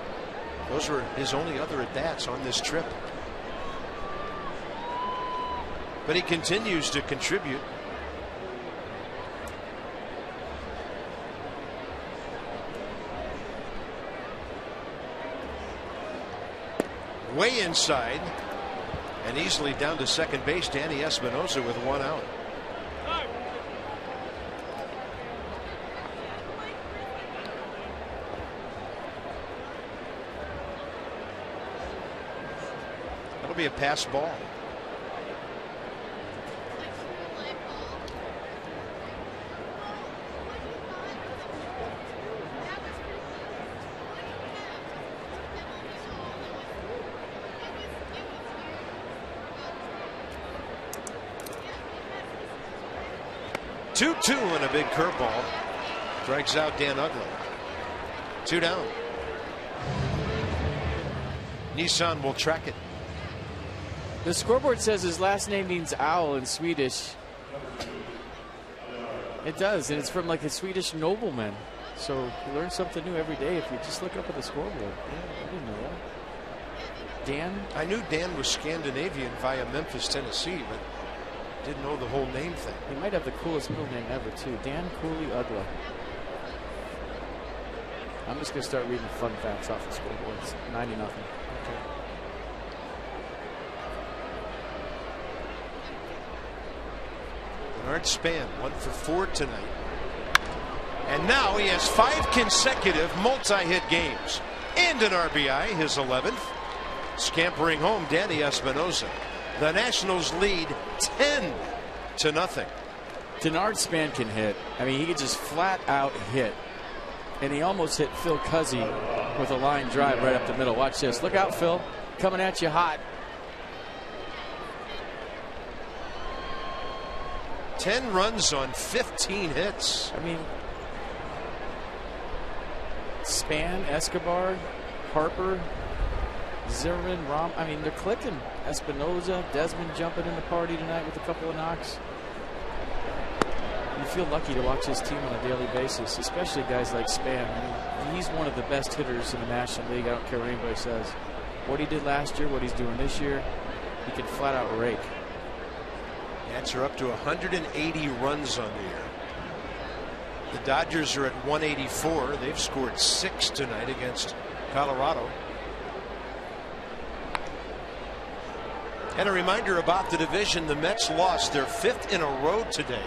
those were his only other at bats on this trip. But he continues to contribute. Way inside and easily down to second base. Danny Espinosa with 1 out. That'll be a pass ball. Two and a big curveball strikes out Dan Ugla. 2 down. Nissan will track it. The scoreboard says his last name means owl in Swedish. It does, and it's from like a Swedish nobleman. So you learn something new every day if you just look up at the scoreboard. Yeah, I didn't know that. Dan? I knew Dan was Scandinavian via Memphis, Tennessee, but didn't know the whole name thing. He might have the coolest middle name ever, too. Dan Cooley Ugla. I'm just going to start reading fun facts off the scoreboard. It's 90-0. Okay. Bernard Span, 1 for 4 tonight. And now he has 5 consecutive multi-hit games. And an RBI, his 11th. Scampering home, Danny Espinosa. The Nationals lead 10-0. Bernard Span can hit. I mean, he could just flat out hit. And he almost hit Phil Cuzzy with a line drive right up the middle. Watch this. Look out, Phil. Coming at you hot. 10 runs on 15 hits. I mean, Span, Escobar, Harper, Zimmerman, Rom. I mean, they're clicking. Espinoza, Desmond jumping in the party tonight with a couple of knocks. You feel lucky to watch this team on a daily basis, especially guys like Span. I mean, he's one of the best hitters in the National League. I don't care what anybody says. What he did last year, what he's doing this year, he can flat out rake. Nats are up to 180 runs on the year. The Dodgers are at 184. They've scored 6 tonight against Colorado. And a reminder about the division, the Mets lost their 5th in a row today.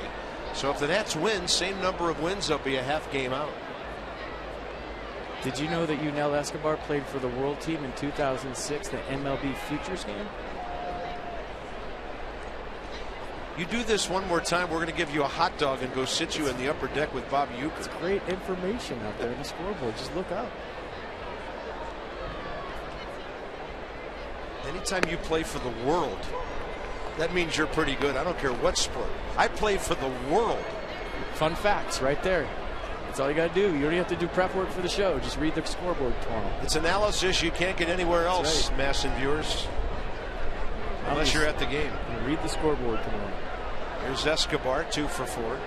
So if the Nats win, same number of wins, they'll be a half game out. Did you know that Yunel Escobar played for the World Team in 2006, the MLB Futures game? You do this one more time, we're going to give you a hot dog and go sit you in the upper deck with Bobby Uecker. It's great information out there in the scoreboard. Just look up. Anytime you play for the world, that means you're pretty good. I don't care what sport. I play for the world. Fun facts right there. That's all you got to do. You don't even have to do prep work for the show. Just read the scoreboard tomorrow. It's analysis you can't get anywhere else, right. Mass and viewers. Unless you're at the game. Read the scoreboard tomorrow. Here's Escobar, 2 for 4.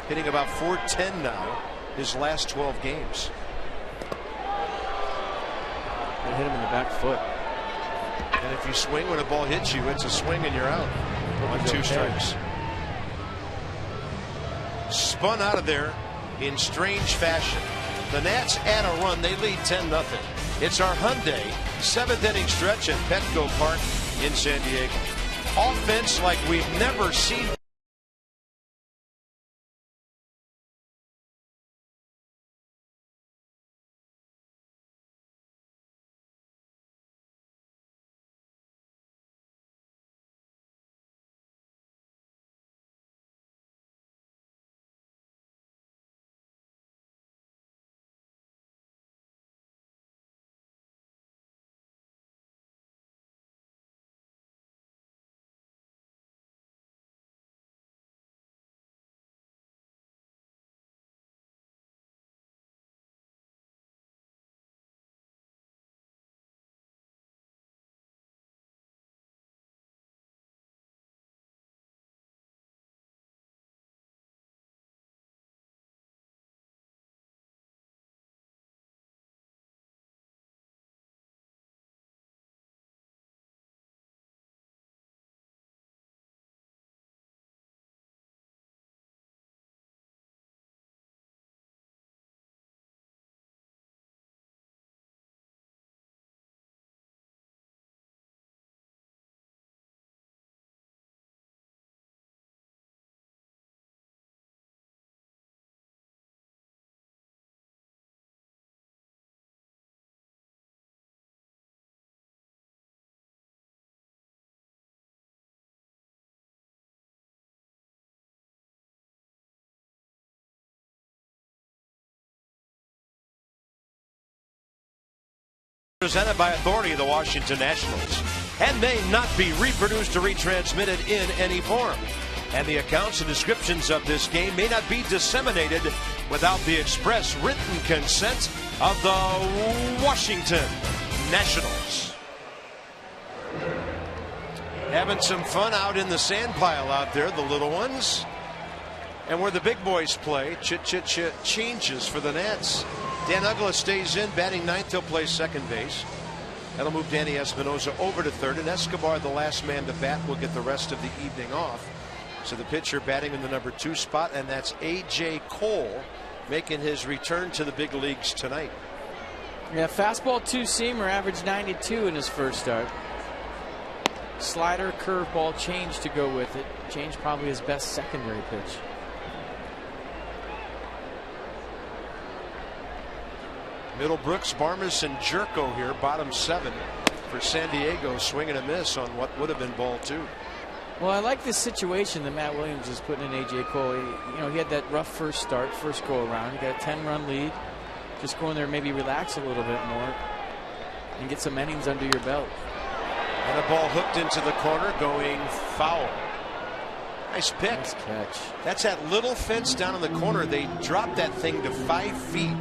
Hitting about .410 now, his last 12 games. They hit him in the back foot. And if you swing when a ball hits you, it's a swing and you're out on 2 strikes. Spun out of there in strange fashion. The Nats add a run. They lead 10-0. It's our Hyundai 7th inning stretch at Petco Park in San Diego. Offense like we've never seen. Presented by authority of the Washington Nationals and may not be reproduced or retransmitted in any form. And the accounts and descriptions of this game may not be disseminated without the express written consent of the Washington Nationals. Having some fun out in the sand pile out there, the little ones. And where the big boys play, chit changes for the Nats. Dan Uggla stays in, batting ninth. He'll play second base. That'll move Danny Espinosa over to third, and Escobar, the last man to bat, will get the rest of the evening off. So the pitcher batting in the number 2 spot, and that's A.J. Cole making his return to the big leagues tonight. Yeah, fastball two-seamer, averaged 92 in his first start. Slider, curveball, change to go with it. Change probably his best secondary pitch. Middlebrooks, Barmes, and Jerko here, bottom 7 for San Diego, swing and a miss on what would have been ball 2. Well, I like this situation that Matt Williams is putting in A.J. Cole. He had that rough first start, first go around. He got a 10-run lead. Just go in there, maybe relax a little bit more and get some innings under your belt. And a ball hooked into the corner, going foul. Nice pick. Nice catch. That's that little fence down in the corner. They dropped that thing to 5 feet.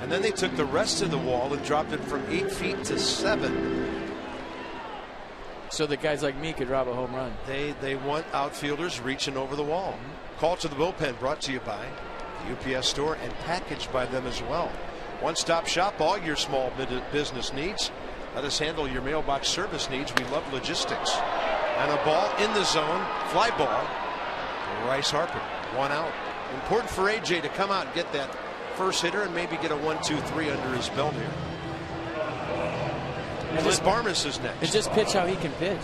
And then they took the rest of the wall and dropped it from 8 feet to 7. So that guys like me could rob a home run. They want outfielders reaching over the wall. Call to the bullpen brought to you by the UPS store and packaged by them as well. One-stop shop, all your small business needs. Let us handle your mailbox service needs. We love logistics. And a ball in the zone, fly ball. Bryce Harper, 1 out. Important for AJ to come out and get that first hitter and maybe get a 1-2-3 under his belt here. Clint Barmes is next. It's just pitch how he can pitch.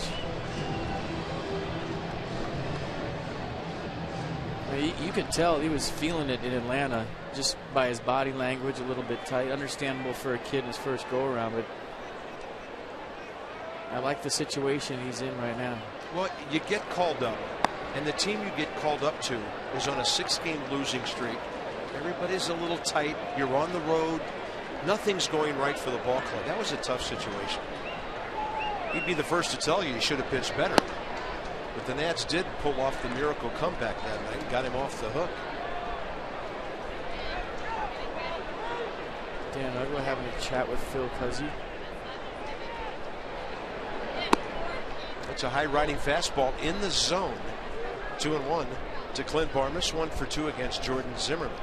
You could tell he was feeling it in Atlanta just by his body language, a little bit tight. Understandable for a kid in his first go around, but I like the situation he's in right now. Well, you get called up, and the team you get called up to is on a 6-game losing streak. Everybody's a little tight. You're on the road. Nothing's going right for the ball club. That was a tough situation. He'd be the first to tell you he should have pitched better. But the Nats did pull off the miracle comeback that night and got him off the hook. Dan Uggla having a chat with Phil Cuzzy. That's a high riding fastball in the zone. 2-1 to Clint Barmes. 1 for 2 against Jordan Zimmerman.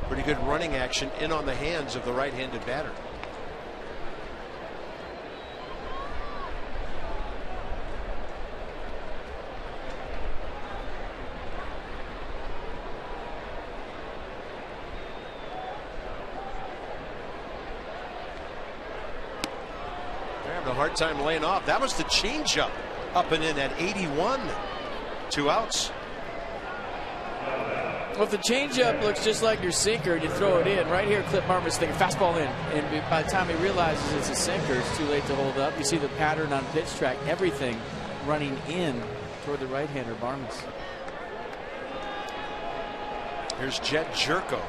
Pretty good running action in on the hands of the right-handed batter. They're having a hard time laying off. That was the changeup, up and in at 81. 2 outs. Well, if the changeup looks just like your sinker and you throw it in, right here, Clint Barmes is thinking fastball in. And by the time he realizes it's a sinker, it's too late to hold up. You see the pattern on pitch track, everything running in toward the right-hander, Barmes. Here's Jet Jerko,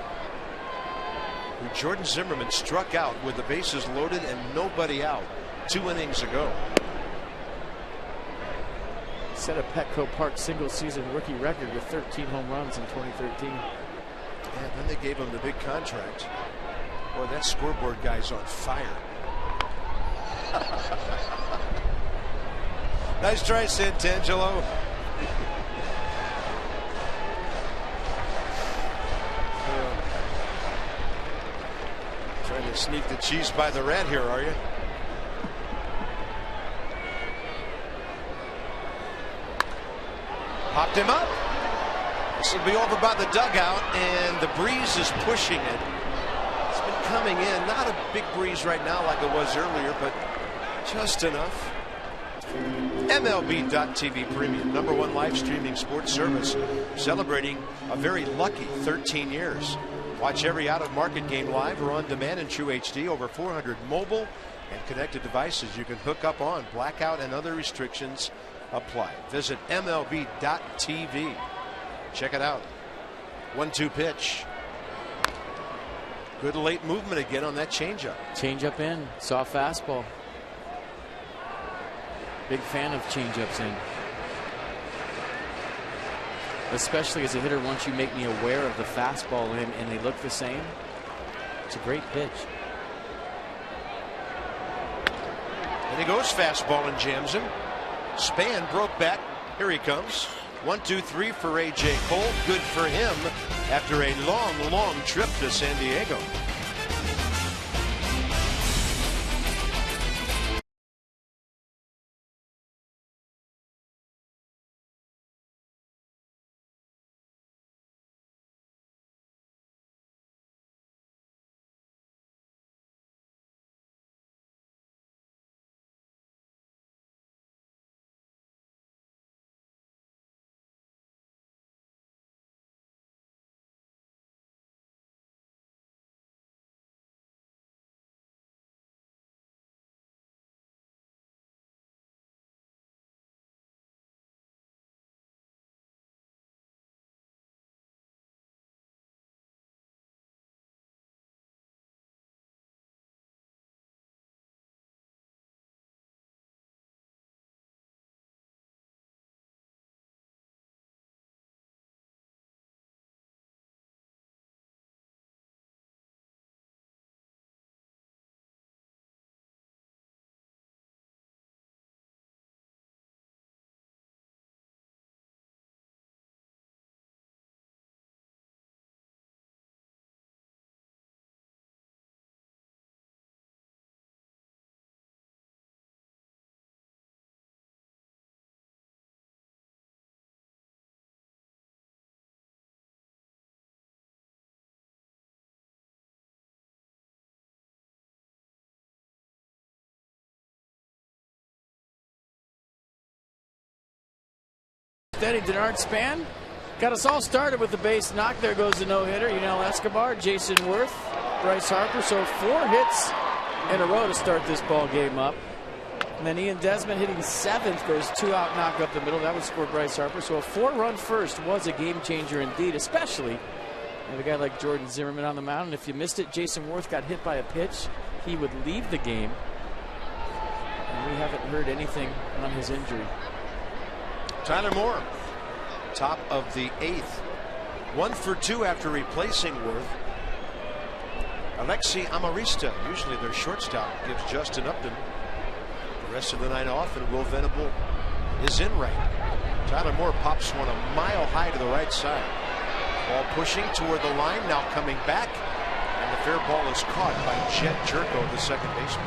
who Jordan Zimmerman struck out with the bases loaded and nobody out 2 innings ago. Set a Petco Park single-season rookie record with 13 home runs in 2013. And then they gave him the big contract. Boy, that scoreboard guy's on fire. Nice try, Santangelo. Trying to sneak the cheese by the rat here, are you? Popped him up. This will be over by the dugout, and the breeze is pushing it. It's been coming in. Not a big breeze right now like it was earlier, but just enough. MLB.TV Premium, #1 live streaming sports service, celebrating a very lucky 13 years. Watch every out-of-market game live or on demand in True HD. Over 400 mobile and connected devices you can hook up on. Blackout and other restrictions apply. Visit MLB.TV. Check it out. 1-2 pitch. Good late movement again on that changeup. Changeup in, soft fastball. Big fan of changeups in. Especially as a hitter, once you make me aware of the fastball in and they look the same. It's a great pitch. And he goes fastball and jams him. Span broke back. Here he comes. 1, 2, 3 for A.J. Cole. Good for him after a long, long trip to San Diego. Steady Denard Span got us all started with the base knock. There goes the no-hitter. Yunel Escobar, Jason Worth, Bryce Harper. So 4 hits in a row to start this ball game up. And then Ian Desmond hitting 7th goes 2-out knock up the middle. That would score Bryce Harper. So a 4-run first was a game changer indeed, especially with a guy like Jordan Zimmerman on the mound. And if you missed it, Jason Worth got hit by a pitch. He would leave the game. And we haven't heard anything on his injury. Tyler Moore, top of the 8th. 1 for 2 after replacing Worth. Alexi Amarista, usually their shortstop, gives Justin Upton the rest of the night off, and Will Venable is in right. Tyler Moore pops one a mile high to the right side. Ball pushing toward the line, now coming back, and the fair ball is caught by Jet Jerko, the second baseman.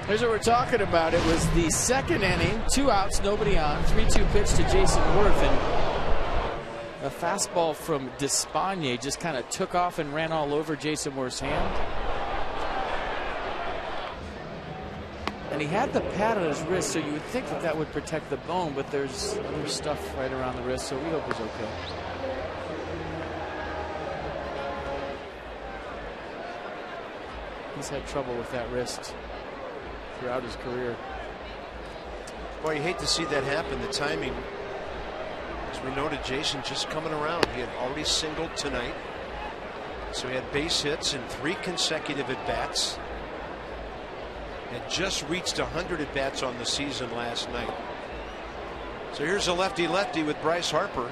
Here's what we're talking about. It was the second inning, 2 outs, nobody on. 3-2 pitch to Jason Worth, and a fastball from Despagne just kind of took off and ran all over Jason Worth's hand. And he had the pad on his wrist, so you would think that that would protect the bone, but there's other stuff right around the wrist, so we hope he's okay. He's had trouble with that wrist throughout his career. Boy, you hate to see that happen. The timing, as we noted, Jason just coming around. He had already singled tonight, so he had base hits in 3 consecutive at-bats. Had just reached 100 at-bats on the season last night. So here's a lefty-lefty with Bryce Harper.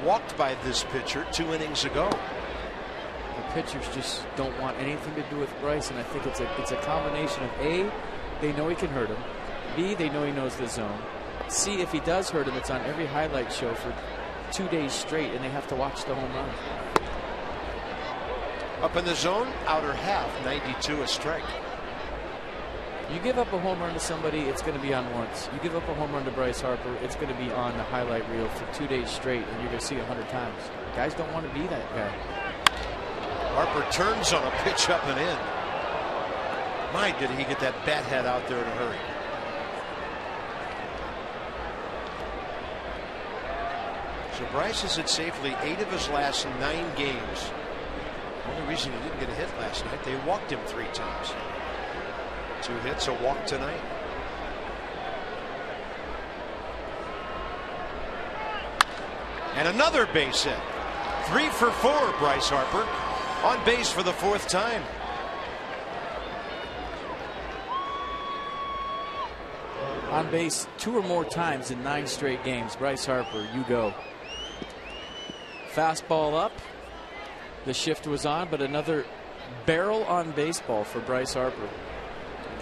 Walked by this pitcher 2 innings ago. The pitchers just don't want anything to do with Bryce, and I think it's a combination of A, they know he can hurt him. B, they know he knows the zone. C, if he does hurt him, it's on every highlight show for 2 days straight, and they have to watch the home run. Up in the zone, outer half, 92 a strike. You give up a home run to somebody, it's going to be on once. You give up a home run to Bryce Harper, it's going to be on the highlight reel for 2 days straight, and you're going to see 100 times. Guys don't want to be that guy. Harper turns on a pitch up and in. My, did he get that bat head out there in a hurry. So Bryce has hit safely 8 of his last 9 games. The only reason he didn't get a hit last night, they walked him 3 times. 2 hits, a walk tonight. And another base hit. 3 for 4, Bryce Harper. On base for the 4th time. on base 2 or more times in 9 straight games. Bryce Harper, you go. Fastball up. The shift was on, but another barrel on baseball for Bryce Harper.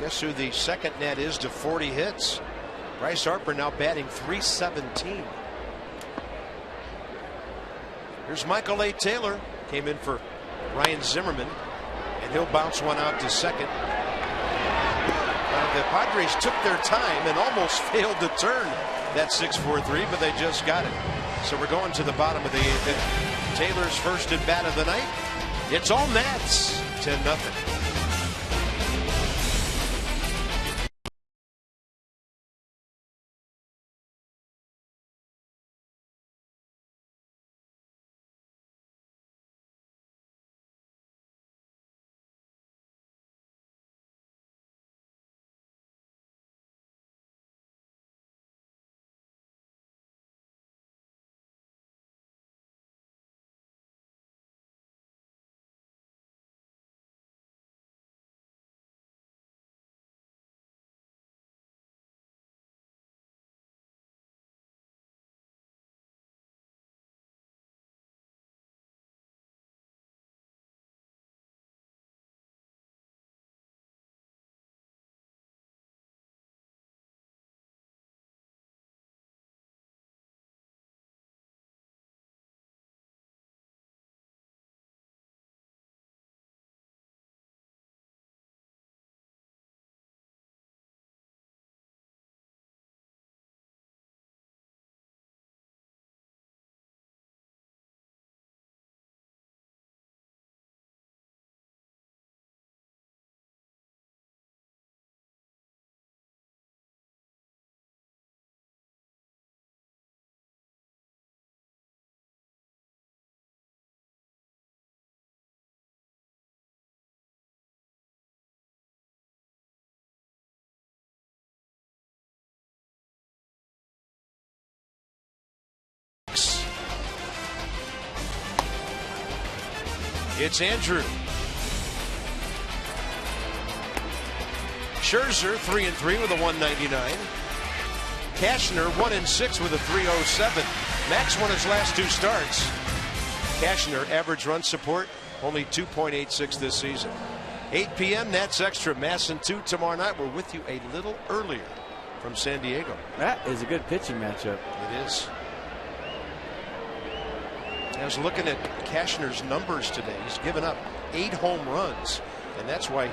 Guess who the second net is to 40 hits? Bryce Harper now batting .317. Here's Michael A. Taylor. Came in for Ryan Zimmerman, and he'll bounce one out to second. The Padres took their time and almost failed to turn that 6-4-3, but they just got it. So we're going to the bottom of the 8th inning. Taylor's first at bat of the night. It's all Nats, 10-0. It's Andrew. Scherzer 3-3 with a 199. Cashner 1-6 with a 307. Max won his last 2 starts. Cashner average run support only 2.86 this season. 8 p.m. Nats Extra, Masson 2 tomorrow night. We're with you a little earlier from San Diego. That is a good pitching matchup. It is. I was looking at Cashner's numbers today. He's given up 8 home runs, and that's why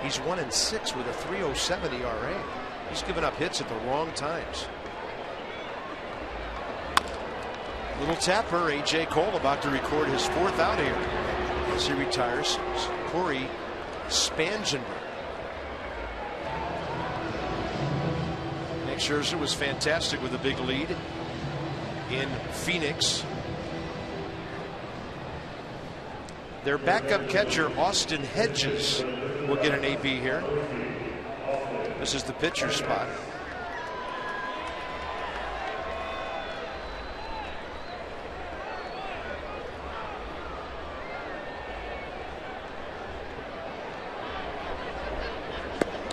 he's 1-6 with a 3.07 ERA. He's given up hits at the wrong times. Little tapper, A.J. Cole about to record his 4th out here as he retires. Corey Spangenberg. Max Scherzer was fantastic with a big lead in Phoenix. Their backup catcher, Austin Hedges, will get an AB here. This is the pitcher spot.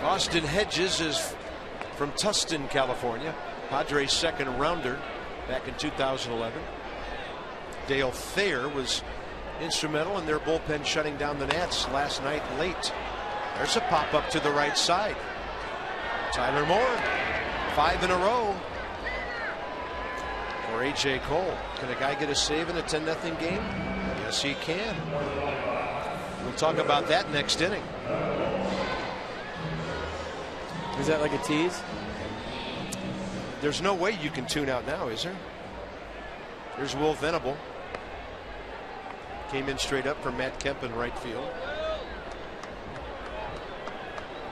Austin Hedges is from Tustin, California. Padres' 2nd rounder back in 2011. Dale Thayer was instrumental in their bullpen shutting down the Nats last night late. There's a pop up to the right side. Tyler Moore, 5 in a row for A.J. Cole. Can a guy get a save in a 10-0 game? Yes, he can. We'll talk about that next inning. Is that like a tease? There's no way you can tune out now, is there? There's Will Venable. Came in straight up for Matt Kemp in right field.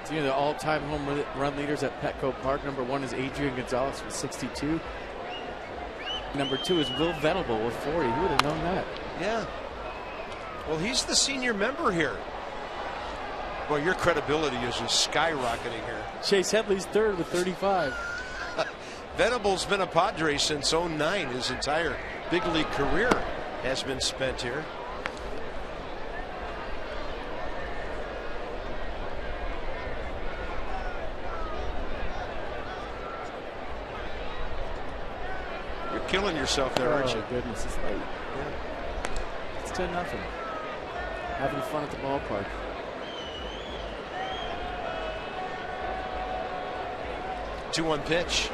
So, the all-time home run leaders at Petco Park. Number 1 is Adrian Gonzalez with 62. Number 2 is Will Venable with 40. Who would have known that? Yeah. Well, he's the senior member here. Well, your credibility is just skyrocketing here. Chase Headley's 3rd with 35. Venable's been a Padre since '09. His entire big league career has been spent here. killing yourself there, aren't you? Oh, goodness. It's late. Yeah. It's 10-0. Having fun at the ballpark. 2-1 pitch.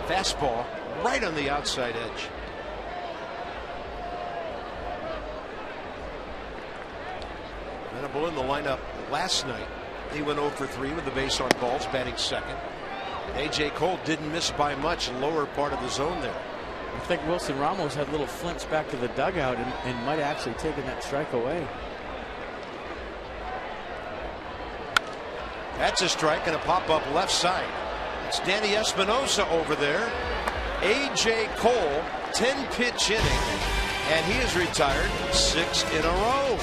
Fastball right on the outside edge. Venable in the lineup last night. He went 0 for 3 with the base on balls, batting second. And A.J. Cole didn't miss by much, lower part of the zone there. I think Wilson Ramos had a little flinch back to the dugout and might have actually taken that strike away. That's a strike and a pop-up left side. It's Danny Espinosa over there. A.J. Cole, 10-pitch inning, and he has retired 6 in a row.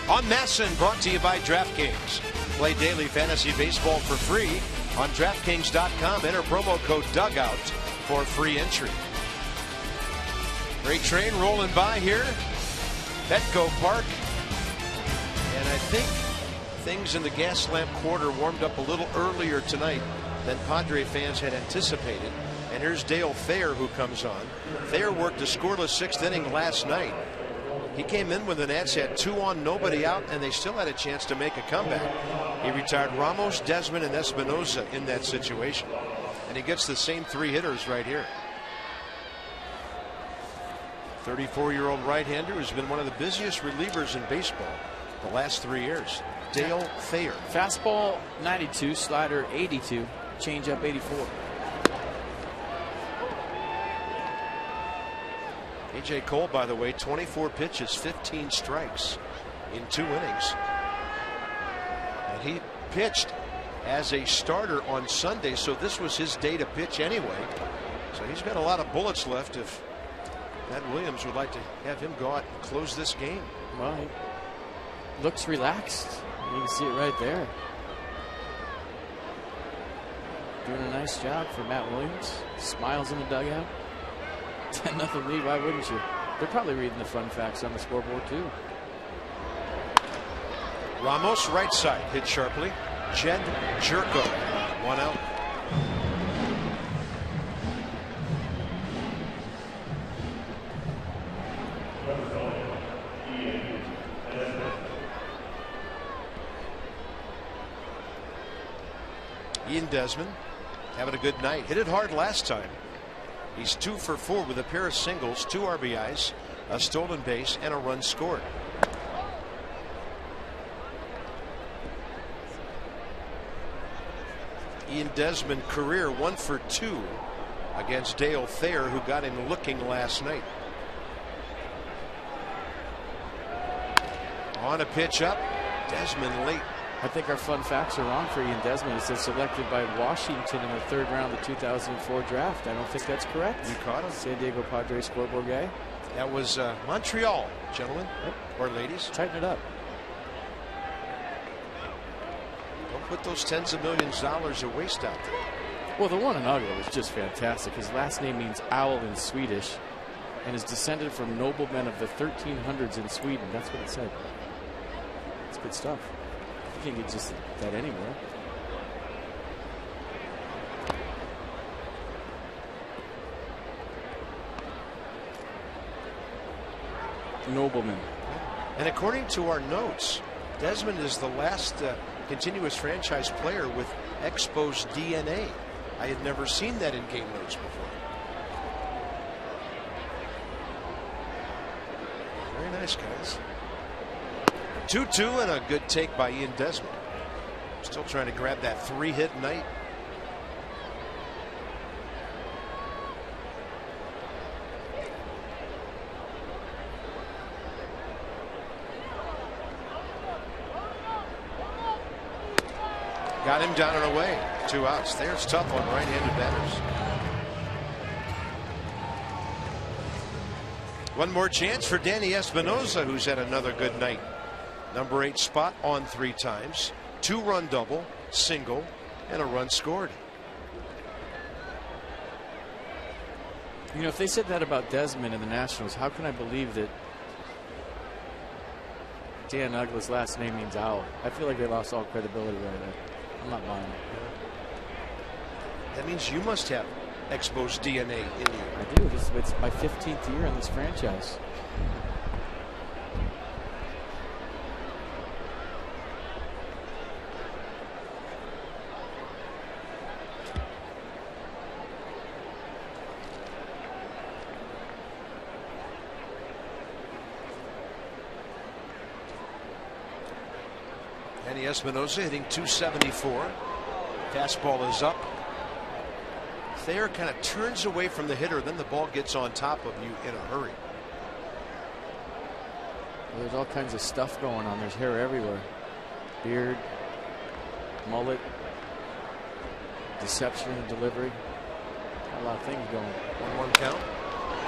On NASN, brought to you by DraftKings. Play daily fantasy baseball for free on DraftKings.com. Enter promo code DUGOUT for free entry. Great train rolling by here. Petco Park. And I think things in the Gaslamp Quarter warmed up a little earlier tonight than Padre fans had anticipated. And here's Dale Thayer who comes on. Thayer worked a scoreless 6th inning last night. He came in when the Nats had 2 on, nobody out, and they still had a chance to make a comeback. He retired Ramos, Desmond, and Espinosa in that situation. And he gets the same 3 hitters right here. 34-year-old right-hander who's been one of the busiest relievers in baseball the last 3 years. Dale Thayer. Fastball 92, slider 82, changeup 84. A.J. Cole, by the way, 24 pitches, 15 strikes in 2 innings. And he pitched as a starter on Sunday, so this was his day to pitch anyway. So he's got a lot of bullets left if Matt Williams would like to have him go out and close this game. Well, he looks relaxed. You can see it right there. Doing a nice job for Matt Williams. Smiles in the dugout. 10-0 lead, why wouldn't you? They're probably reading the fun facts on the scoreboard too. Ramos right side hit sharply. Jed Jerko 1 out. Ian Desmond having a good night. Hit it hard last time. He's 2 for 4 with a pair of singles, 2 RBIs, a stolen base, and a run scored. Ian Desmond career 1 for 2 against Dale Thayer, who got him looking last night. On a pitch up, Desmond late. I think our fun facts are wrong for Ian Desmond. It says selected by Washington in the 3rd round of the 2004 draft. I don't think that's correct. You caught him. San Diego Padres scoreboard guy. That was Montreal, gentlemen, or ladies. Tighten it up. put those tens of millions of dollars of waste out there. Well, the one in Uggla was just fantastic. His last name means owl in Swedish and is descended from noblemen of the 1300s in Sweden. That's what it said. It's good stuff. You can't get just that anywhere. Nobleman. And according to our notes, Desmond is the last continuous franchise player with Expos DNA. I had never seen that in game notes before. Very nice, guys. 2-2 and a good take by Ian Desmond. Still trying to grab that 3-hit night. Got him down and away. 2 outs. There's tough on right-handed batters. One more chance for Danny Espinosa, who's had another good night. Number 8 spot on 3 times. 2-run double, single, and a run scored. You know, if they said that about Desmond in the Nationals, how can I believe that Dan Uggla's last name means owl? I feel like they lost all credibility right there. I'm not buying it. That means you must have Expos DNA in you. I do. It's my 15th year in this franchise. Danny Espinosa hitting .274. Fastball is up. Thayer kind of turns away from the hitter, then the ball gets on top of you in a hurry. Well, there's all kinds of stuff going on. There's hair everywhere. Beard, mullet, deception and delivery. Got a lot of things going. 1-1 count.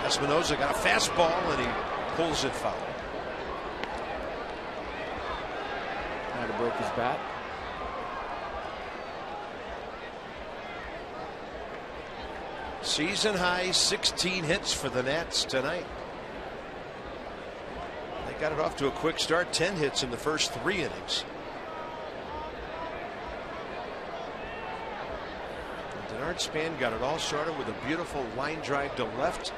Espinosa got a fastball and he pulls it foul. Might have broke his bat. Season high 16 hits for the Nats tonight. They got it off to a quick start. 10 hits in the first 3 innings. And Denard Span got it all started with a beautiful line drive to left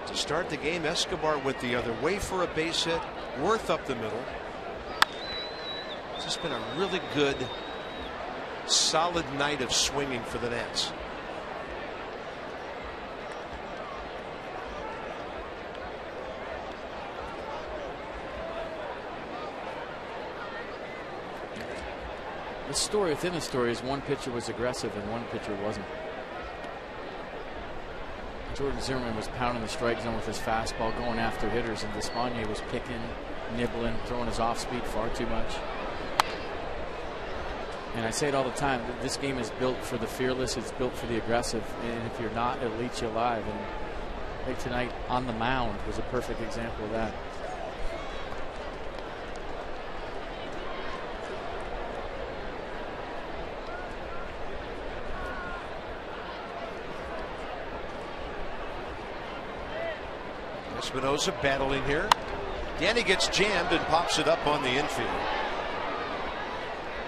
to start the game. Escobar went the other way for a base hit. Worth up the middle. It's just been a really good, solid night of swinging for the Nats. The story within the story is one pitcher was aggressive and one pitcher wasn't. Jordan Zimmerman was pounding the strike zone with his fastball, going after hitters, and Despaigne was picking, nibbling, throwing his off speed far too much. And I say it all the time, that this game is built for the fearless, it's built for the aggressive, and if you're not, it'll eat you alive. And I think tonight on the mound was a perfect example of that. Espinosa battling here. Danny gets jammed and pops it up on the infield.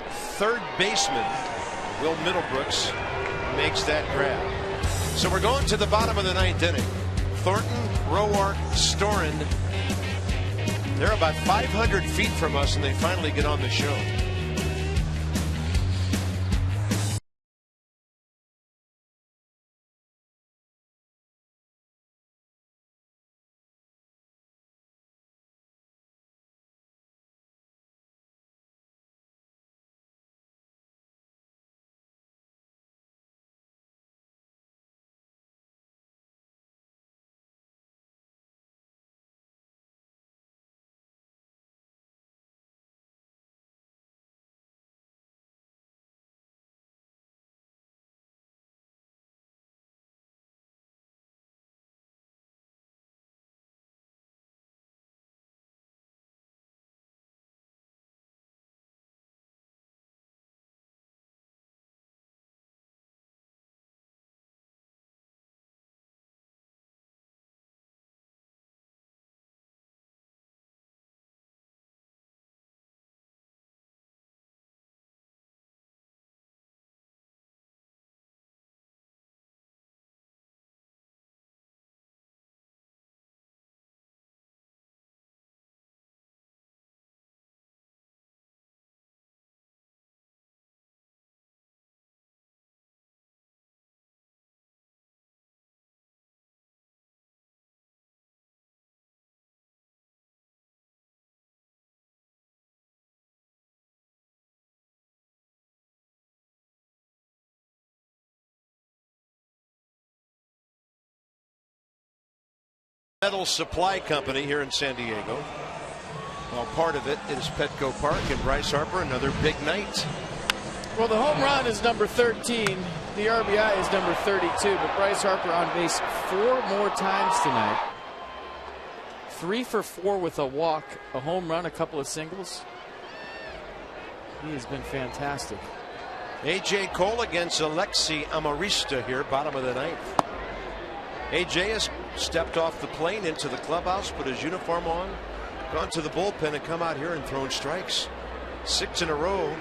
Third baseman Will Middlebrooks makes that grab. So we're going to the bottom of the 9th inning. Thornton, Roark, Storin. They're about 500 feet from us, and they finally get on the show. Metal Supply Company here in San Diego. Well, part of it is Petco Park, and Bryce Harper, another big night. Well, the home run is number 13. The RBI is number 32. But Bryce Harper on base 4 more times tonight. 3 for 4 with a walk, a home run, a couple of singles. He has been fantastic. AJ Cole against Alexi Amarista here, bottom of the ninth. AJ has stepped off the plane into the clubhouse, put his uniform on, gone to the bullpen, and come out here and thrown strikes. 6 in a row.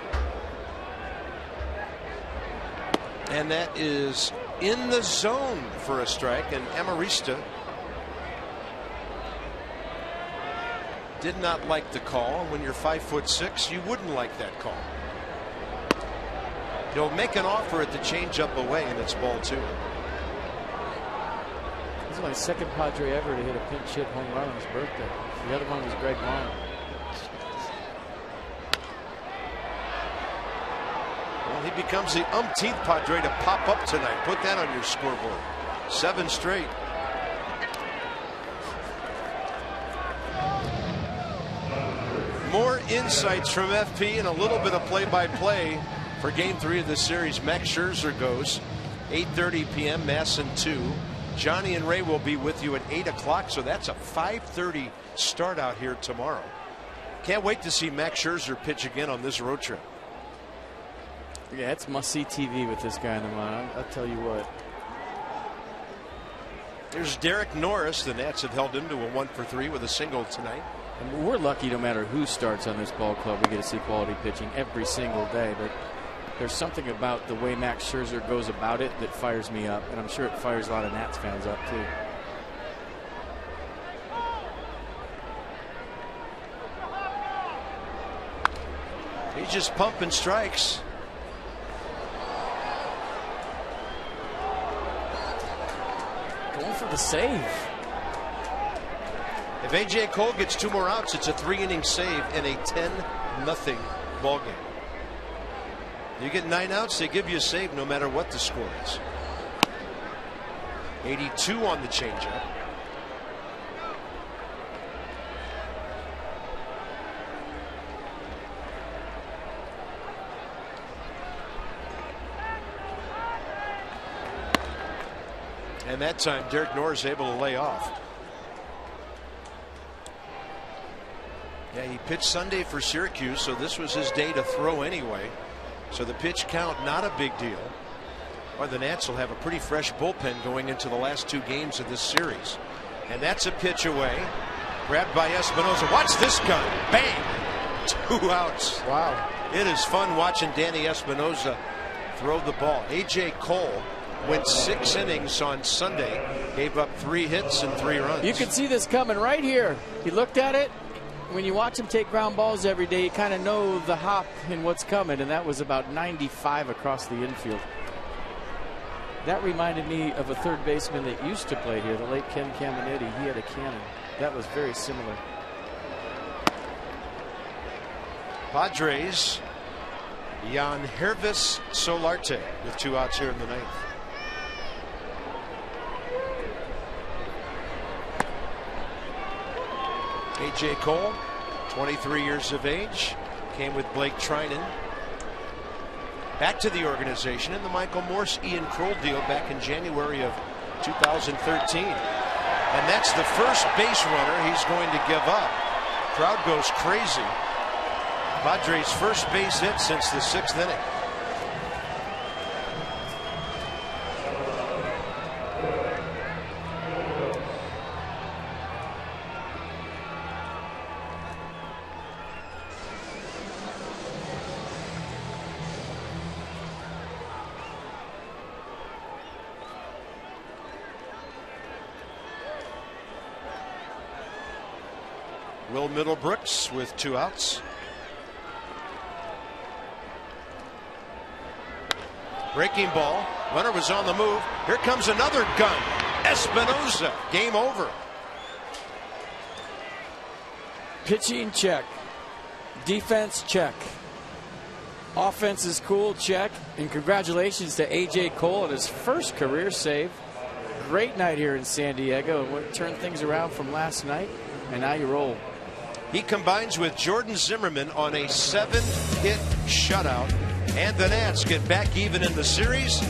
And that is in the zone for a strike, and Amarista did not like the call. When you're 5'6", you wouldn't like that call. He'll make an offer at the changeup away, and it's ball 2. This is my second Padre ever to hit a pinch hit home run on his birthday. The other one was Greg Vaughn. Well, he becomes the umpteenth Padre to pop up tonight. Put that on your scoreboard. 7 straight. More insights from FP and a little bit of play-by-play for Game 3 of this series. Max Scherzer goes 8:30 p.m. Masson 2. Johnny and Ray will be with you at 8 o'clock, so that's a 5:30 start out here tomorrow. Can't wait to see Max Scherzer pitch again on this road trip. Yeah, it's must-see TV with this guy in the line. I'll tell you what. There's Derek Norris. The Nats have held him to a 1-for-3 with a single tonight. And we're lucky no matter who starts on this ball club, we get to see quality pitching every single day. But there's something about the way Max Scherzer goes about it that fires me up, and I'm sure it fires a lot of Nats fans up too. He's just pumping strikes. Going for the save. If AJ Cole gets 2 more outs, it's a 3-inning save in a 10-0 ball game. You get 9 outs, they give you a save no matter what the score is. 82 on the changeup. And that time Derek Norris able to lay off. Yeah, he pitched Sunday for Syracuse, so this was his day to throw anyway. So the pitch count, not a big deal. Or the Nats will have a pretty fresh bullpen going into the last 2 games of this series. And that's a pitch away. Grabbed by Espinosa. Watch this gun. Bang! 2 outs. Wow. It is fun watching Danny Espinosa throw the ball. AJ Cole went 6 innings on Sunday. Gave up 3 hits and 3 runs. You can see this coming right here. He looked at it. When you watch him take ground balls every day, you kind of know the hop and what's coming, and that was about 95 across the infield. That reminded me of a third baseman that used to play here, the late Ken Caminetti. He had a cannon. That was very similar. Padres, Jan Hervis Solarte with 2 outs here in the 9th. AJ Cole, 23 years of age, came with Blake Trinan back to the organization in the Michael Morse, Ian Kroll deal back in January of 2013. And that's the first base runner he's going to give up. Crowd goes crazy. Padres' first base hit since the 6th inning. Will Middlebrooks with 2 outs. Breaking ball. Runner was on the move. Here comes another gun. Espinosa. Game over. Pitching, check. Defense, check. Offense is cool, check. And congratulations to AJ Cole on his first career save. Great night here in San Diego. Turned things around from last night, and now you roll. He combines with Jordan Zimmerman on a 7-hit shutout, and the Nats get back even in the series.